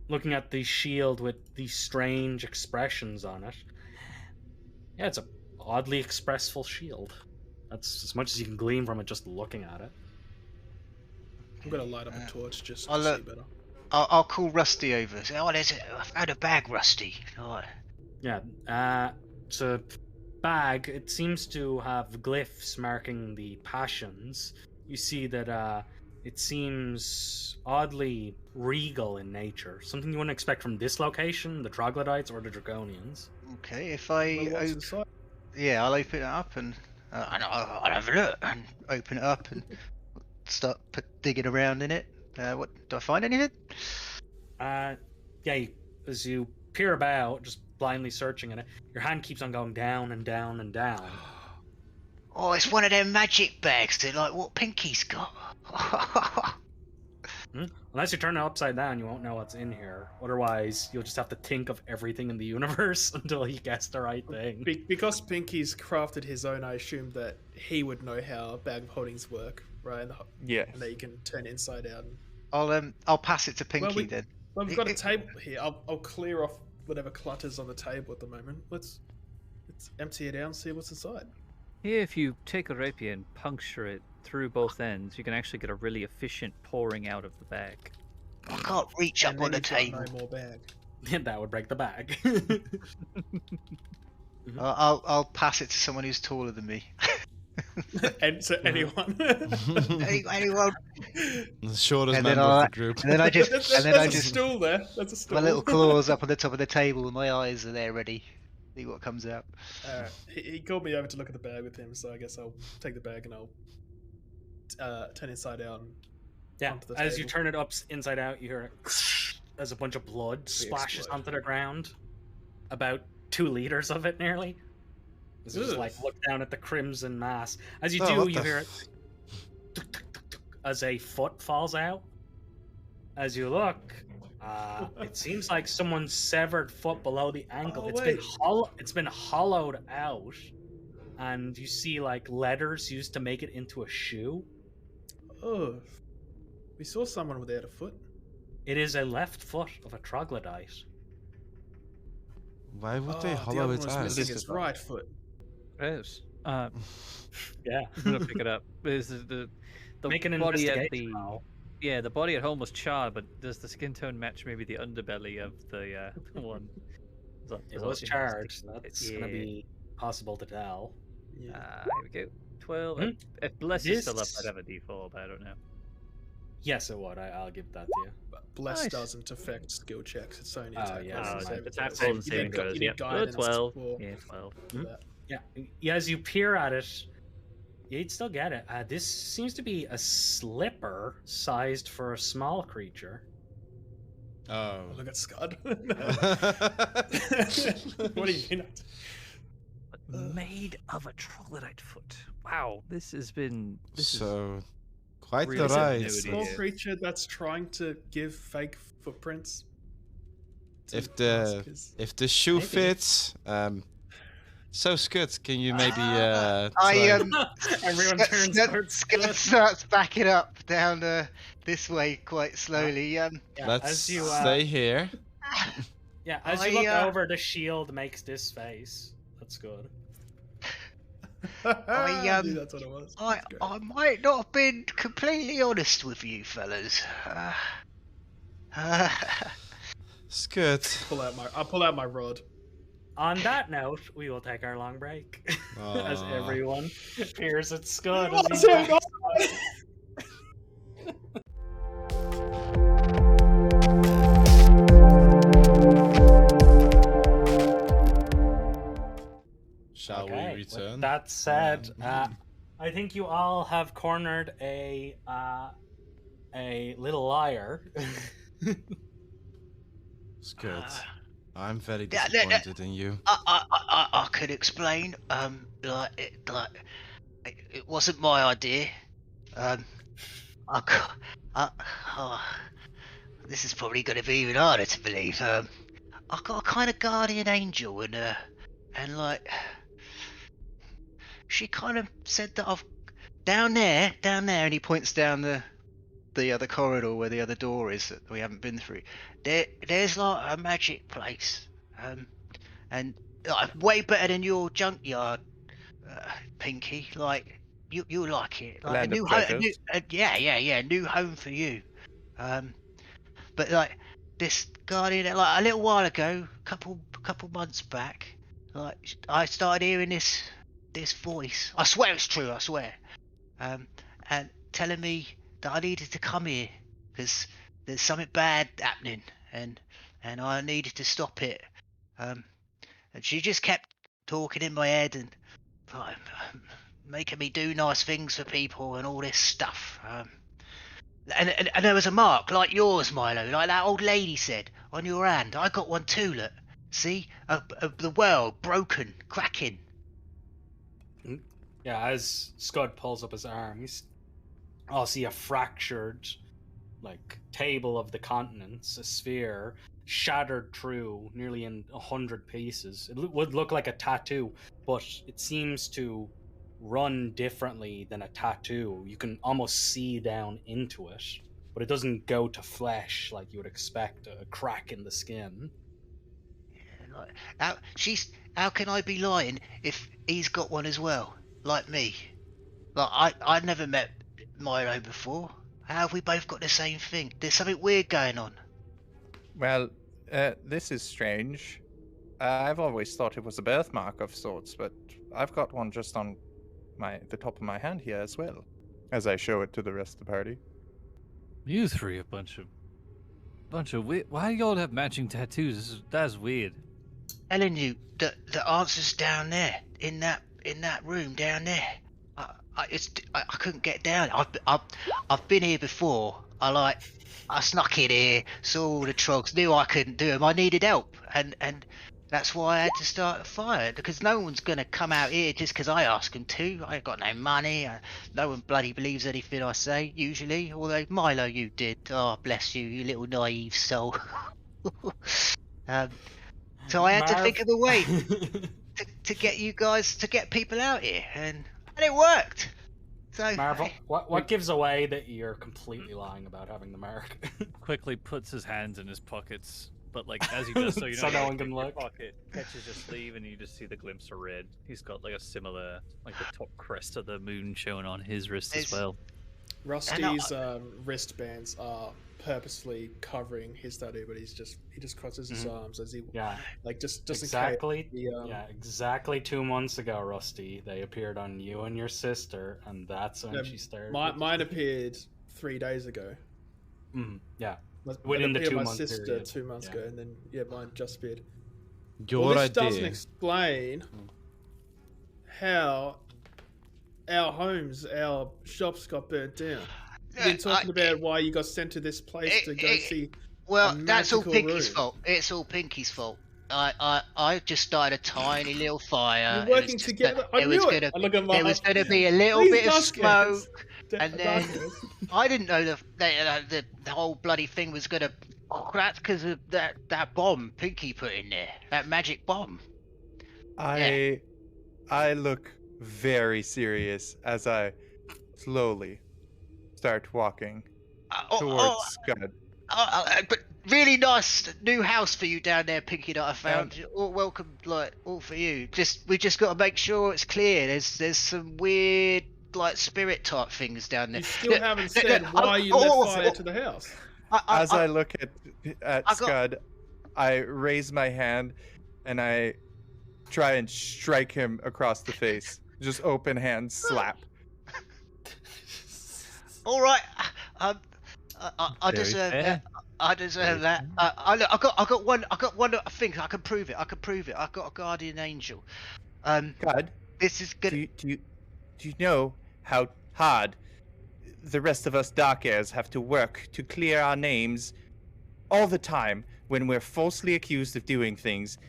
Looking at the shield with these strange expressions on it. Yeah, it's a oddly expressful shield. That's as much as you can glean from it just looking at it. I'm gonna light up a torch just I'll, to see better. I'll call Rusty over. Say, I've found a bag, Rusty. Alright. Yeah, it's a bag. It seems to have glyphs marking the passions. You see that it seems oddly regal in nature. Something you wouldn't expect from this location, the Troglodytes or the Draconians. Okay, if I... Well, what's inside? Yeah, I'll open it up and I'll have a look and open it up and start digging around in it. What do I find anything? As you peer about, just blindly searching in it, your hand keeps on going down and down and down. Oh, it's one of them magic bags. They're like what Pinky's got. Unless you turn it upside down, you won't know what's in here. Otherwise, you'll just have to think of everything in the universe until you guess the right thing. Because Pinky's crafted his own, I assumed that he would know how bag of holdings work, right? Yeah. And that you can turn inside out. I'll pass it to Pinky then. Well, we've got a table here. I'll clear off whatever clutter's on the table at the moment. Let's empty it out and see what's inside. Here, if you take a rapier and puncture it through both ends, you can actually get a really efficient pouring out of the bag. I can't reach up And on then the you've got table. no more bag. That would break the bag. I'll pass it to someone who's taller than me. And to anyone. Anyone? The shortest And member then of the group. And then I just, There's and then I a just, stool there. That's a stool. my little claws up on the top of the table, and my eyes are there ready. See what comes out. He called me over to look at the bag with him, so I guess I'll take the bag and I'll turn inside out. And Yeah, onto the as you table. turn it inside out, you hear it as a bunch of blood splashes explode. onto the ground. About 2 liters of it, nearly. As you just Ugh. look down at the crimson mass. As you Oh, do, what you the hear it as a foot falls out. As you look, it seems like someone's severed foot below the ankle. Oh, It's been hollowed out, and you see like letters used to make it into a shoe. Oh, we saw someone without a foot. It is a left foot of a troglodyte. Why would they the hollow other it one was out? missing his right foot. Yes. Yeah, I'm gonna pick it up. Is the make an body at investigation the roll. the body at home was charred, but does the skin tone match maybe the underbelly of the one? It was charred. That's gonna be possible to tell. Yeah. Here we go. 12. If Bless is still up, I'd have a D4, but I don't know. Yes, it would. I'll give that to you. But Bless Nice. doesn't affect skill checks. It's only Oh, attack yeah, rolls and it's saving attack throws. rolls and You saving need throws, you need yep. guidance 12. for Yeah, 12. that. Yeah, as you peer at it, you'd still get it. This seems to be a slipper sized for a small creature. Oh. Look at Skud. What are you doing? But made of a troglodyte foot. Wow, this has been. So, quite really the good ride. news. Small Yeah. creature that's trying to give fake footprints. to If the maskers. if the shoe Maybe. fits, so Skud, can you maybe I try- Everyone turns towards Skud starts backing up down this way quite slowly. Yeah, let's as you stay here. as you look over, the shield makes this face. That's good. I knew that's what it was. I That's great. I might not have been completely honest with you, fellas. Skud. I'll pull out my rod. On that note, we will take our long break as Aw. everyone peers at Skud. What's As he going backs on? Shall Okay, we return? With that said, I think you all have cornered a little liar. Skud, I'm very Yeah, disappointed in you. I could explain. It wasn't my idea. This is probably going to be even harder to believe. I got a kind of guardian angel, and like, she kind of said that I've down there, and he points down the other corridor where the other door is that we haven't been through. There's like a magic place, and like, way better than your junkyard, Pinky. Like, you'll like it. Like Land a of new home, pleasures. yeah, new home for you. But like this guardian, like a little while ago, couple months back, like I started hearing this voice. I swear it's true. I swear. And telling me that I needed to come here because there's something bad happening, and I needed to stop it. And she just kept talking in my head and making me do nice things for people and all this stuff. And there was a mark like yours, Milo, like that old lady said on your hand. I got one too. Look, see, the world broken, cracking. Yeah, as Skud pulls up his arm, I'll see a fractured, like, table of the continents, a sphere, shattered through nearly in 100 pieces. It would look like a tattoo, but it seems to run differently than a tattoo. You can almost see down into it, but it doesn't go to flesh like you would expect, a crack in the skin. Like, how can I be lying if he's got one as well, like me? Like I'd never met Milo before. How have we both got the same thing? There's something weird going on. Well, this is strange. I've always thought it was a birthmark of sorts, but I've got one just on the top of my hand here as well, as I show it to the rest of the party. You three, a bunch of weird. Why do y'all have matching tattoos? That's weird. Telling you, the answer's down there in that room down there. I couldn't get down. I've been here before. I snuck in here, saw all the trogs, knew I couldn't do them. I needed help, and that's why I had to start a fire, because no one's gonna come out here just because I ask them to. I ain't got no money. No one bloody believes anything I say usually. Although Milo, you did. Oh, bless you, you little naive soul. So I had to think of a way to get you guys to get people out here, and it worked. So Marvel, what gives away that you're completely lying about having the mark? Quickly puts his hands in his pockets, but like as he does so, you know, So no one can look. Pocket catches his sleeve, and you just see the glimpse of red. He's got like a similar, like the top crest of the moon showing on his wrist as well. Rusty's wristbands are purposely covering his tattoo, but he just crosses his arms as he just exactly in case exactly 2 months ago, Rusty, they appeared on you and your sister, and that's when she started. Mine appeared 3 days ago. Within the 2 my month sister period. 2 months ago, and then mine just appeared. Your this idea. doesn't explain how our shops got burnt down. You've been talking about why you got sent to this place to go see. Well, that's all Pinky's room. fault. It's all Pinky's fault. I just started a tiny little fire. You're working together. I knew it. There was going to be a little bit of smoke, and then I didn't know the whole bloody thing was going to crack because of that bomb Pinky put in there. That magic bomb. I look very serious as I slowly start walking towards Skud. But really nice new house for you down there, Pinky, that I found. All welcome, all for you. We just got to make sure it's clear. There's some weird spirit type things down there. You still haven't said why you lit fire to the house. As I look at Skud, I raise my hand and I try and strike him across the face. Just open hand slap. All right, I deserve that. I deserve that. I got one thing. I can prove it. I've got a guardian angel. God, this is good. Do you know how hard the rest of us Dark Airs have to work to clear our names all the time when we're falsely accused of doing things?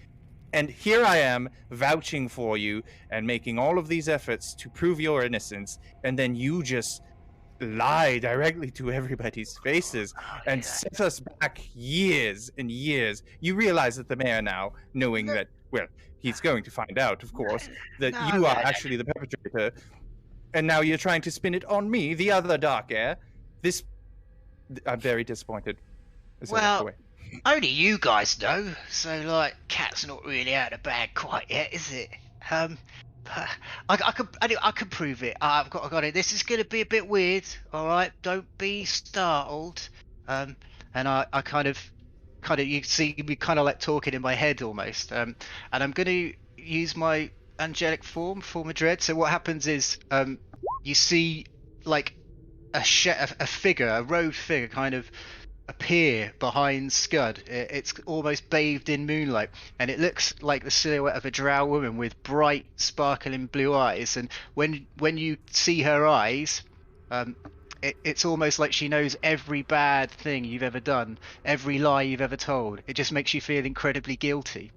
And here I am vouching for you and making all of these efforts to prove your innocence, and then you just lie directly to everybody's faces and set us back years and years. You realize that the mayor now, knowing that, well, he's going to find out, of course, that you are actually the perpetrator, and now you're trying to spin it on me, the other Dark Air. I'm very disappointed. Well, only you guys know, so Cat's not really out of the bag quite yet, is it? I could prove it. I got it. This is gonna be a bit weird. All right, don't be startled. And I kind of, you see me kind of like talking in my head almost. And I'm gonna use my angelic form of dread. So what happens is, you see like a figure, a robed figure, kind of appear behind Skud. It's almost bathed in moonlight, and it looks like the silhouette of a drow woman with bright, sparkling blue eyes. And when you see her eyes, it's almost like she knows every bad thing you've ever done, every lie you've ever told. It just makes you feel incredibly guilty.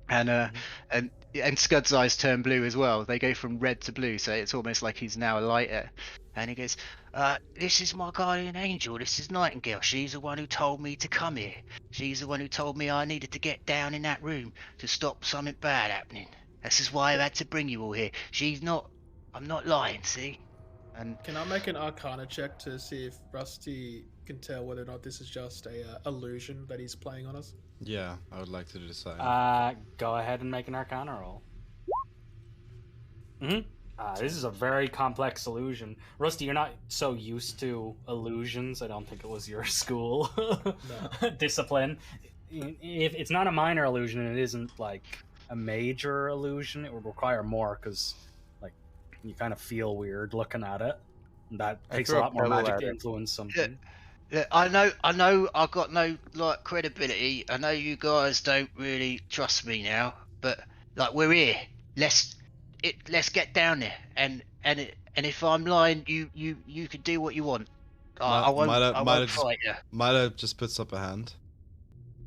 And and Scud's eyes turn blue as well. They go from red to blue, so it's almost like he's now a lighter. And he goes, this is my guardian angel. This is Nightingale. She's the one who told me to come here. She's the one who told me I needed to get down in that room to stop something bad happening. This is why I had to bring you all here. I'm not lying, see? And can I make an Arcana check to see if Rusty can tell whether or not this is just a illusion that he's playing on us? Yeah, I would like to do the same. Go ahead and make an Arcana roll. This is a very complex illusion. Rusty, you're not so used to illusions. I don't think it was your school discipline. If it's not a minor illusion and it isn't like a major illusion, it would require more because like you kind of feel weird looking at it. And that takes a lot more magic to influence something. Yeah, I know I've got no like credibility. I know you guys don't really trust me now, but like we're here. Let's get down there, and if I'm lying, you can do what you want. I won't fight you. Milo just puts up a hand.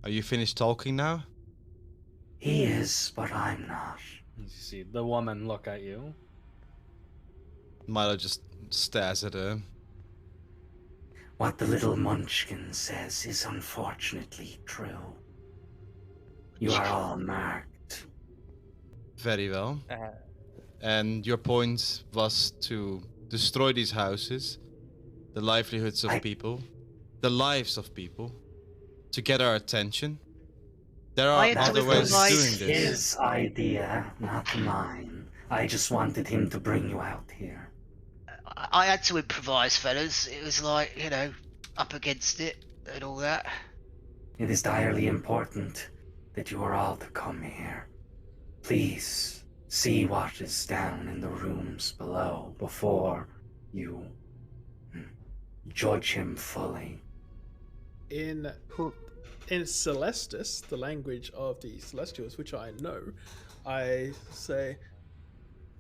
Are you finished talking now? He is, but I'm not. You see the woman look at you. Milo just stares at her. What the little munchkin says is unfortunately true. You are all marked. Very well. And your point was to destroy these houses, the livelihoods of people, the lives of people, to get our attention. There are other ways of doing this. His idea, not mine. I just wanted him to bring you out here. I had to improvise, fellas. It was like, up against it and all that. It is direly important that you are all to come here. Please see what is down in the rooms below before you judge him fully. In Celestis, the language of the Celestials, which I know, I say,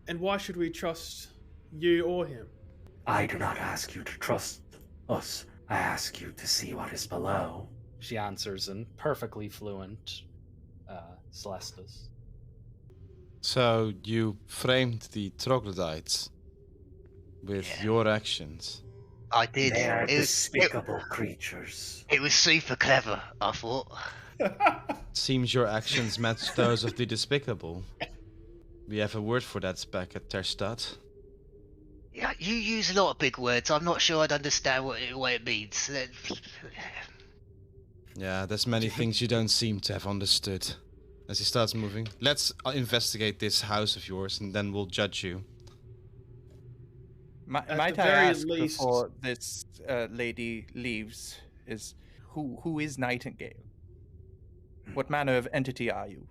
and why should we trust you or him? I do not ask you to trust us. I ask you to see what is below. She answers in perfectly fluent Celestis. So you framed the Troglodytes with your actions. I did. They are despicable creatures. It was super clever, I thought. Seems your actions match those of the despicable. We have a word for that back at Terstad. Yeah, you use a lot of big words. I'm not sure I'd understand what it means. Yeah, there's many things you don't seem to have understood. As he starts moving. Let's investigate this house of yours and then we'll judge you. Might I ask before this lady leaves, is who is Nightingale? What manner of entity are you?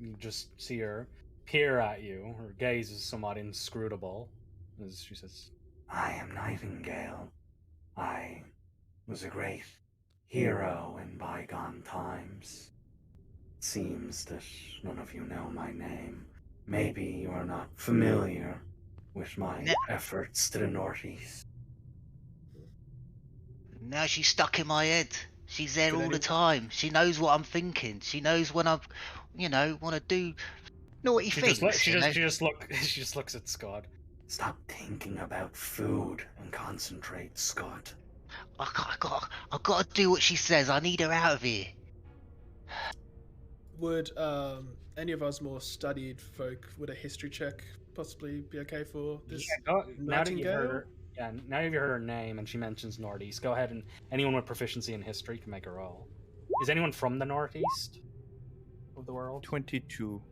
You just see her peer at you. Her gaze is somewhat inscrutable. As she says, I am Nightingale. I was a great hero in bygone times. It seems that none of you know my name. Maybe you are not familiar with my efforts to the northeast. Now she's stuck in my head. She's there all the time. She knows what I'm thinking. She knows when I, want to do naughty things. She just looks at Skud. Stop thinking about food and concentrate, Scott. I got to do what she says. I need her out of here. Would any of us more studied folk, would a history check possibly be okay for this? Now that you've heard her name and she mentions Northeast, go ahead and anyone with proficiency in history can make a roll. Is anyone from the Northeast of the world? 22.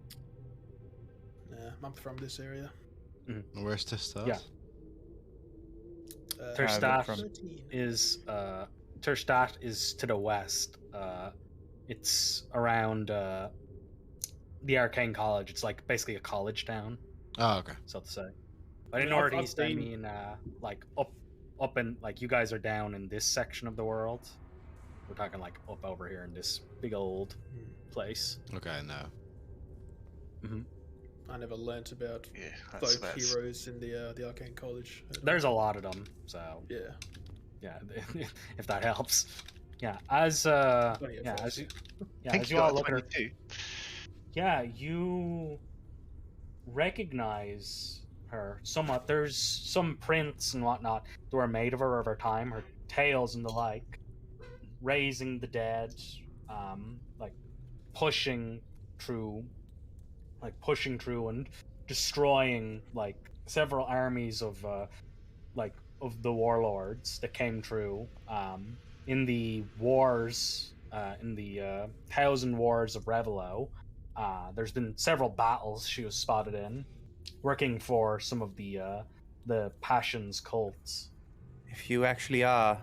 I'm from this area. Where's the start? Yeah. Terstadt is to the west. It's around the Arcane College. It's like basically a college town. Oh, okay. So to say. But in northeast, I mean, like up in like you guys are down in this section of the world. We're talking like up over here in this big old place. Okay, no. I never learnt about that's heroes in the Arcane College. There's a lot of them, so yeah, if that helps. Yeah, as you all look at her, you recognize her somewhat. There's some prints and whatnot that were made of her over time, her tails and the like, raising the dead, like pushing through and destroying like several armies of the warlords that came through in the wars, in the 1,000 Wars of Revelo. There's been several battles she was spotted in, working for some of the Passions cults. If you actually are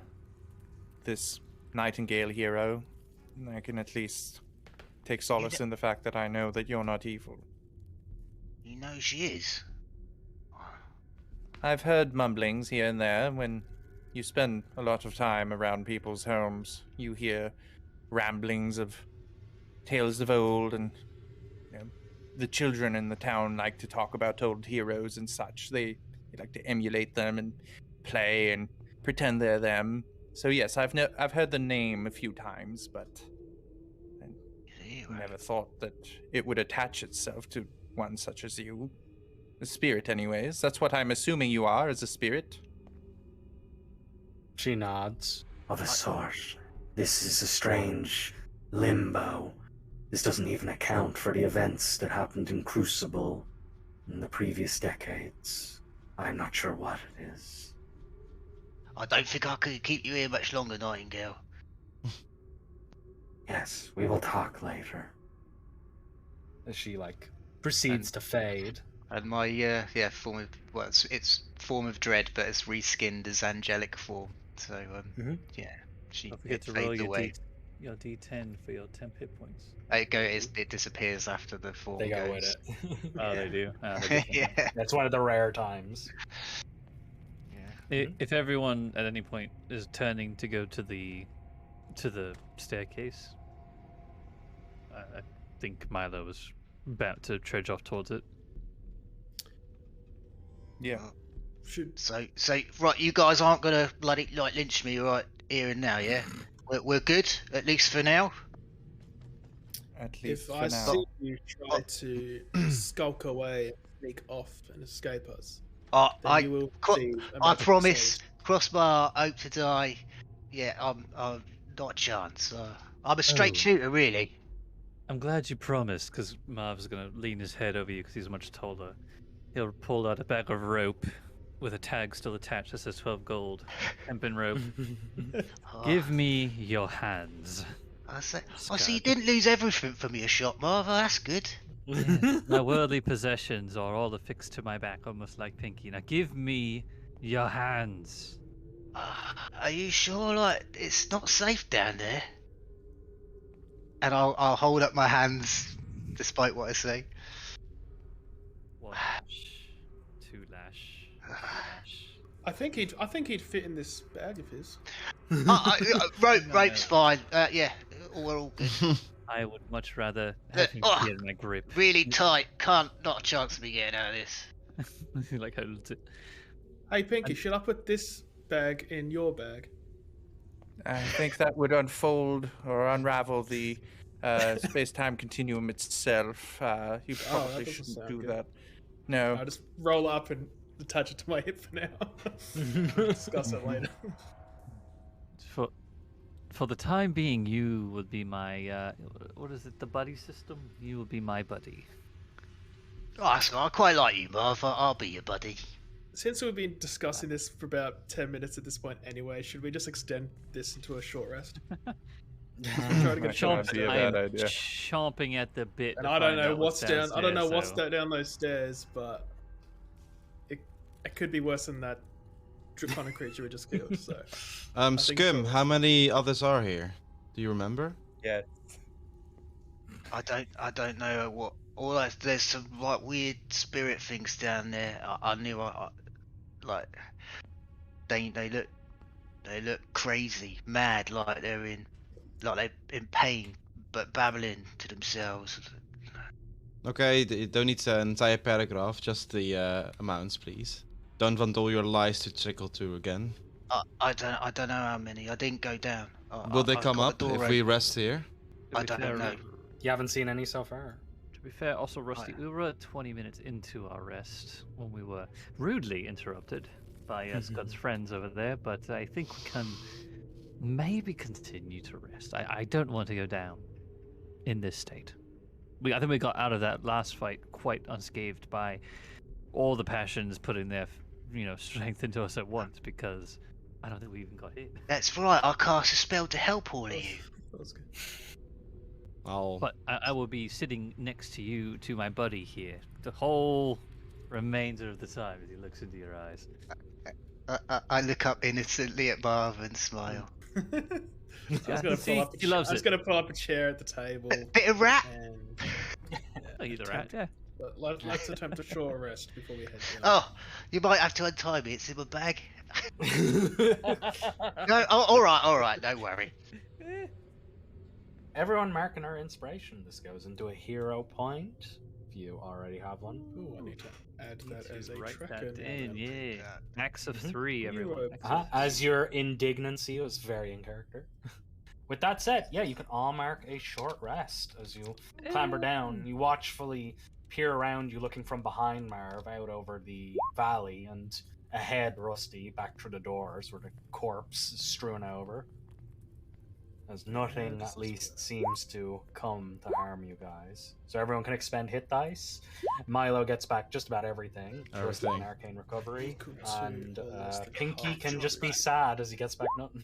this Nightingale hero, I can at least take solace in the fact that I know that you're not evil. You know she is. I've heard mumblings here and there. When you spend a lot of time around people's homes, you hear ramblings of tales of old, and the children in the town like to talk about old heroes and such. They like to emulate them and play and pretend they're them. So yes, I've heard the name a few times, but I never thought that it would attach itself to one such as you. A spirit, anyways. That's what I'm assuming you are, as a spirit. She nods. Of a sort. This is a strange limbo. This doesn't even account for the events that happened in Crucible in the previous decades. I'm not sure what it is. I don't think I could keep you here much longer, Nightingale. Yes, we will talk later. As she proceeds to fade. And my form of it's form of dread, but it's reskinned as angelic form. So she Don't forget to roll your D10 for your temp hit points. It disappears after the form. They go goes. with it. Oh, they do. Yeah, that's one of the rare times. Yeah. If everyone at any point is turning to go to the staircase, I think Milo was about to trudge off towards it. Yeah. So right, you guys aren't gonna bloody lynch me right here and now, yeah? We're good, at least for now. At least if I see you try to skulk away, and sneak off, and escape us, then you will see. I promise. Cross my heart, hope to die. Yeah, I'm not a chance. I'm a straight shooter, really. I'm glad you promised, because Marv's going to lean his head over you because he's much taller. He'll pull out a bag of rope with a tag still attached that says 12 gold. Hempen rope. Give me your hands. I see you didn't lose everything from your shot, Marv. Oh, that's good. Yes, my worldly possessions are all affixed to my back, almost like Pinky. Now give me your hands. Are you sure, it's not safe down there? And I'll hold up my hands, despite what I say. 1 lash, 2 lash, 3 lash. I think he'd fit in this bag of his. Rope's fine. Yeah, we're all good. I would much rather have him be in my grip. Really tight. Not a chance of me getting out of this. Like holds it. Hey Pinky, should I put this bag in your bag? I think that would unfold or unravel the space-time continuum itself. You probably shouldn't do that. No. I'll just roll up and attach it to my hip for now. Discuss it later. For the time being, you would be my what is it? The buddy system. You will be my buddy. Oh, I quite like you, Marv. I'll be your buddy. Since we've been discussing this for about 10 minutes at this point anyway, should we just extend this into a short rest? Try to get That might be a bad I'm idea. chomping at the bit. And to I don't find know out what's down. I don't know downstairs, what's so- down those stairs, but it could be worse than that draconic creature we just killed. So, think Scum, so. how many others are here? Do you remember? Yeah. I don't know what. There's some like weird spirit things down there. I knew like they look crazy, mad, like they're in pain, but babbling to themselves. Okay, you don't need an entire paragraph, just the amounts, please. Don't want all your lies to trickle through again. I don't know how many. I didn't go down. Will they I've come got up the door if we open. rest here? To I be don't fair, know. You haven't seen any so far. To be fair, also Rusty, we were 20 minutes into our rest when we were rudely interrupted by Scud's friends over there, but I think we can maybe continue to rest. I don't want to go down in this state. I think we got out of that last fight quite unscathed by all the passions putting their, strength into us at once, because I don't think we even got hit. That's right. I cast a spell to help all of you. That was good. But I will be sitting next to you, to my buddy here, the whole remainder of the time as he looks into your eyes. I look up innocently at Marv and smile. I was gonna pull up a chair at the table. Bit of rat. And Oh, you're the rat, yeah. but let's attempt a short rest before we head down. Oh, you might have to untie me. It's in my bag. No, all right. Don't worry. Everyone marking our inspiration. This goes into a hero point. If you already have one. Ooh, I need to add that as a Write tracker. that now in, then. yeah. Max of 3, everyone. Hero Max of As your indignancy is very in character. With that said, yeah, you can all mark a short rest as you clamber down. You watchfully peer around you, looking from behind Marv out over the valley, and ahead, Rusty, back through the doors where the corpse is strewn over. As nothing, at least, seems to come to harm you guys. So everyone can expend hit dice. Milo gets back just about everything. Rusty an arcane recovery. And Pinky can just be sad as he gets back nothing.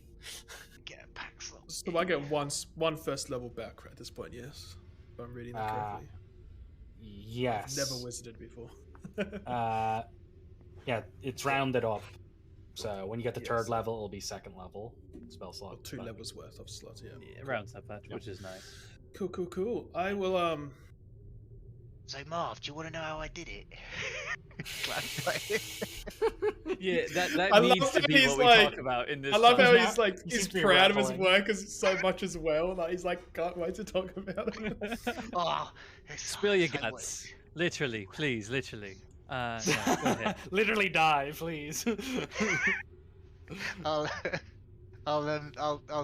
Get a pack slot. So I get one first level back at this point, yes? If I'm reading that correctly. Yes. Never wizarded before. Yeah, it's rounded up. So when you get to Yes. third level, it'll be second level spell slot. Or 2 levels worth of slots, yeah. Yeah, rounds up that, which is nice. Cool. I will So Marv, do you want to know how I did it? Yeah, that I needs love to how be he's what we like- talk about in this. I love how time. he's like He he's seems to be proud of his rattling. work so much as well. Like he's like can't wait to talk about it. Oh, it's Spill your so guts. Literally, please, literally. No, go ahead. Literally die, please. I'll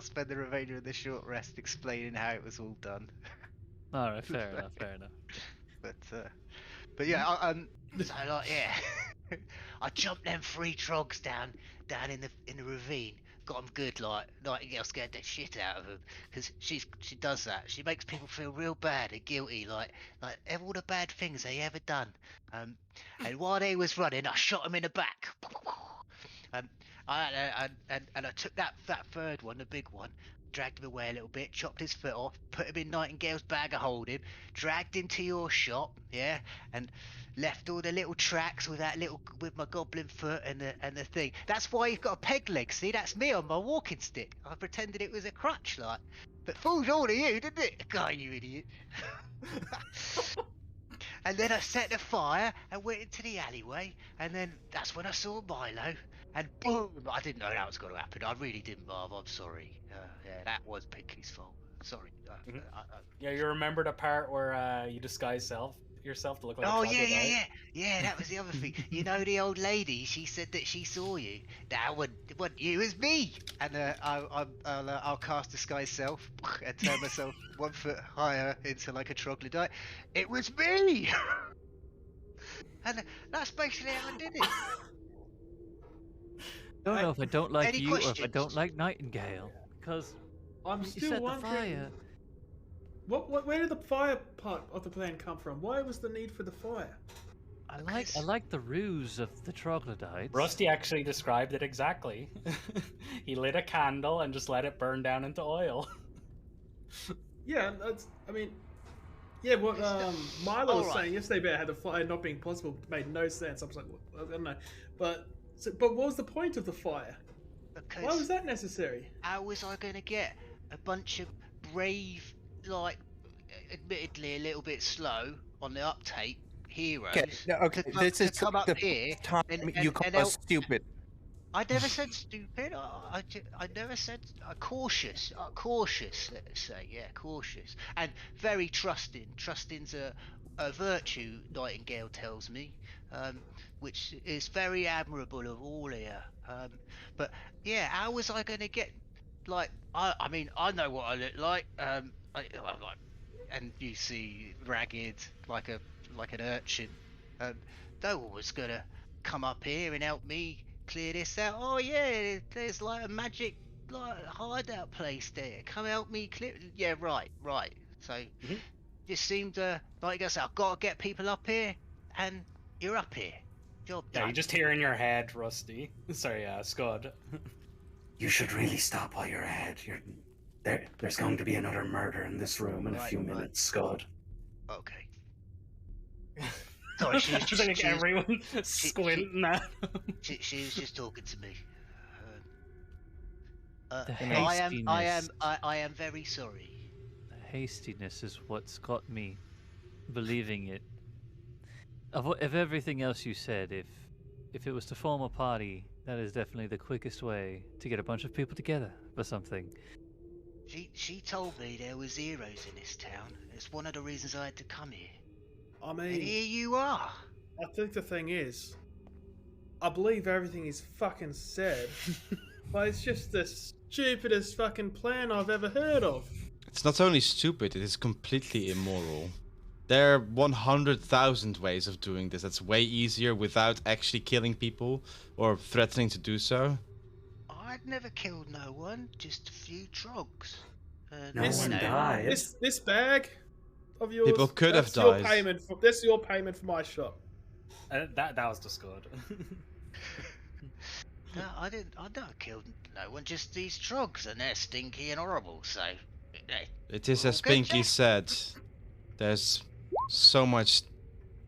spend the remainder of the short rest explaining how it was all done. All right, fair enough. But yeah, so like yeah, I jumped them 3 trogs down in the ravine. Got them good, like Nightingale scared the shit out of them, because she does that. She makes people feel real bad and guilty, like all the bad things they ever done. And while they was running, I shot him in the back. I took that third one, the big one, dragged him away a little bit, chopped his foot off, put him in Nightingale's bag of holding, dragged him to your shop, yeah, and left all the little tracks with my goblin foot and the thing. That's why you've got a peg leg. See, that's me on my walking stick. I pretended it was a crutch, like. But fooled all of you, didn't it? God, you idiot. And then I set the fire and went into the alleyway, and then that's when I saw Milo, and boom! I didn't know that was going to happen. I really didn't, Marv. I'm sorry. Yeah, that was Pinky's fault. Sorry. Yeah, you remember the part where you disguise yourself to look like a Oh troglodyte? yeah. That was the other thing. You know, the old lady. She said that she saw you. That wasn't you, it was me. And I'll cast disguise self and turn myself 1 foot higher into like a troglodyte. It was me. And that's basically how I did it. I don't know if I don't like Any you or if I questions? don't like Nightingale, because I'm you still set the wondering fire. where did the fire part of the plan come from? Why was the need for the fire? I like the ruse of the troglodytes. Rusty actually described it exactly. He lit a candle and just let it burn down into oil. Yeah, I mean, yeah. What Milo was Alright. saying yesterday about how the fire not being possible made no sense. I was like, well, I don't know, but what was the point of the fire? Because Why was that necessary? how was I going to get a bunch of brave, like, admittedly a little bit slow on the uptake heroes Okay. This is to come up the here time you call and us stupid. I never said stupid. I never said cautious. Cautious, let's say. Yeah, cautious. And very trusting. Trusting's a virtue, Nightingale tells me, which is very admirable of all here. But yeah, how was I going to get, like, I mean, I know what I look like. I'm like, and you see ragged, like an urchin. No one was going to come up here and help me clear this out. Oh yeah, there's like a magic like hideout place there. Come help me clear. Yeah, right. So just seemed like I said, I've got to get people up here, and you're up here. Job Yeah, done. you just hear in your head, Rusty. Sorry, Skud. You should really stop while you're ahead. There's going to be another murder in this room in a few minutes, Scud. Okay. Sorry, she was Just like everyone squinting at she was just talking to me. The I am very sorry. The hastiness is what's got me believing it. Of everything else you said, if it was to form a party, that is definitely the quickest way to get a bunch of people together for something. She told me there was heroes in this town. It's one of the reasons I had to come here. I And mean, here you are. I think the thing is, I believe everything he's fucking said, but it's just the stupidest fucking plan I've ever heard of. It's not only stupid, it is completely immoral. There are 100,000 ways of doing this that's way easier without actually killing people or threatening to do so. I'd never killed no one, just a few trogs. No one died. This bag of yours. People could have that's your died. payment for this. Your payment for my shop. that was the Scud. No, I don't kill no one, just these trogs, and they're stinky and horrible, so... It is as Okay, Pinky Jack. said, there's so much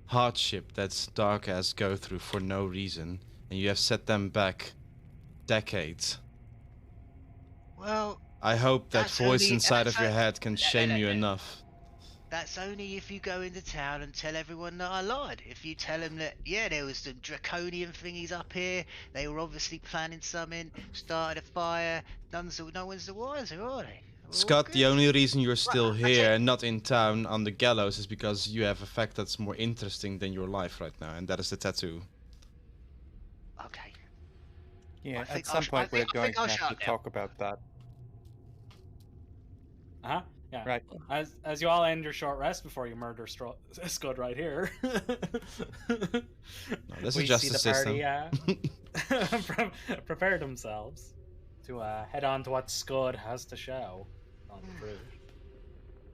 hardship that Dark-Ass go through for no reason, and you have set them back decades. Well, I hope that That's voice only- inside that's of your o- head can no, shame no, you no. enough. that's only if you go into town and tell everyone that I lied. If you tell them that, yeah, there was some draconian thingies up here, they were obviously planning something, started a fire, no one's the wiser, are they? We're all Scott, the good. only reason you're still Right, here okay. and not in town on the gallows is because you have a fact that's more interesting than your life right now, and that is the tattoo. Okay. Yeah, I think at some point we're I going think to I'll have shut to now. talk about that. Yeah. Right. As you all end your short rest before you murder Scud right here. That's we a see justice the party system. prepare themselves to head on to what Scud has to show on the bridge.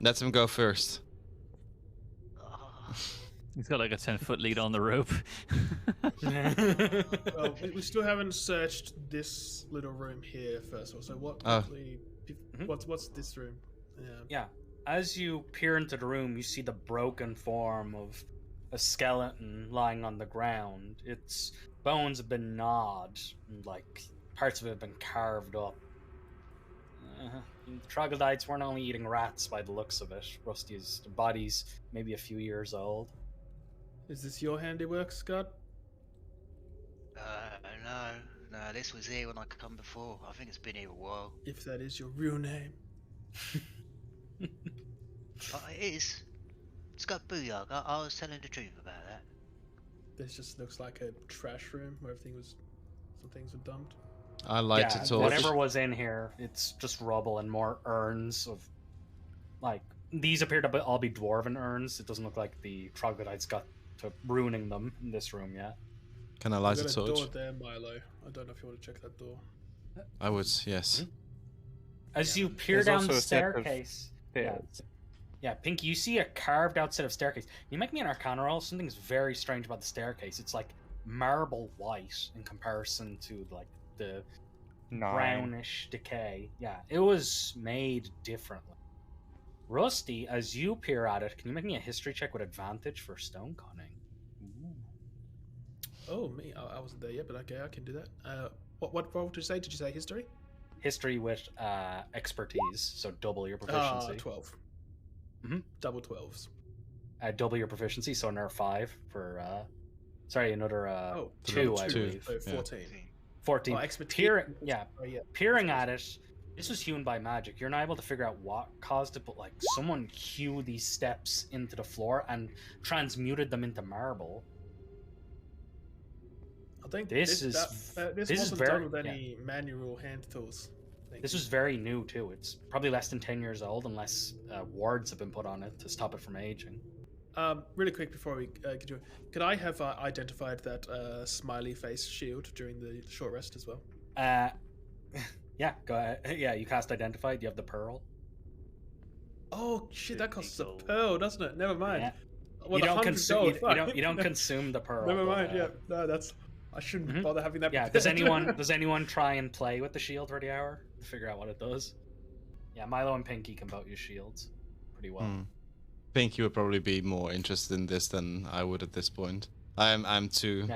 Let him go first. He's got like a 10-foot lead on the rope. Well, we still haven't searched this little room here first of all. So what's this room? Yeah. As you peer into the room, you see the broken form of a skeleton lying on the ground. Its bones have been gnawed, and like parts of it have been carved up. Troglodytes weren't only eating rats by the looks of it. Rusty's body's maybe a few years old. Is this your handiwork, Scott? No, this was here when I come before. I think it's been here a while. If that is your real name. It is. It's got Booyog. I was telling the truth about that. This just looks like a trash room where some things were dumped. I light Yeah, the torch. whatever was in here, it's just rubble and more urns of, like, these appear to all be dwarven urns. It doesn't look like the troglodytes got to ruining them in this room yet. Can I light There's the a door torch? there, Milo. I don't know if you want to check that door. I would, yes. As you peer There's down also the a set of staircase, stairs. yeah, Pinky, you see a carved out set of staircase. You make me an Arcana roll. Something's very strange about the staircase. It's like marble white in comparison to like the 9. brownish decay. Yeah, it was made differently. Rusty, as you peer at it, can you make me a history check with advantage for stone cunning? Oh, me. I wasn't there yet, but okay, I can do that. What role did you say? Did you say history? History with expertise, so double your proficiency. 12. Mhm. Double 12s. Double your proficiency, so another 5 for. Sorry, another 2, I believe. So 14. 14. Oh, expertise. Peering at it. This was hewn by magic. You're not able to figure out what caused it, but like someone hewed these steps into the floor and transmuted them into marble. I think this wasn't done with any manual hand tools. This was very new too. It's probably less than 10 years old, unless wards have been put on it to stop it from aging. Really quick before we continue, could I have identified that smiley face shield during the short rest as well? Yeah, go ahead. Yeah, you cast Identify. Do you have the pearl? Oh shit, that costs a pearl, doesn't it? Never mind. Yeah. Well, you don't consume the pearl. Never mind. Yeah, no, that's. I shouldn't bother having that. Yeah. Does anyone try and play with the shield for the hour to figure out what it does? Yeah, Milo and Pinky can both use shields pretty well. Pinky would probably be more interested in this than I would at this point. I'm too.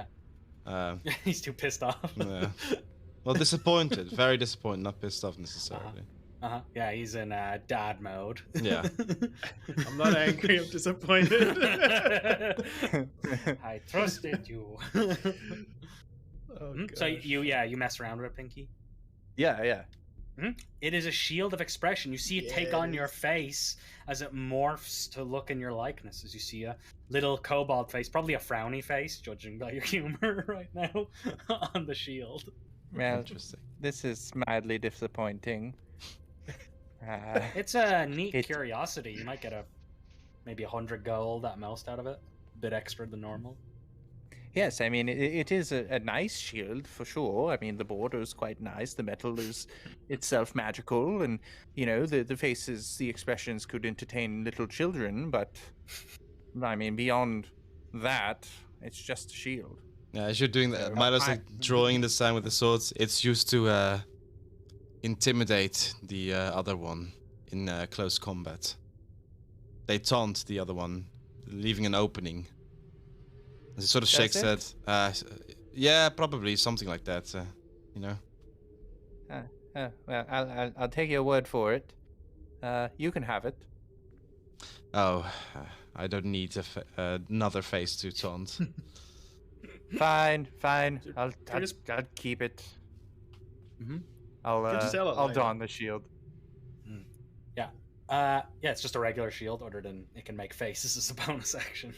Yeah. He's too pissed off. Yeah. Well, disappointed. Very disappointed, not pissed off necessarily. Yeah, he's in dad mode. Yeah. I'm not angry, I'm disappointed. I trusted you. So you mess around with it, Pinky? Yeah. It is a shield of expression. You see it take on your face as it morphs to look in your likeness, as you see a little kobold face, probably a frowny face, judging by your humor right now, on the shield. Well, interesting. This is mildly disappointing. It's a neat curiosity. You might get maybe 100 gold at most out of it. A bit extra than normal. Yes, I mean, it is a nice shield for sure. I mean, the border is quite nice. The metal is itself magical. And, you know, the faces, the expressions could entertain little children. But, I mean, beyond that, it's just a shield. Yeah, as you're doing that, Milo's like drawing the sign with the swords. It's used to intimidate the other one in close combat. They taunt the other one, leaving an opening. As he sort of shakes head. Yeah, probably something like that. You know. Well, I'll take your word for it. You can have it. Oh, I don't need another face to taunt. Fine. I'll keep it. I'll don the shield. Yeah, it's just a regular shield, other than it can make faces as a bonus action.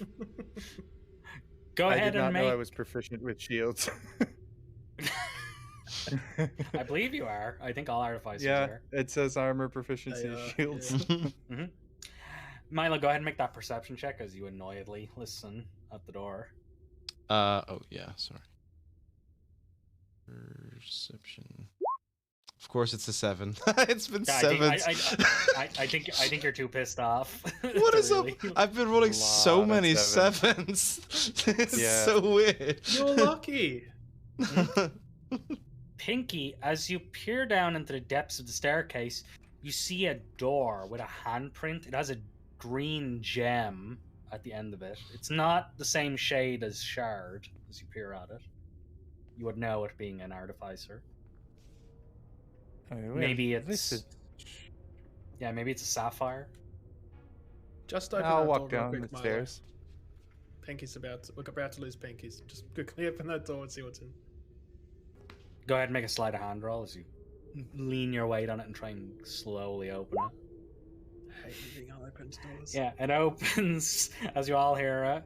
Go ahead and make. I did not know I was proficient with shields. I believe you are. I think all artificers are. Yeah, it says armor proficiency shields. Yeah. Milo, go ahead and make that perception check as you annoyedly listen at the door. Oh yeah, sorry. Perception. Of course, it's a 7. It's been 7. I think you're too pissed off. What is up? I've been rolling so many 7s. It's so weird. You're lucky. Pinky, as you peer down into the depths of the staircase, you see a door with a handprint. It has a green gem at the end of it. It's not the same shade as Shard as you peer at it. You would know it being an artificer. Maybe it's maybe it's a sapphire. Just open I'll that walk door down real quick, the stairs. Pinky's we're about to lose Pinky's. Just quickly open that door and see what's in. Go ahead and make a sleight of hand roll as you lean your weight on it and try and slowly open it. I hate anything that opens doors. Yeah, it opens as you all hear it.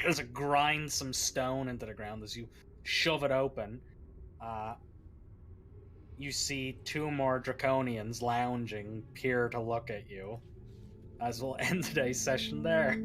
As it grinds some stone into the ground as you shove it open. You see 2 more draconians lounging, peer to look at you. As we'll end today's session there.